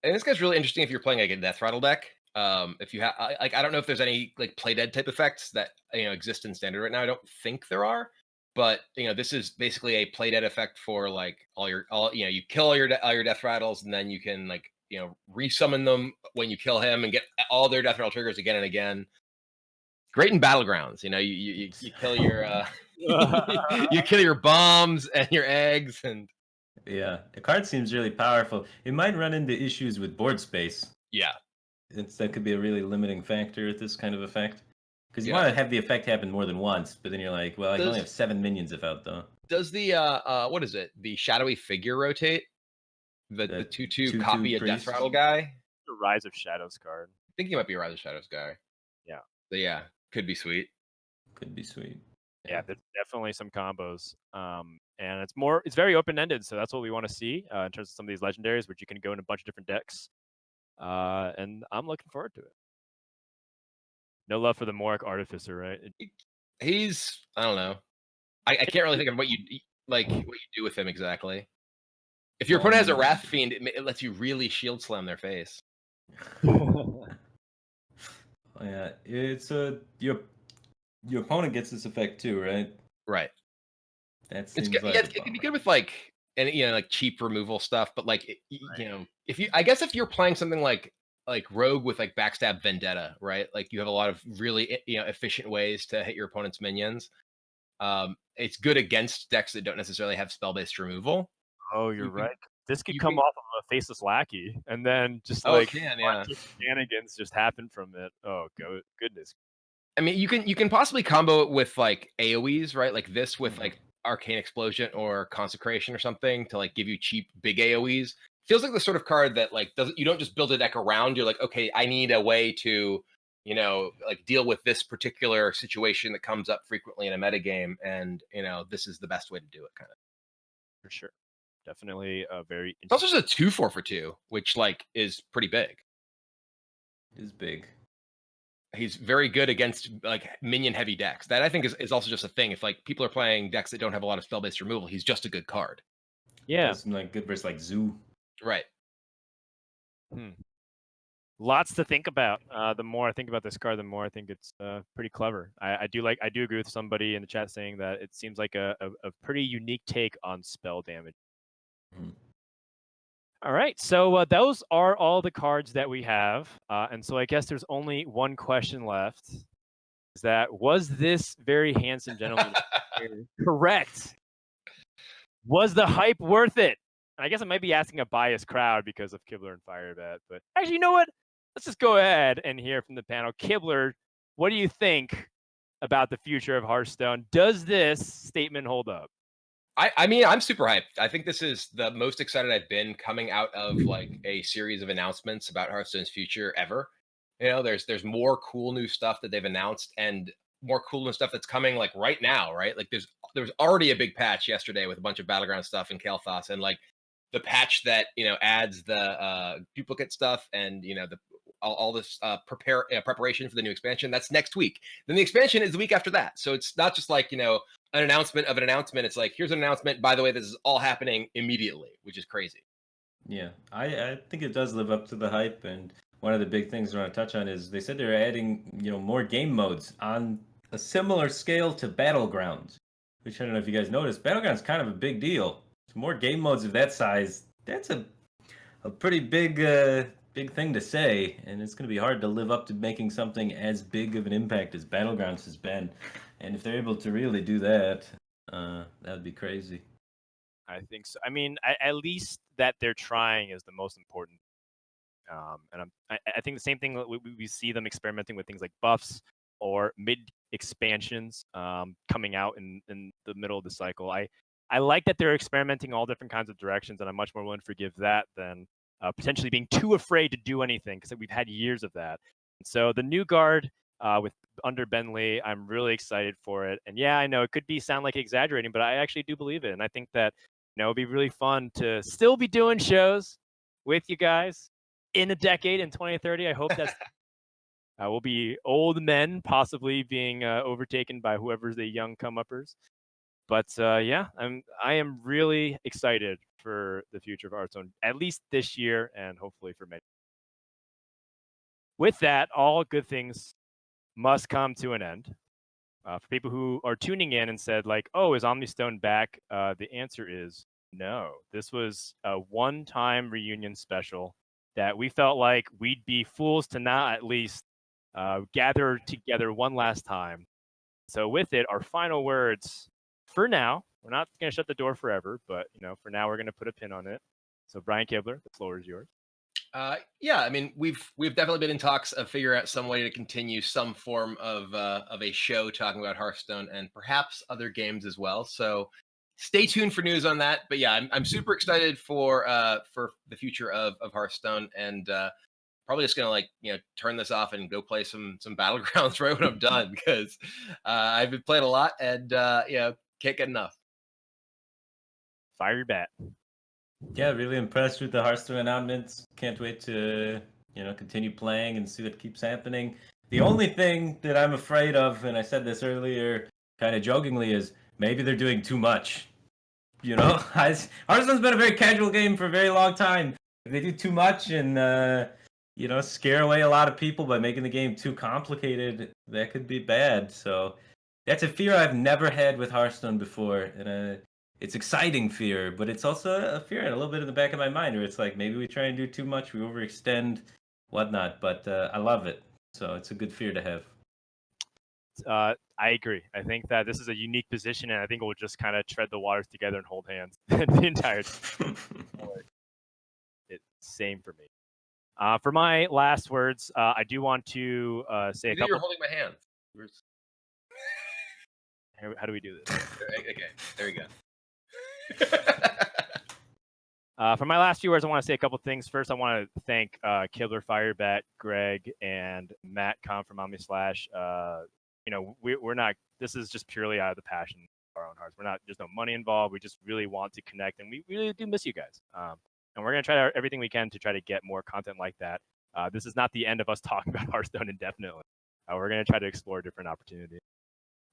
And this guy's really interesting if you're playing like a Death Rattle deck. If you have like, I don't know if there's any like play dead type effects that exist in standard right now. I don't think there are, but this is basically a play dead effect for like you kill all your Death Rattles, and then you can like resummon them when you kill him and get all their Death Rattle triggers again and again. Great in Battlegrounds. You kill your you kill your bombs and your eggs and. Yeah, the card seems really powerful. It might run into issues with board space. Yeah. That could be a really limiting factor with this kind of effect. Because you want to have the effect happen more than once, but then you're like, well, I can only have 7 minions if out, though. Does the, what is it? The shadowy figure rotate? The 2/2 copy of Death Rattle guy? The Rise of Shadows card. I think he might be a Rise of Shadows guy. Yeah. But yeah, could be sweet. Could be sweet. Yeah, there's definitely some combos. And it's very open-ended, so that's what we want to see in terms of some of these legendaries, which you can go in a bunch of different decks. And I'm looking forward to it. No love for the Morik Artificer, right? He's, I don't know. I can't really think of what you do with him exactly. If your opponent has a Wrath Fiend, it lets you really shield slam their face. Yeah, it's your opponent gets this effect too, right? Right. That seems it can be good with like cheap removal stuff, but like if you're playing something like Rogue with like Backstab Vendetta, right? Like you have a lot of really efficient ways to hit your opponent's minions. It's good against decks that don't necessarily have spell-based removal. Oh, you're right. This could come off of a Faceless Lackey, and then just shenanigans just happen from it. Oh, goodness. I mean, you can possibly combo it with like AoEs, right? Like this with like Arcane Explosion or Consecration or something to like give you cheap big AoEs. Feels like the sort of card that like you don't just build a deck around. You're like, okay, I need a way to like deal with this particular situation that comes up frequently in a metagame, and this is the best way to do it, kind of. For sure. Definitely a very. It's also just a 2/4 for 2, which like is pretty big. It is big. He's very good against like minion heavy decks. That I think is also just a thing. If like people are playing decks that don't have a lot of spell based removal, he's just a good card. Yeah, some like good versus like Zoo. Right. Lots to think about. The more I think about this card, the more I think it's pretty clever. I do agree with somebody in the chat saying that it seems like a pretty unique take on spell damage. All right, so those are all the cards that we have, and so I guess there's only one question left: was this very handsome gentleman correct? Was the hype worth it? And I guess I might be asking a biased crowd because of Kibler and Firebat, but actually, you know what? Let's just go ahead and hear from the panel. Kibler, what do you think about the future of Hearthstone? Does this statement hold up? I mean, I'm super hyped. I think this is the most excited I've been coming out of like a series of announcements about Hearthstone's future ever. There's more cool new stuff that they've announced, and more cool new stuff that's coming like right now, right? Like there's already a big patch yesterday with a bunch of Battleground stuff in Kael'thas, and like the patch that adds the duplicate stuff and all this preparation for the new expansion. That's next week. Then the expansion is the week after that. So it's not just like an announcement of an announcement. It's like, here's an announcement. By the way, this is all happening immediately, which is crazy. Yeah, I think it does live up to the hype. And one of the big things I want to touch on is they said they're adding more game modes on a similar scale to Battlegrounds, which I don't know if you guys noticed. Battlegrounds is kind of a big deal. So more game modes of that size, that's a pretty big big thing to say, and it's going to be hard to live up to making something as big of an impact as Battlegrounds has been. And if they're able to really do that, that'd be crazy. I think so. I mean, at least that they're trying is the most important. And I think the same thing, we see them experimenting with things like buffs or mid expansions coming out in the middle of the cycle. I like that they're experimenting all different kinds of directions, and I'm much more willing to forgive that than potentially being too afraid to do anything, because we've had years of that. And so the new guard with under Ben Lee, I'm really excited for it. And yeah, I know it could sound like exaggerating, but I actually do believe it. And I think that it'd be really fun to still be doing shows with you guys in a decade, in 2030. I hope that's we'll be old men, possibly being overtaken by whoever's the young come-uppers. But yeah, I am really excited for the future of Hearthstone, at least this year, and hopefully for many. With that, all good things must come to an end. For people who are tuning in and said, like, oh, is Omnistone back? The answer is no. This was a one-time reunion special that we felt like we'd be fools to not at least gather together one last time. So with it, our final words for now. We're not going to shut the door forever, but for now, we're going to put a pin on it. So Brian Kibler, the floor is yours. Yeah, I mean, we've definitely been in talks of figuring out some way to continue some form of a show talking about Hearthstone and perhaps other games as well. So stay tuned for news on that. But yeah, I'm super excited for the future of Hearthstone, and probably just gonna turn this off and go play some Battlegrounds right when I'm done, because I've been playing a lot and can't get enough. Firebat. Yeah, really impressed with the Hearthstone announcements. Can't wait to continue playing and see what keeps happening. The only thing that I'm afraid of, and I said this earlier kind of jokingly, is maybe they're doing too much. Hearthstone's been a very casual game for a very long time. If they do too much and scare away a lot of people by making the game too complicated, that could be bad. So that's a fear I've never had with Hearthstone before, and it's exciting fear, but it's also a fear and a little bit in the back of my mind where it's like maybe we try and do too much, we overextend, whatnot. But I love it, so it's a good fear to have. I agree. I think that this is a unique position, and I think we'll just kind of tread the waters together and hold hands the entire time. Same for me. For my last words, I do want to say a couple. You're holding my hand. How do we do this? Okay, there we go. For my last few words, I want to say a couple things. First, I want to thank Kibler, Firebat, Greg, and Matt from Omni Slash. We're not. This is just purely out of the passion of our own hearts. There's no money involved. We just really want to connect, and we really do miss you guys. And we're gonna try everything we can to try to get more content like that. This is not the end of us talking about Hearthstone indefinitely. We're gonna try to explore different opportunities.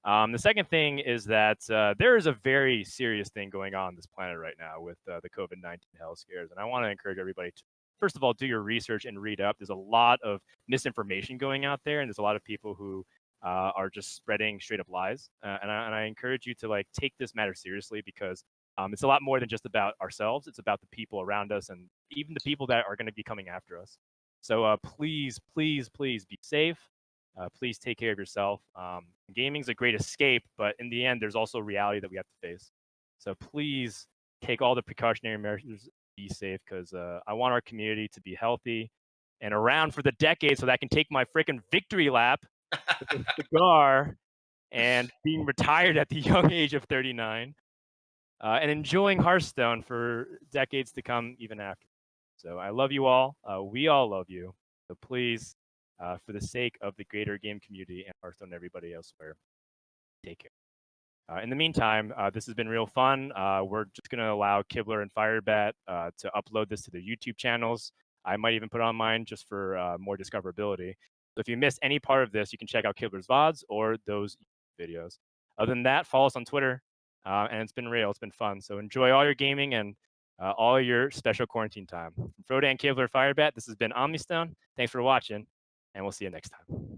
The second thing is that there is a very serious thing going on this planet right now with the COVID-19 health scares. And I want to encourage everybody to, first of all, do your research and read up. There's a lot of misinformation going out there, and there's a lot of people who are just spreading straight up lies. And I encourage you to take this matter seriously, because it's a lot more than just about ourselves. It's about the people around us and even the people that are going to be coming after us. So please, please, please be safe. Please take care of yourself. Gaming's a great escape, but in the end, there's also reality that we have to face. So please take all the precautionary measures, be safe, because I want our community to be healthy and around for the decade so that I can take my freaking victory lap with a cigar and being retired at the young age of 39 and enjoying Hearthstone for decades to come, even after. So I love you all. We all love you. So please, for the sake of the greater game community and Hearthstone and everybody elsewhere, take care. In the meantime, this has been real fun. We're just going to allow Kibler and Firebat to upload this to their YouTube channels. I might even put it on mine just for more discoverability. So if you missed any part of this, you can check out Kibler's VODs or those videos. Other than that, follow us on Twitter. And it's been real. It's been fun. So enjoy all your gaming and all your special quarantine time. From Frodan, Kibler, Firebat, this has been Omnistone. Thanks for watching, and we'll see you next time.